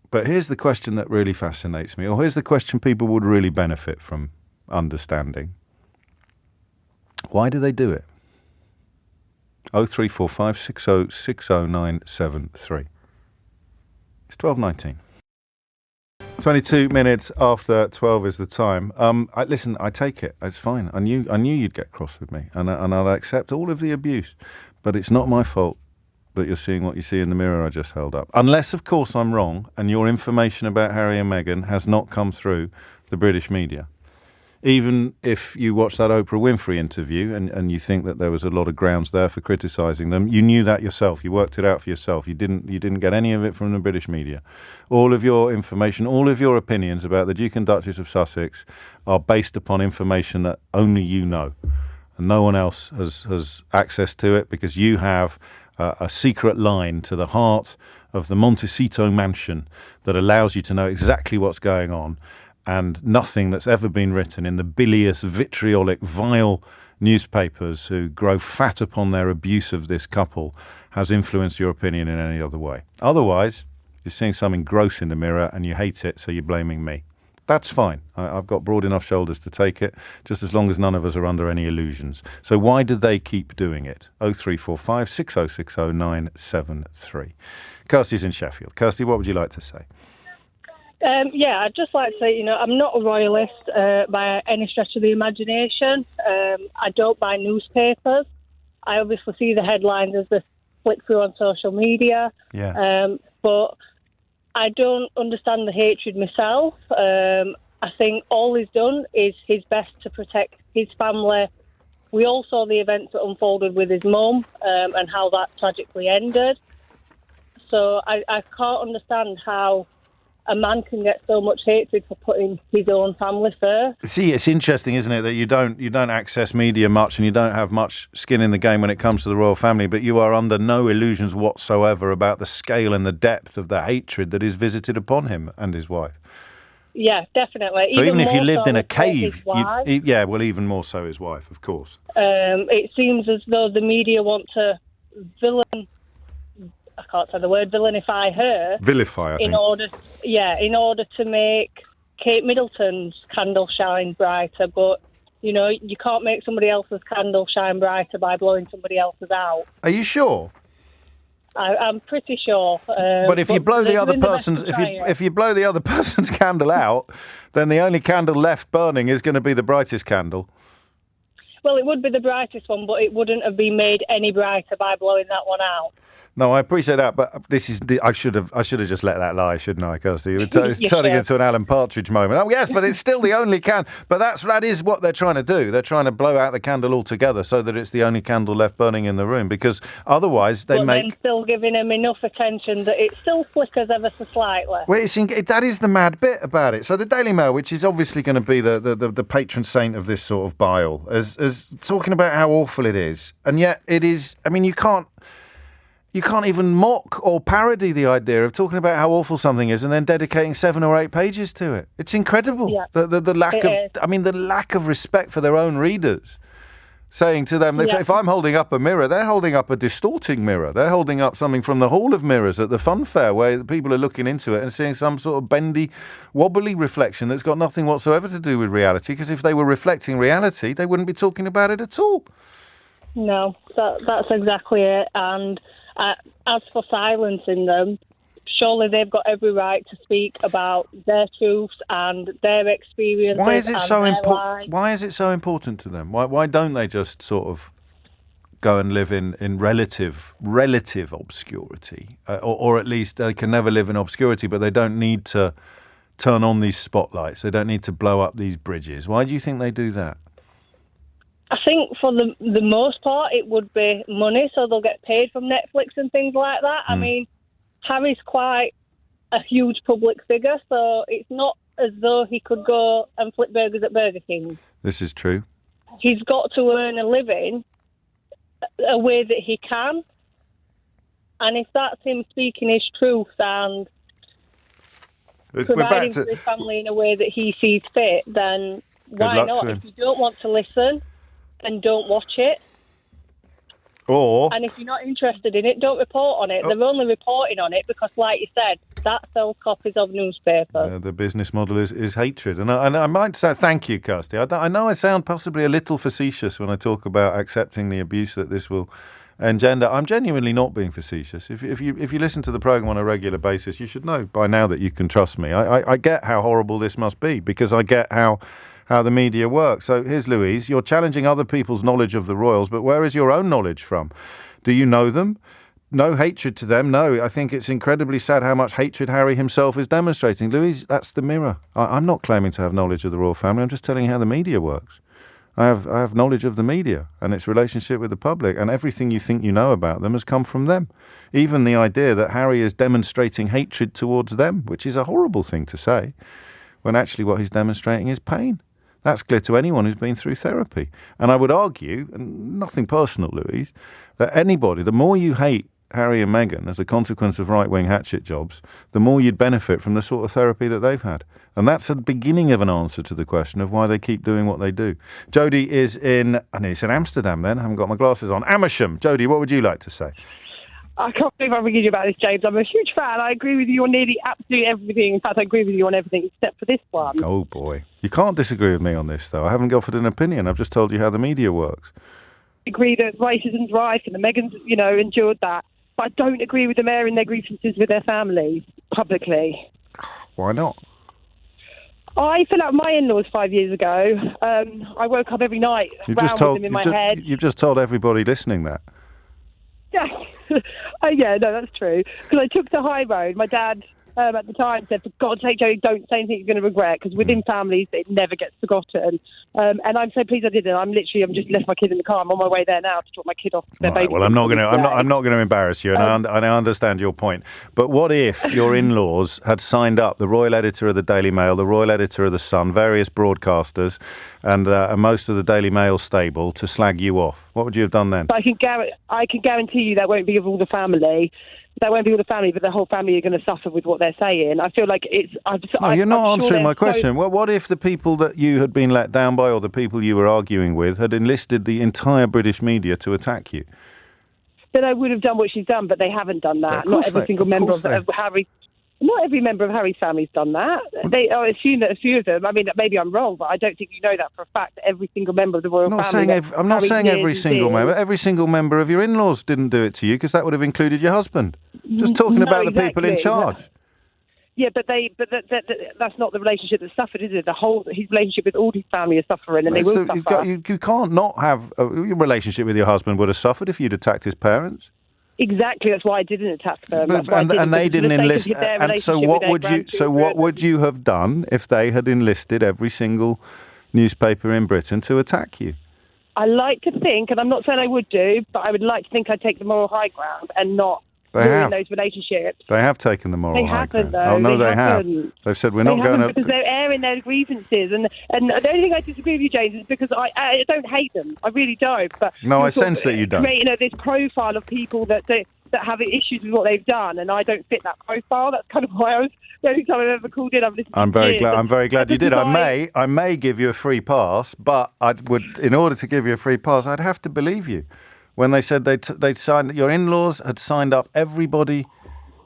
But here's the question that really fascinates me, or here's the question people would really benefit from understanding. Why do they do it? 0345 60 60973. It's 12:19. 22 minutes after 12 is the time. Listen, I take it. It's fine. I knew you'd get cross with me, and I'll accept all of the abuse. But it's not my fault that you're seeing what you see in the mirror I just held up. Unless, of course, I'm wrong, and your information about Harry and Meghan has not come through the British media. Even if you watch that Oprah Winfrey interview and you think that there was a lot of grounds there for criticising them, you knew that yourself. You worked it out for yourself. You didn't get any of it from the British media. All of your information, all of your opinions about the Duke and Duchess of Sussex are based upon information that only you know. And no one else has access to it because you have a secret line to the heart of the Montecito mansion that allows you to know exactly what's going on. And nothing that's ever been written in the bilious, vitriolic, vile newspapers who grow fat upon their abuse of this couple has influenced your opinion in any other way. Otherwise, you're seeing something gross in the mirror and you hate it, so you're blaming me. That's fine. I've got broad enough shoulders to take it, just as long as none of us are under any illusions. So why do they keep doing it? 0345 6060 973. Kirsty's in Sheffield. Kirsty, what would you like to say? I'd just like to say, I'm not a royalist by any stretch of the imagination. I don't buy newspapers. I obviously see the headlines as they flick through on social media. Yeah. But I don't understand the hatred myself. I think all he's done is his best to protect his family. We all saw the events that unfolded with his mum and how that tragically ended. So I can't understand how a man can get so much hatred for putting his own family first. See, it's interesting, isn't it, that you don't access media much and you don't have much skin in the game when it comes to the royal family, but you are under no illusions whatsoever about the scale and the depth of the hatred that is visited upon him and his wife. Yeah, definitely. So even if you lived in a cave, even more so his wife, of course. It seems as though the media want to vilify her. Vilify, I think. In order to make Kate Middleton's candle shine brighter, but you can't make somebody else's candle shine brighter by blowing somebody else's out. Are you sure? I'm pretty sure. But if you blow the other person's, if you blow the other person's candle out, then the only candle left burning is going to be the brightest candle. Well, it would be the brightest one, but it wouldn't have been made any brighter by blowing that one out. No, I appreciate that, but I should have just let that lie, shouldn't I, Kirsty? It's turning into an Alan Partridge moment. Oh, yes, but it's still the only candle. But that is what they're trying to do. They're trying to blow out the candle altogether so that it's the only candle left burning in the room, because otherwise then still giving him enough attention that it still flickers ever so slightly. Well, that is the mad bit about it. So the Daily Mail, which is obviously going to be the patron saint of this sort of bile, is talking about how awful it is, and yet it is. I mean, you can't even mock or parody the idea of talking about how awful something is and then dedicating 7 or 8 pages to it. It's incredible. Yeah. The lack of respect for their own readers. Saying to them, if I'm holding up a mirror, they're holding up a distorting mirror. They're holding up something from the Hall of Mirrors at the fun fair where people are looking into it and seeing some sort of bendy, wobbly reflection that's got nothing whatsoever to do with reality, because if they were reflecting reality, they wouldn't be talking about it at all. No, that's exactly it. And as for silencing them, surely they've got every right to speak about their truths and their experiences. Why is it so important? Why is it so important to them? Why don't they just sort of go and live in relative obscurity, or at least they can never live in obscurity, but they don't need to turn on these spotlights. They don't need to blow up these bridges. Why do you think they do that? I think for the most part it would be money, so they'll get paid from Netflix and things like that. I mean, Harry's quite a huge public figure, so it's not as though he could go and flip burgers at Burger King. This is true. He's got to earn a living a way that he can. And if that's him speaking his truth and providing for his family in a way that he sees fit, then why not? If you don't want to listen, then don't watch it. And if you're not interested in it, don't report on it. They're only reporting on it because, like you said, that sells copies of newspapers. The business model is hatred. And I might say, thank you, Kirsty. I know I sound possibly a little facetious when I talk about accepting the abuse that this will engender. I'm genuinely not being facetious. If you listen to the programme on a regular basis, you should know by now that you can trust me. I get how horrible this must be because I get how the media works. So here's Louise. You're challenging other people's knowledge of the royals, but where is your own knowledge from? Do you know them? No hatred to them. No, I think it's incredibly sad how much hatred Harry himself is demonstrating. Louise, that's the mirror. I'm not claiming to have knowledge of the royal family. I'm just telling you how the media works. I have knowledge of the media and its relationship with the public, and everything you think you know about them has come from them. Even the idea that Harry is demonstrating hatred towards them, which is a horrible thing to say, when actually what he's demonstrating is pain. That's clear to anyone who's been through therapy. And I would argue, and nothing personal, Louise, that anybody, the more you hate Harry and Meghan as a consequence of right-wing hatchet jobs, the more you'd benefit from the sort of therapy that they've had. And that's the beginning of an answer to the question of why they keep doing what they do. Jodie is in Amsterdam then, I haven't got my glasses on. Amersham. Jodie, what would you like to say? I can't believe I'm ringing you about this, James. I'm a huge fan. I agree with you on nearly absolutely everything. In fact, I agree with you on everything except for this one. Oh, boy. You can't disagree with me on this, though. I haven't offered an opinion. I've just told you how the media works. I agree that racism's right and the Meghan's, endured that. But I don't agree with them airing their grievances with their families publicly. Why not? I fell out with my in-laws 5 years ago. I woke up every night with them in my head. You've just told everybody listening that. Yeah. Yeah, no, that's true. Because I took the high road. My dad at the time said, for God's sake, Joey, don't say anything you're going to regret, because within families, it never gets forgotten. And I'm so pleased I didn't. I'm just left my kid in the car. I'm on my way there now to drop my kid off. Their baby. Well, I'm not going to embarrass you, and I understand your point. But what if your in-laws had signed up the royal editor of the Daily Mail, the royal editor of the Sun, various broadcasters, and most of the Daily Mail stable to slag you off? What would you have done then? I can guarantee you that won't be of all the family. That won't be all the family, but the whole family are going to suffer with what they're saying. I feel like it's... you're not answering my question. Well, what if the people that you had been let down by, or the people you were arguing with, had enlisted the entire British media to attack you? Then I would have done what she's done, but they haven't done that. Not every single member of Harry... Not every member of Harry's family's done that. I assume that a few of them. I mean, maybe I'm wrong, but I don't think you know that for a fact. That every single member of the royal family. I'm not saying every single member. Every single member of your in-laws didn't do it to you, because that would have included your husband. Just talking about the people in charge. Yeah, but that's not the relationship that suffered, is it? His relationship with all his family is suffering, and they will suffer. You can't not have your relationship with your husband would have suffered if you'd attacked his parents. Exactly, that's why I didn't attack them. And they didn't enlist. And so what would you have done if they had enlisted every single newspaper in Britain to attack you? I like to think, and I'm not saying I would do, but I would like to think I'd take the moral high ground and not ruin those relationships. They have taken the moral high ground. Though. Oh no, they have. They've said we're not going to, because they're airing their grievances, and the only thing I disagree with you, James, is because I don't hate them. I really don't. But no, I sense that you don't. This profile of people that have issues with what they've done, and I don't fit that profile. That's kind of why the only time I've ever called in, I've listened. I'm very glad you did. I may give you a free pass, but in order to give you a free pass, I'd have to believe you. When they said they'd signed, your in-laws had signed up everybody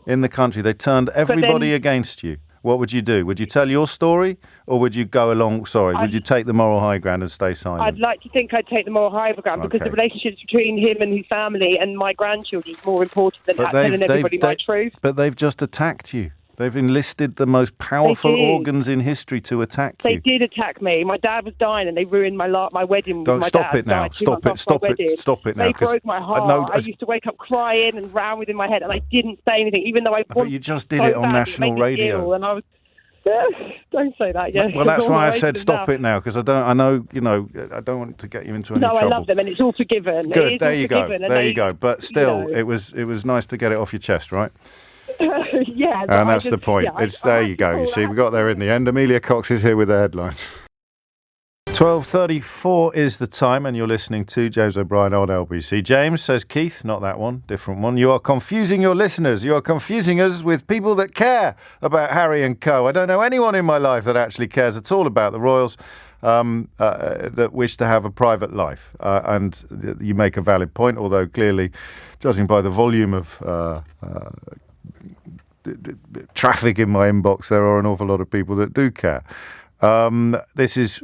in the country. They turned everybody against you. What would you do? Would you tell your story, or would you go along? Would you take the moral high ground and stay silent? I'd like to think I'd take the moral high ground, because the relationships between him and his family and my grandchildren is more important than telling everybody my truth. But they've just attacked you. They've enlisted the most powerful organs in history to attack you. They did attack me. My dad was dying, and they ruined my wedding. Don't stop it now. Stop it now. They broke my heart. I used to wake up crying and round within my head, and I didn't say anything, even though I. But you just did it on national radio. And I was. Don't say that. Yeah. Well, that's why I said stop it now, because I know I don't want to get you into any trouble. No, I love them, and it's all forgiven. Good. There you go. But still, it was nice to get it off your chest, right? Yeah. And that's the point. There you go. You see, we got there in the end. Amelia Cox is here with the headline. 12:34 is the time, and you're listening to James O'Brien on LBC. James says, Keith, not that one, different one. You are confusing your listeners. You are confusing us with people that care about Harry and Co. I don't know anyone in my life that actually cares at all about the royals, that wish to have a private life. And you make a valid point, although clearly, judging by the volume of traffic in my inbox, there are an awful lot of people that do care. This is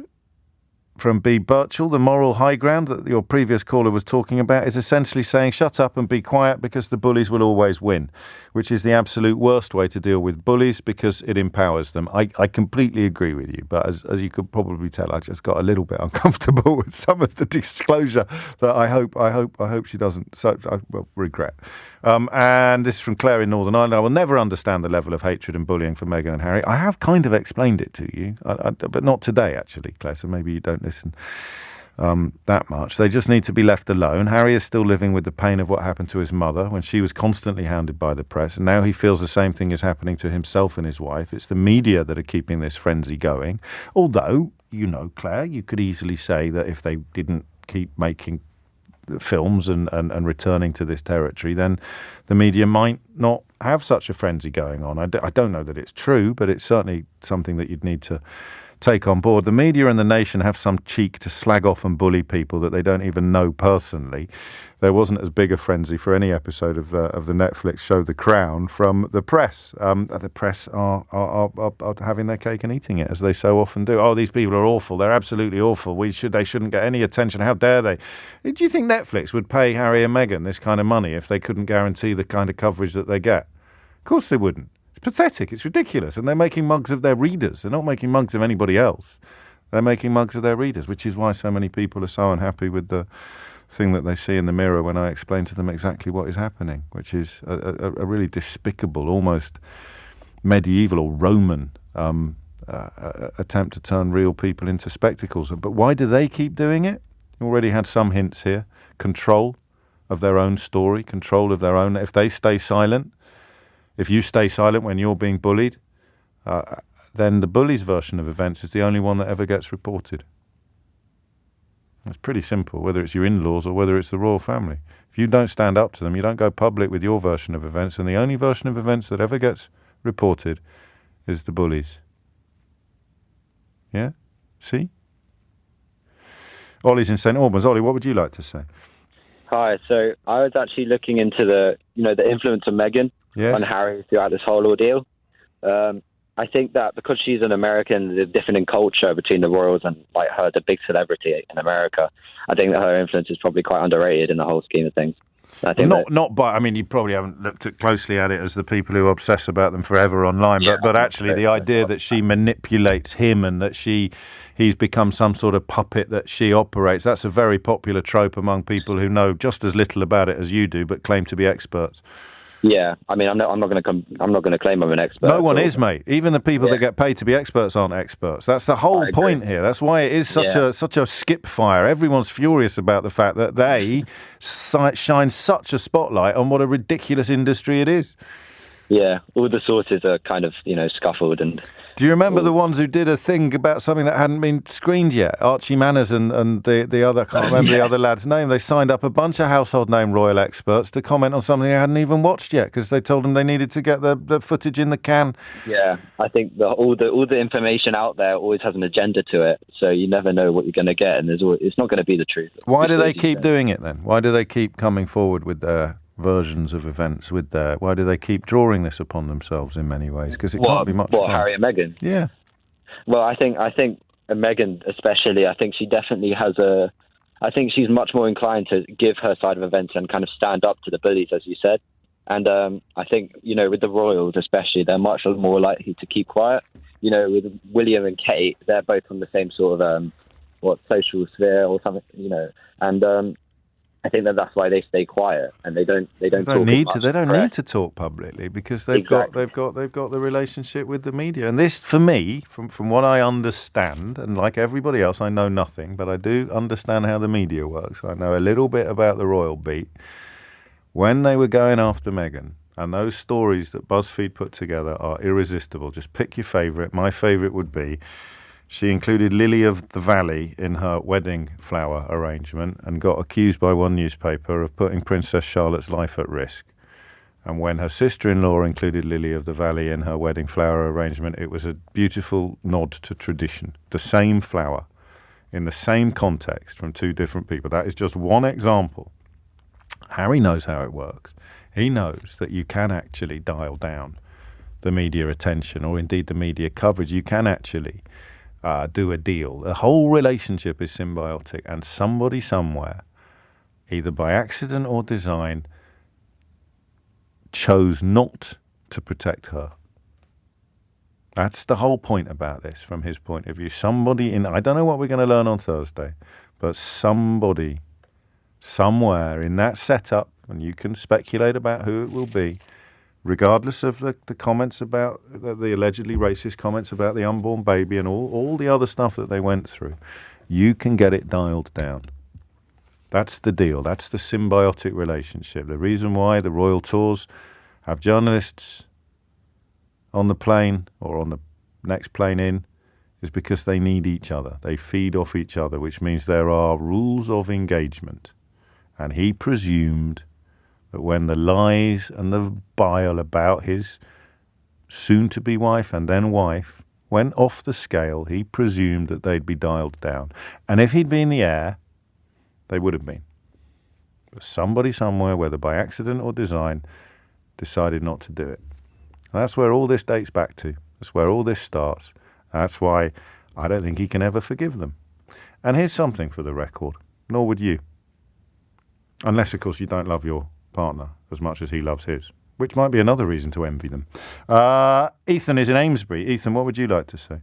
from B. Birchall. The moral high ground that your previous caller was talking about is essentially saying shut up and be quiet because the bullies will always win, which is the absolute worst way to deal with bullies because it empowers them. I completely agree with you, but as you could probably tell, I just got a little bit uncomfortable with some of the disclosure that I hope she doesn't regret. And this is from Claire in Northern Ireland. I will never understand the level of hatred and bullying for Meghan and Harry. I have kind of explained it to you, but not today, actually, Claire, so maybe you don't listen that much. They just need to be left alone. Harry is still living with the pain of what happened to his mother when she was constantly hounded by the press, and now he feels the same thing is happening to himself and his wife. It's the media that are keeping this frenzy going. Although, Claire, you could easily say that if they didn't keep making films and returning to this territory, then the media might not have such a frenzy going on. I don't know that it's true, but it's certainly something that you'd need to take on board. The media and the nation have some cheek to slag off and bully people that they don't even know personally. There wasn't as big a frenzy for any episode of the Netflix show The Crown from the press. The press are having their cake and eating it, as they so often do. Oh, these people are awful. They're absolutely awful. They shouldn't get any attention. How dare they? Do you think Netflix would pay Harry and Meghan this kind of money if they couldn't guarantee the kind of coverage that they get? Of course they wouldn't. It's pathetic. It's ridiculous. And they're making mugs of their readers. They're not making mugs of anybody else. They're making mugs of their readers, which is why so many people are so unhappy with the thing that they see in the mirror when I explain to them exactly what is happening, which is a really despicable, almost medieval or Roman attempt to turn real people into spectacles. But why do they keep doing it? You already had some hints here. Control of their own story, control of their own... If they stay silent, if you stay silent when you're being bullied, then the bully's version of events is the only one that ever gets reported. It's pretty simple, whether it's your in-laws or whether it's the royal family. If you don't stand up to them, you don't go public with your version of events, and the only version of events that ever gets reported is the bullies. Yeah? See? Ollie's in St Albans. Ollie, what would you like to say? Hi. So I was actually looking into the influence of Meghan on Harry throughout this whole ordeal. I think that because she's an American, the difference in culture between the royals and like her, the big celebrity in America, I think that her influence is probably quite underrated in the whole scheme of things. I think you probably haven't looked closely at it as the people who obsess about them forever online, but actually the idea that she manipulates him and that he's become some sort of puppet that she operates, that's a very popular trope among people who know just as little about it as you do, but claim to be experts. Yeah, I mean, I'm not going to claim I'm an expert. No one is, mate. Even the people that get paid to be experts aren't experts. That's the whole point here. That's why it is such a skip fire. Everyone's furious about the fact that they shine such a spotlight on what a ridiculous industry it is. Yeah, all the sources are kind of, scuffled. And do you remember the ones who did a thing about something that hadn't been screened yet? Archie Manners and the other, I can't remember the other lad's name. They signed up a bunch of household name royal experts to comment on something they hadn't even watched yet because they told them they needed to get the footage in the can. Yeah, I think all the information out there always has an agenda to it, so you never know what you're going to get, and it's not going to be the truth. Why do they keep doing it then? Why do they keep coming forward with their versions of events why do they keep drawing this upon themselves in many ways? Because it can't be much fun. Harry and Meghan? Yeah. Well, I think Meghan especially, I think she definitely I think she's much more inclined to give her side of events and kind of stand up to the bullies, as you said. And I think, with the royals especially, they're much more likely to keep quiet. With William and Kate, they're both on the same sort of, social sphere or something, and I think that's why they stay quiet and they don't need to talk publicly because they've got the relationship with the media. And this, for me, from what I understand, and like everybody else, I know nothing, but I do understand how the media works. I know a little bit about the royal beat. When they were going after Meghan And those stories that BuzzFeed put together are irresistible. Just pick your favourite. My favourite would be she included Lily of the Valley in her wedding flower arrangement and got accused by one newspaper of putting Princess Charlotte's life at risk. And when her sister-in-law included Lily of the Valley in her wedding flower arrangement, it was a beautiful nod to tradition. The same flower in the same context from two different people. That is just one example. Harry knows how it works. He knows that you can actually dial down the media attention or indeed the media coverage. You can actually do a deal. The whole relationship is symbiotic, and somebody somewhere, either by accident or design, chose not to protect her. That's the whole point about this from his point of view. Somebody I don't know what we're going to learn on Thursday, but somebody somewhere in that setup, and you can speculate about who it will be, regardless of the comments about the allegedly racist comments about the unborn baby and all the other stuff that they went through, you can get it dialed down. That's the deal. That's the symbiotic relationship. The reason why the Royal Tours have journalists on the plane or on the next plane in is because they need each other. They feed off each other, which means there are rules of engagement. And he presumed that when the lies and the bile about his soon-to-be wife and then wife went off the scale, he presumed that they'd be dialed down. And if he'd been in the air, they would have been. But somebody somewhere, whether by accident or design, decided not to do it. And that's where all this dates back to. That's where all this starts. That's why I don't think he can ever forgive them. And here's something for the record. Nor would you. Unless, of course, you don't love your partner as much as he loves his, which might be another reason to envy them. Ethan is in Amesbury. Ethan, what would you like to say?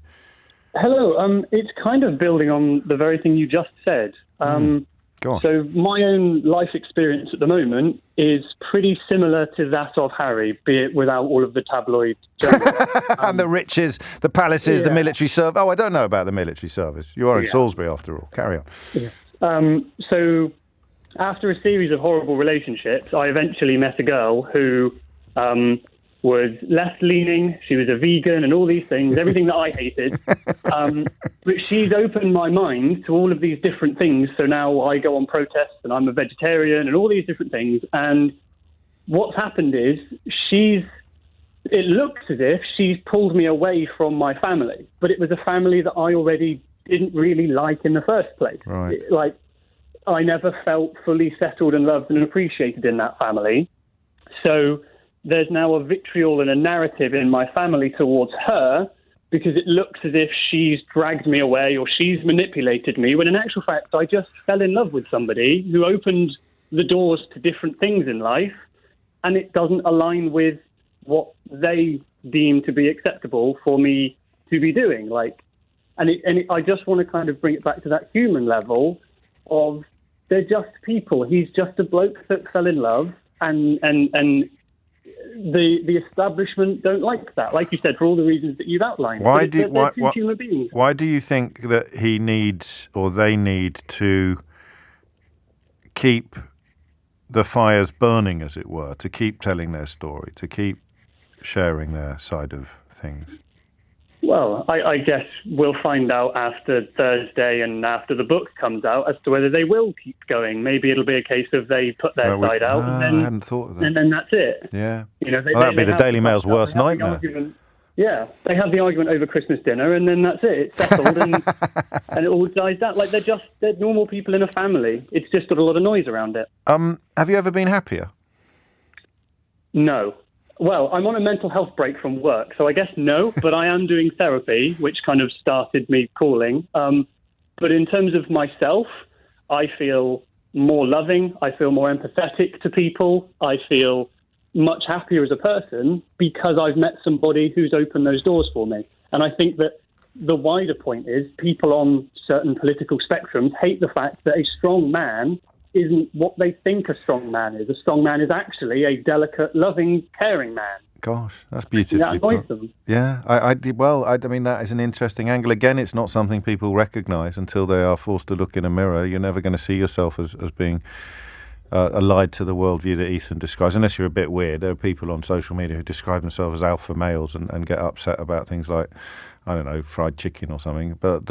Hello. It's kind of building on the very thing you just said. So my own life experience at the moment is pretty similar to that of Harry, be it without all of the tabloid and the riches, the palaces, the military service. Oh, I don't know about the military service. You are in Salisbury, after all. Carry on. Yeah. So after a series of horrible relationships, I eventually met a girl who was left-leaning. She was a vegan and all these things, everything that I hated. But she's opened my mind to all of these different things. So now I go on protests and I'm a vegetarian and all these different things. And what's happened is it looks as if she's pulled me away from my family. But it was a family that I already didn't really like in the first place. Right. I never felt fully settled and loved and appreciated in that family. So there's now a vitriol and a narrative in my family towards her because it looks as if she's dragged me away or she's manipulated me, when in actual fact, I just fell in love with somebody who opened the doors to different things in life, and it doesn't align with what they deem to be acceptable for me to be doing. I just want to kind of bring it back to that human level of they're just people. He's just a bloke that fell in love, and the establishment don't like that. Like you said, for all the reasons that you've outlined. They're two human beings. Why do you think that he needs or they need to keep the fires burning, as it were, to keep telling their story, to keep sharing their side of things? Well, I guess we'll find out after Thursday and after the book comes out as to whether they will keep going. Maybe it'll be a case of they put their side out and then, I hadn't thought of that. And then that's it. Yeah. That'd be the Daily Mail's worst nightmare. Yeah, they have the argument over Christmas dinner and then that's it. It's settled and it all dies down. They're normal people in a family. It's just got a lot of noise around it. Have you ever been happier? No. Well, I'm on a mental health break from work, so I guess no, but I am doing therapy, which kind of started me calling. But in terms of myself, I feel more loving. I feel more empathetic to people. I feel much happier as a person because I've met somebody who's opened those doors for me. And I think that the wider point is people on certain political spectrums hate the fact that a strong man isn't what they think a strong man is. A strong man is actually a delicate, loving, caring man. Gosh, that's beautifully that annoys them. Yeah, I mean, that is an interesting angle. Again, it's not something people recognise until they are forced to look in a mirror. You're never going to see yourself as being allied to the worldview that Ethan describes. Unless you're a bit weird, there are people on social media who describe themselves as alpha males and get upset about things like, I don't know, fried chicken or something. But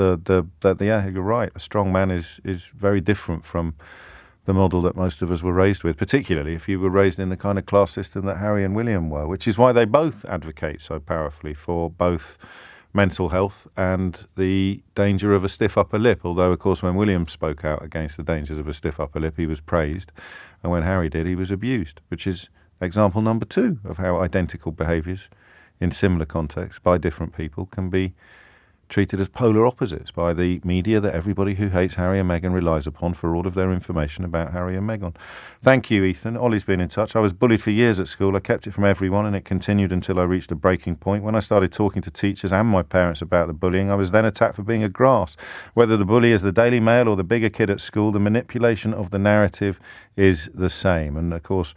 yeah, you're right. A strong man is very different from the model that most of us were raised with, particularly if you were raised in the kind of class system that Harry and William were, which is why they both advocate so powerfully for both mental health and the danger of a stiff upper lip. Although, of course, when William spoke out against the dangers of a stiff upper lip, he was praised. And when Harry did, he was abused, which is example number 2 of how identical behaviours in similar contexts by different people can be treated as polar opposites by the media that everybody who hates Harry and Meghan relies upon for all of their information about Harry and Meghan. Thank you, Ethan. Ollie's been in touch. I was bullied for years at school. I kept it from everyone, and it continued until I reached a breaking point. When I started talking to teachers and my parents about the bullying, I was then attacked for being a grass. Whether the bully is the Daily Mail or the bigger kid at school, the manipulation of the narrative is the same. And, of course,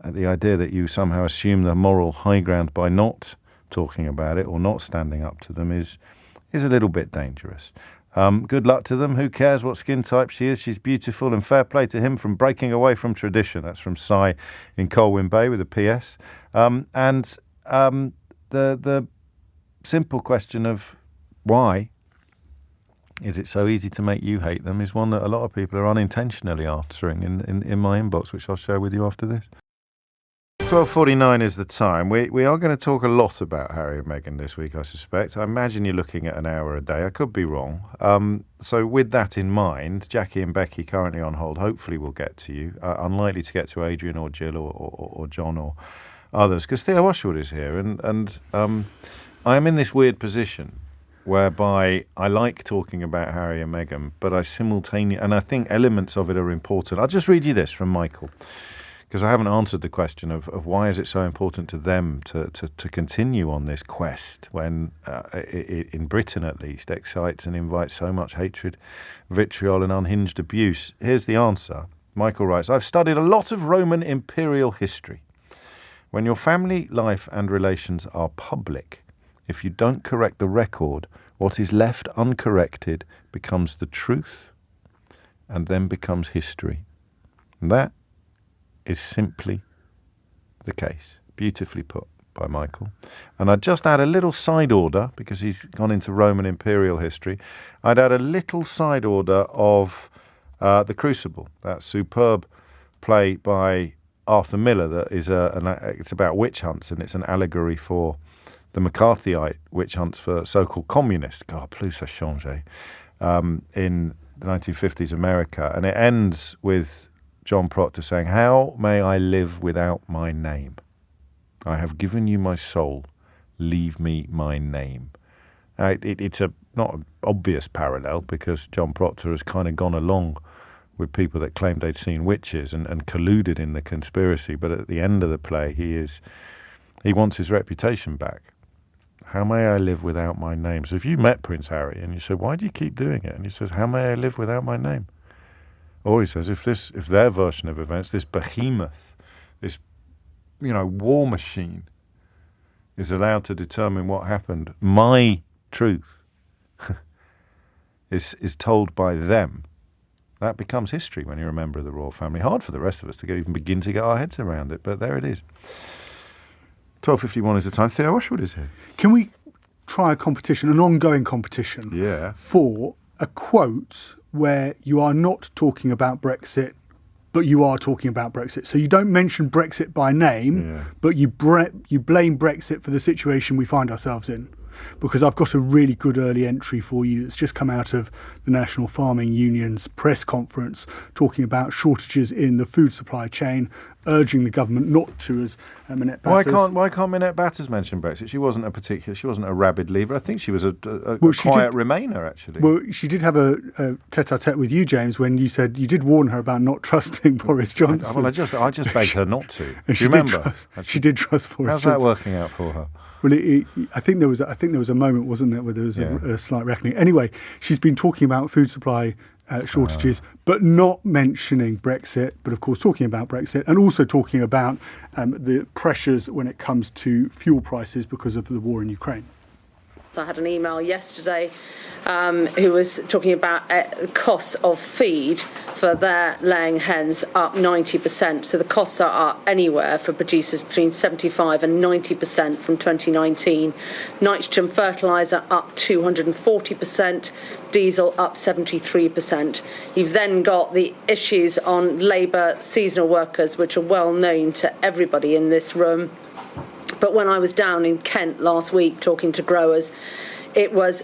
the idea that you somehow assume the moral high ground by not talking about it or not standing up to them is a little bit dangerous. Good luck to them. Who cares what skin type she is? She's beautiful, and fair play to him from breaking away from tradition. That's from Cy in Colwyn Bay with a PS. The simple question of why is it so easy to make you hate them is one that a lot of people are unintentionally answering in my inbox, which I'll share with you after this. 12:49 is the time. We are going to talk a lot about Harry and Meghan this week, I suspect. I imagine you're looking at an hour a day. I could be wrong. So with that in mind, Jackie and Becky currently on hold. Hopefully we'll get to you. Unlikely to get to Adrian or Jill or John or others, because Theo Washwood is here. And I am in this weird position whereby I like talking about Harry and Meghan, but I simultaneously, and I think elements of it are important. I'll just read you this from Michael, because I haven't answered the question of why is it so important to them to continue on this quest when, in Britain at least, excites and invites so much hatred, vitriol and unhinged abuse. Here's the answer. Michael writes, I've studied a lot of Roman imperial history. When your family life and relations are public, if you don't correct the record, what is left uncorrected becomes the truth and then becomes history. And that is simply the case. Beautifully put by Michael. And I'd just add a little side order, because he's gone into Roman imperial history. I'd add a little side order of The Crucible, that superb play by Arthur Miller that is it's about witch hunts, and it's an allegory for the McCarthyite witch hunts for so-called communists. God, plus ça change. In the 1950s America. And it ends with John Proctor saying, how may I live without my name? I have given you my soul. Leave me my name. It's not an obvious parallel, because John Proctor has kind of gone along with people that claimed they'd seen witches and colluded in the conspiracy. But at the end of the play, he wants his reputation back. How may I live without my name? So if you met Prince Harry and you said, why do you keep doing it? And he says, how may I live without my name? Or he says, if their version of events, this behemoth, this war machine, is allowed to determine what happened, my truth is told by them. That becomes history when you're a member of the royal family. Hard for the rest of us to even begin to get our heads around it, but there it is. 12:51 is the time. Theo Washwood is here. Can we try a competition, an ongoing competition, for a quote where you are not talking about Brexit, but you are talking about Brexit? So you don't mention Brexit by name, but you blame Brexit for the situation we find ourselves in. Because I've got a really good early entry for you. It's just come out of the National Farming Union's press conference, talking about shortages in the food supply chain, urging the government not to, as Minette Batters. Why can't Minette Batters mention Brexit? She wasn't a rabid leaver. I think she was a quiet Remainer, actually. Well, she did have a tete-a-tete with you, James, when you said you did warn her about not trusting Boris Johnson. Well, I just begged her not to. Do you remember? She did trust Boris How's Johnson. that working out for her? Well, I think there was a moment, wasn't there, where there was a slight reckoning. Anyway, she's been talking about food supply shortages, but not mentioning Brexit, but of course talking about Brexit, and also talking about the pressures when it comes to fuel prices because of the war in Ukraine. I had an email yesterday who was talking about costs of feed for their laying hens up 90%. So the costs are anywhere for producers between 75 and 90% from 2019. Nitrogen fertiliser up 240%, diesel up 73%. You've then got the issues on labour, seasonal workers, which are well known to everybody in this room. But when I was down in Kent last week talking to growers, it was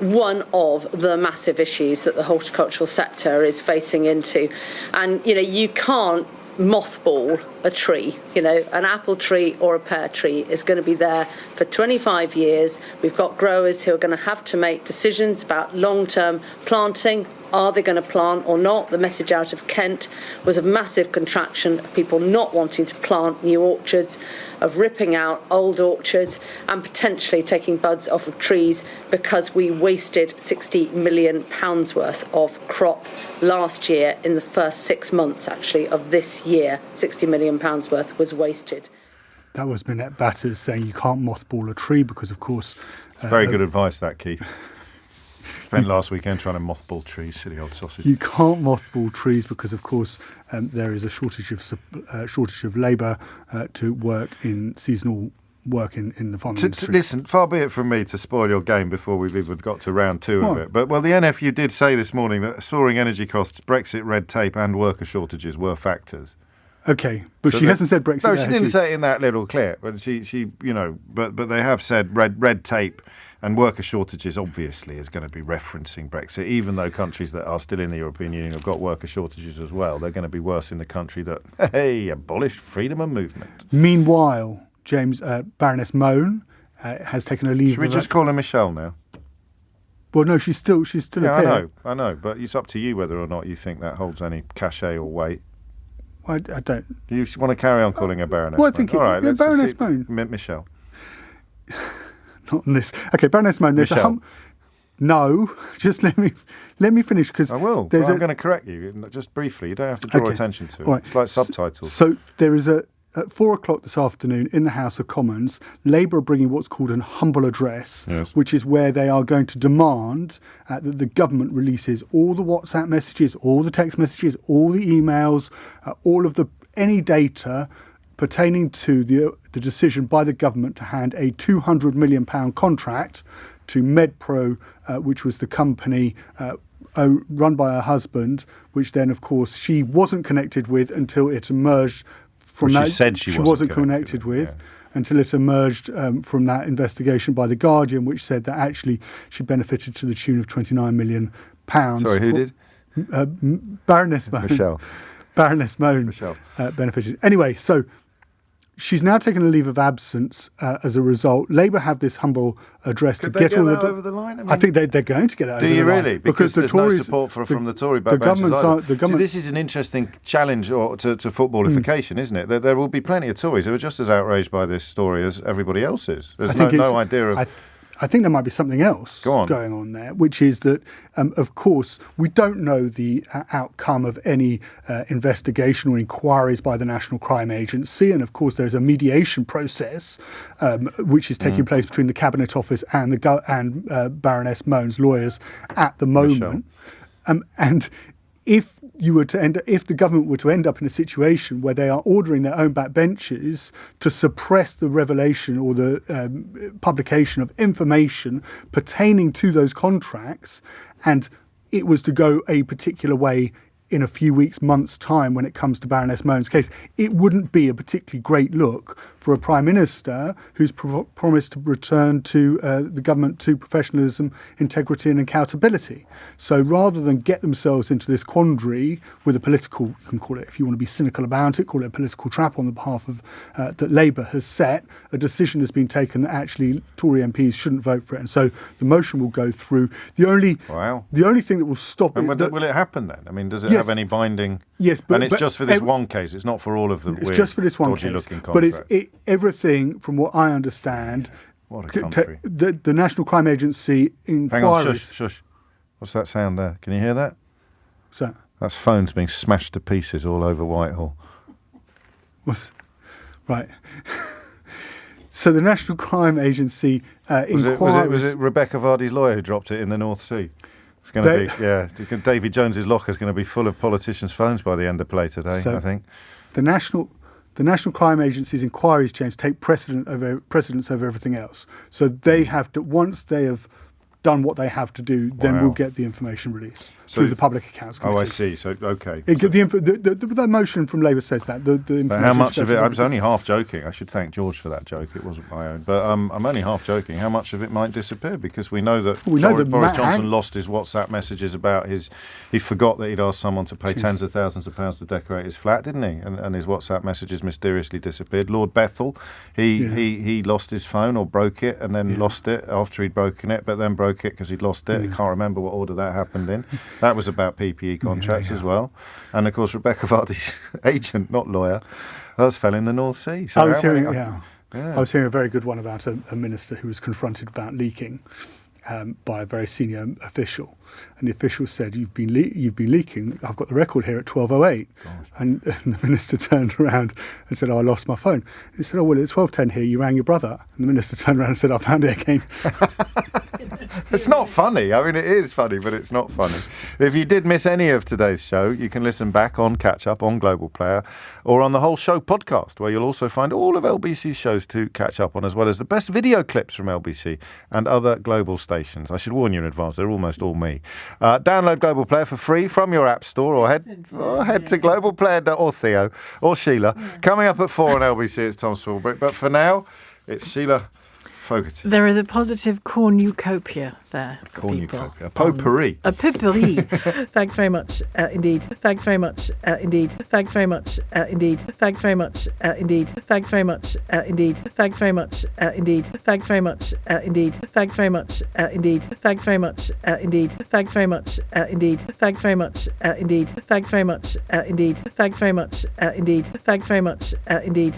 one of the massive issues that the horticultural sector is facing into. And, you can't mothball a tree. An apple tree or a pear tree is going to be there for 25 years. We've got growers who are going to have to make decisions about long-term planting. Are they going to plant or not? The message out of Kent was a massive contraction of people not wanting to plant new orchards, of ripping out old orchards and potentially taking buds off of trees because we wasted £60 million worth of crop last year in the first 6 months, actually, of this year. £60 million worth was wasted. That was Minette Batters saying you can't mothball a tree because, of course... Very good advice, that, Keith. Spent last weekend trying to mothball trees, silly old sausage. You can't mothball trees because, of course, there is a shortage of labour to work in seasonal work in the farming industry. Listen, far be it from me to spoil your game before we've even got to round two of it. But, the NFU did say this morning that soaring energy costs, Brexit red tape and worker shortages were factors. Okay, but so she hasn't said Brexit. No, she didn't say it in that little clip, but but they have said red tape and worker shortages obviously is going to be referencing Brexit, even though countries that are still in the European Union have got worker shortages as well. They're going to be worse in the country that, abolished freedom of movement. Meanwhile, Baroness Mohn has taken a leave. Should we just call her Michelle now? Well, no, she's still a I know, but it's up to you whether or not you think that holds any cachet or weight. I don't. You want to carry on calling her Baroness? Well, I think all right, Baroness Mohn. Michelle. Not on this. Okay, Baroness Mohn. There's Michelle. No, just let me finish because I will. I'm going to correct you just briefly. You don't have to draw attention to it. Right. It's like subtitles. So there is at 4:00 this afternoon in the House of Commons, Labour are bringing what's called an humble address, which is where they are going to demand that the government releases all the WhatsApp messages, all the text messages, all the emails, any data pertaining to the decision by the government to hand a £200 million contract to MedPro, which was the company run by her husband, which then, of course, she wasn't connected with until it emerged from that. She said she wasn't connected with until it emerged from that investigation by The Guardian, which said that actually she benefited to the tune of £29 million. Sorry, who did? Baroness Mohn. Michelle. Baroness Mohn benefited. Anyway, so she's now taken a leave of absence as a result. Labour have this humble address Could to get all over the line. I think they're going to get it over the line. Do you really? Because the there's Tories, no support from the Tory the backbenchers government. So this is an interesting challenge to footballification, isn't it? There will be plenty of Tories who are just as outraged by this story as everybody else is. There's no idea of... I think there might be something else going on there, which is that, of course, we don't know the outcome of any investigation or inquiries by the National Crime Agency. And, of course, there's a mediation process which is taking place between the Cabinet Office and Baroness Mohn's lawyers at the moment. And if the government were to end up in a situation where they are ordering their own backbenchers to suppress the revelation or the publication of information pertaining to those contracts, and it was to go a particular way in a few weeks, months' time when it comes to Baroness Mohn's case, it wouldn't be a particularly great look for a Prime Minister who's promised to return to the government to professionalism, integrity and accountability. So rather than get themselves into this quandary with a political, you can call it, if you want to be cynical about it, call it a political trap on the behalf of that Labour has set, a decision has been taken that actually Tory MPs shouldn't vote for it. And so the motion will go through. The only thing that will stop it... Will it happen then? I mean, does it have any binding... Yes, but it's just for this one case. It's not for all of the It's just for this one case. Dodgy-looking but contracts. Everything, from what I understand... What a country. The National Crime Agency inquiries... Hang on, shush. What's that sound there? Can you hear that? What's that? That's phones being smashed to pieces all over Whitehall. Right. So the National Crime Agency inquiries... Was it Rebecca Vardy's lawyer who dropped it in the North Sea? It's going to be, Davy Jones's locker is going to be full of politicians' phones by the end of play today, I think. The National Crime Agency's inquiries, James, take precedence over everything else. So they have to, once they have done what they have to do, then we'll get the information released through the Public Accounts Committee. Oh, I see. So, okay. The motion from Labour says that. But how much of it, I was only half joking. I should thank George for that joke. It wasn't my own. But I'm only half joking. How much of it might disappear? Because we know that Boris Johnson lost his WhatsApp messages about he forgot that he'd asked someone to pay tens of thousands of pounds to decorate his flat, didn't he? And his WhatsApp messages mysteriously disappeared. Lord Bethel, he lost his phone or broke it and then lost it after he'd broken it, but then broke it because he'd lost it. I can't remember what order that happened in. That was about PPE contracts as well. And, of course, Rebecca Vardy's agent, not lawyer, hers fell in the North Sea. So I was hearing a very good one about a minister who was confronted about leaking by a very senior official. And the official said, you've been leaking. I've got the record here at 12:08. And the minister turned around and said, I lost my phone. He said, well, it's 12:10 here. You rang your brother. And the minister turned around and said, I found it again. It's not funny. I mean, it is funny, but it's not funny. If you did miss any of today's show, you can listen back on Catch Up on Global Player or on the Whole Show podcast, where you'll also find all of LBC's shows to catch up on, as well as the best video clips from LBC and other global stations. I should warn you in advance, they're almost all me. Download Global Player for free from your app store or head to globalplayer or Theo or Sheila. Coming up at 4 on LBC, it's Tom Swarbrick. But for now, it's Sheila Fogarty. There is a positive cornucopia there. Cornucopia. A potpourri. A potpourri. Thanks very much indeed. Thanks very much indeed. Thanks very much indeed. Thanks very much indeed. Thanks very much indeed. Thanks very much indeed. Thanks very much indeed. Thanks very much indeed. Thanks very much indeed. Thanks very much indeed. Thanks very much indeed. Thanks very much indeed. Thanks very much indeed. Thanks very much indeed.